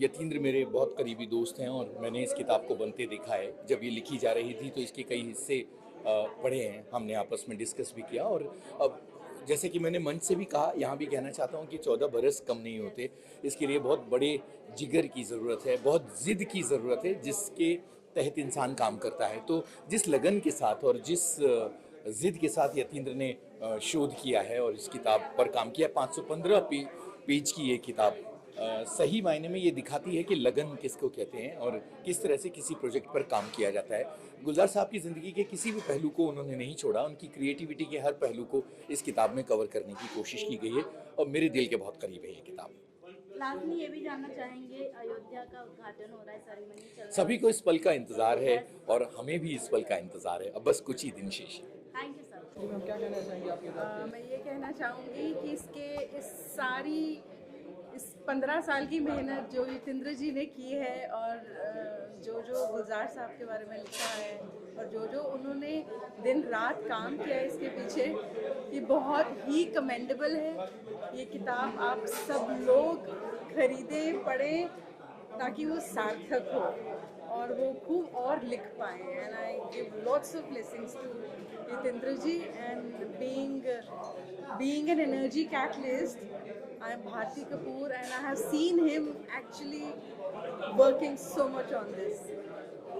यतीन्द्र मेरे बहुत करीबी दोस्त हैं और मैंने इस किताब को बनते देखा है। जब ये लिखी जा रही थी तो इसके कई हिस्से पढ़े हैं, हमने आपस में डिस्कस भी किया। और अब जैसे कि मैंने मंच से भी कहा, यहाँ भी कहना चाहता हूँ कि 14 बरस कम नहीं होते। इसके लिए बहुत बड़े जिगर की ज़रूरत है, बहुत ज़िद की ज़रूरत है, जिसके तहत इंसान काम करता है। तो जिस लगन के साथ और जिस ज़िद के साथ यतीन्द्र ने शोध किया है और इस किताब पर काम किया, 515 पेज की ये किताब सही मायने में ये दिखाती है कि लगन किसको कहते हैं और किस तरह से किसी प्रोजेक्ट पर काम किया जाता है। गुलजार साहब की ज़िंदगी के किसी भी पहलू को उन्होंने नहीं छोड़ा, उनकी क्रिएटिविटी के हर पहलू को इस किताब में कवर करने की कोशिश की गई है और मेरे दिल के बहुत करीब है ये किताब।
लास्ट में ये भी जानना चाहेंगे, अयोध्या का उद्घाटन हो रहा है, सेरेमनी चल रहा है,
सभी को इस पल का इंतज़ार है और हमें भी इस पल का इंतज़ार है। अब बस कुछ ही दिन शेष है।
Thank you sir.
क्या कहना चाहेंगे आपके? मैं ये कहना चाहूँगी कि इस 15 साल की मेहनत जो यतीन्द्र जी ने की है और जो गुलजार साहब के बारे में लिखा है और जो उन्होंने दिन रात काम किया है इसके पीछे, ये बहुत ही कमेंडेबल है। ये किताब आप सब लोग खरीदें, पढ़ें ताकि वो सार्थक हो और वो खूब और लिख पाए। And I give lots of blessings to Yatindra ji and being an energy catalyst. I am Bharti Kapoor and I have seen him actually working so much on this.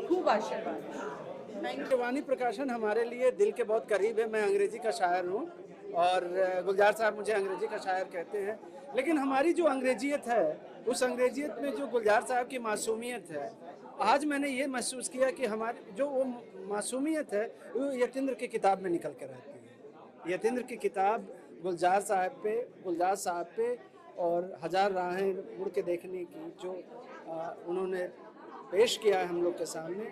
खूब आशीर्वाद।
वाणी प्रकाशन हमारे लिए दिल के बहुत करीब है। मैं अंग्रेजी का शायर हूँ और गुलजार साहब मुझे अंग्रेजी का शायर कहते हैं, लेकिन हमारी जो अंग्रेजियत है, उस अंग्रेजियत में जो गुलजार साहब की मासूमियत है, आज मैंने ये महसूस किया कि हमारी जो वो मासूमियत है वो यतीन्द्र की किताब में निकल कर रहती है। यतीन्द्र की किताब गुलजार साहब पे और हजार राहें मुड़ के देखने की जो उन्होंने पेश किया है हम लोग के सामने,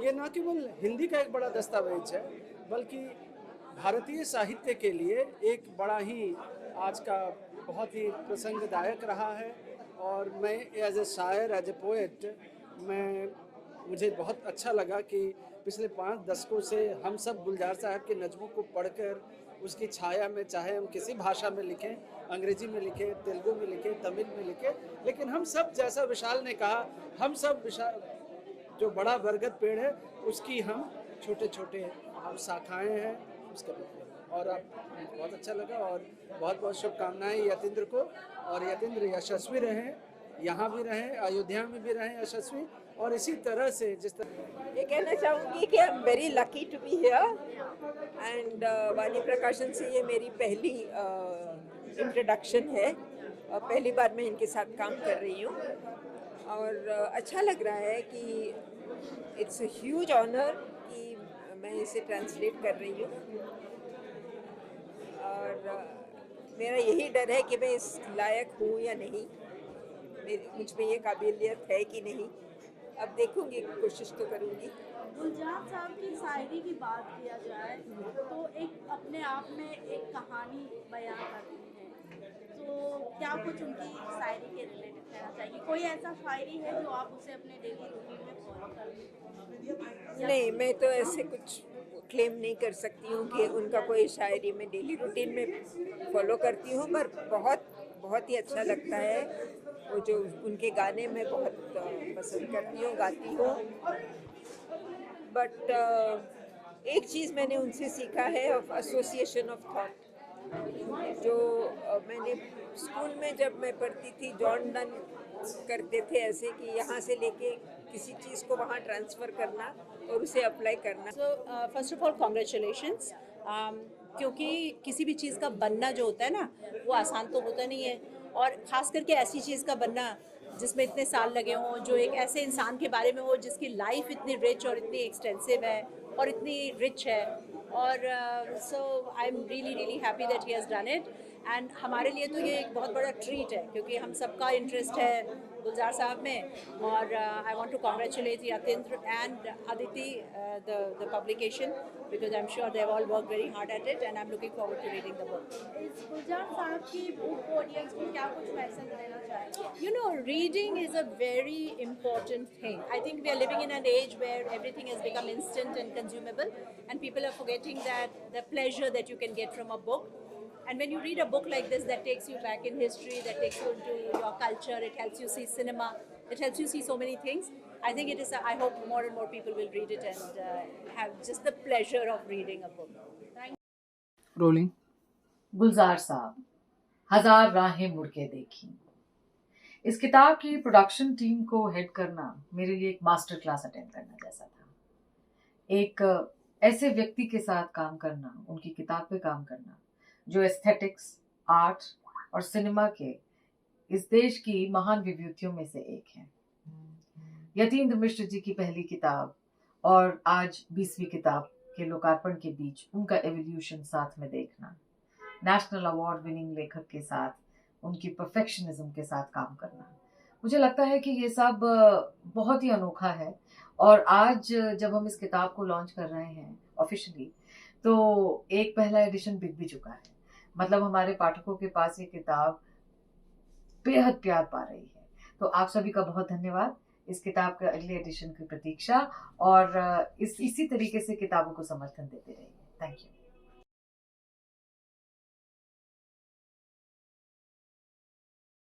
ये न केवल हिंदी का एक बड़ा दस्तावेज है बल्कि भारतीय साहित्य के लिए एक बड़ा ही आज का बहुत ही प्रसंगदायक रहा है। और मैं एज ए शायर, एज ए पोएट, मुझे बहुत अच्छा लगा कि पिछले 5 दशकों से हम सब गुलजार साहब के नज़्मों को पढ़कर उसकी छाया में, चाहे हम किसी भाषा में लिखें, अंग्रेजी में लिखें, तेलुगु में लिखें, तमिल में लिखें, लेकिन हम सब, जैसा विशाल ने कहा, हम सब जो बड़ा बरगद पेड़ है उसकी हम छोटे छोटे हम शाखाएँ हैं उसके। और अब बहुत अच्छा लगा और बहुत बहुत शुभकामनाएं यतीन्द्र को। और यतीन्द्र यशस्वी रहें, यहाँ भी रहें, अयोध्या में भी रहें यशस्वी, और इसी तरह से जिस तरह
ये कहना चाहूँगी कि I am very lucky to be here and Vani Prakashan से ये मेरी पहली इंट्रोडक्शन है। पहली बार मैं इनके साथ काम कर रही हूँ और अच्छा लग रहा है कि इट्स अ ह्यूज ऑनर कि मैं इसे ट्रांसलेट कर रही हूँ। और मेरा यही डर है कि मैं इस लायक हूँ या नहीं, मुझ में ये काबिलियत है कि नहीं। अब देखूंगी, कोशिश तो करूंगी।
गुलजार साहब की शायरी की बात किया जाए तो एक अपने आप में एक कहानी बयां करती है, तो क्या कुछ उनकी शायरी के रिलेटेड कहना चाहिए? कोई ऐसा शायरी है जो आप उसे अपने डेली रूटीन में फॉलो करते हैं?
नहीं, मैं तो ऐसे कुछ क्लेम नहीं कर सकती हूँ कि उनका कोई शायरी मैं डेली रूटीन में फॉलो करती हूँ, पर बहुत ही अच्छा लगता है वो जो उनके गाने मैं बहुत पसंद करती हूँ, गाती हूँ। बट एक चीज़ मैंने उनसे सीखा है, ऑफ एसोसिएशन ऑफ थॉट। जो मैंने स्कूल में जब मैं पढ़ती थी, जॉन डन करते थे ऐसे कि यहाँ से लेके किसी चीज़ को वहाँ ट्रांसफ़र करना और उसे अप्लाई करना।
So first of all congratulations, क्योंकि किसी भी चीज़ का बनना जो होता है ना, वो आसान तो होता नहीं है, और ख़ास करके ऐसी चीज़ का बनना जिसमें इतने साल लगे हों, जो एक ऐसे इंसान के बारे में हो जिसकी लाइफ इतनी रिच और इतनी एक्सटेंसिव है और इतनी रिच है। और so I am really happy that he has done it. And हमारे लिए तो ये एक बहुत बड़ा ट्रीट है क्योंकि हम सबका इंटरेस्ट है गुलजार साहब में। और I want to congratulate Yatindra and Aditi the publication, because I'm sure they've all worked very hard at it and I'm looking forward to reading the book.
इस गुलजार साहब की बुक ऑडियंस को क्या कुछ मैसेज देना चाहेंगे?
You know, reading is a very important thing. I think we are living in an age where everything has become instant and consumable, and people are forgetting that the pleasure that you can get from a book. And when you read a book like this that takes you back in history, that takes you into your culture, it helps you see cinema, it helps you see so many things. I think it is, I hope more and more people will read it and have just the pleasure of reading a book. Thank you.
Rolling.
गुलजार साहब, हजार राहें मुड़ के देखी। इस किताब की production team को हेड करना मेरे लिए एक मास्टर क्लास अटेंड करना जैसा था। एक ऐसे व्यक्ति के साथ काम करना, उनकी किताब पे काम करना जो एस्थेटिक्स, आर्ट और सिनेमा के इस देश की महान विभूतियों में से एक है। यतीन्द्र मिश्र जी की पहली किताब और आज 20वीं किताब के लोकार्पण के बीच उनका एवोल्यूशन साथ में देखना, नेशनल अवार्ड विनिंग लेखक के साथ उनकी परफेक्शनिज्म के साथ काम करना, मुझे लगता है कि ये सब बहुत ही अनोखा है। और आज जब हम इस किताब को लॉन्च कर रहे हैं ऑफिशियली, तो एक पहला एडिशन बिक भी चुका है। मतलब हमारे पाठकों के पास ये किताब बेहद प्यार पा रही है। तो आप सभी का बहुत धन्यवाद। इस किताब के अगले एडिशन की प्रतीक्षा और इसी तरीके से किताबों को समर्थन देते रहिए। Thank you.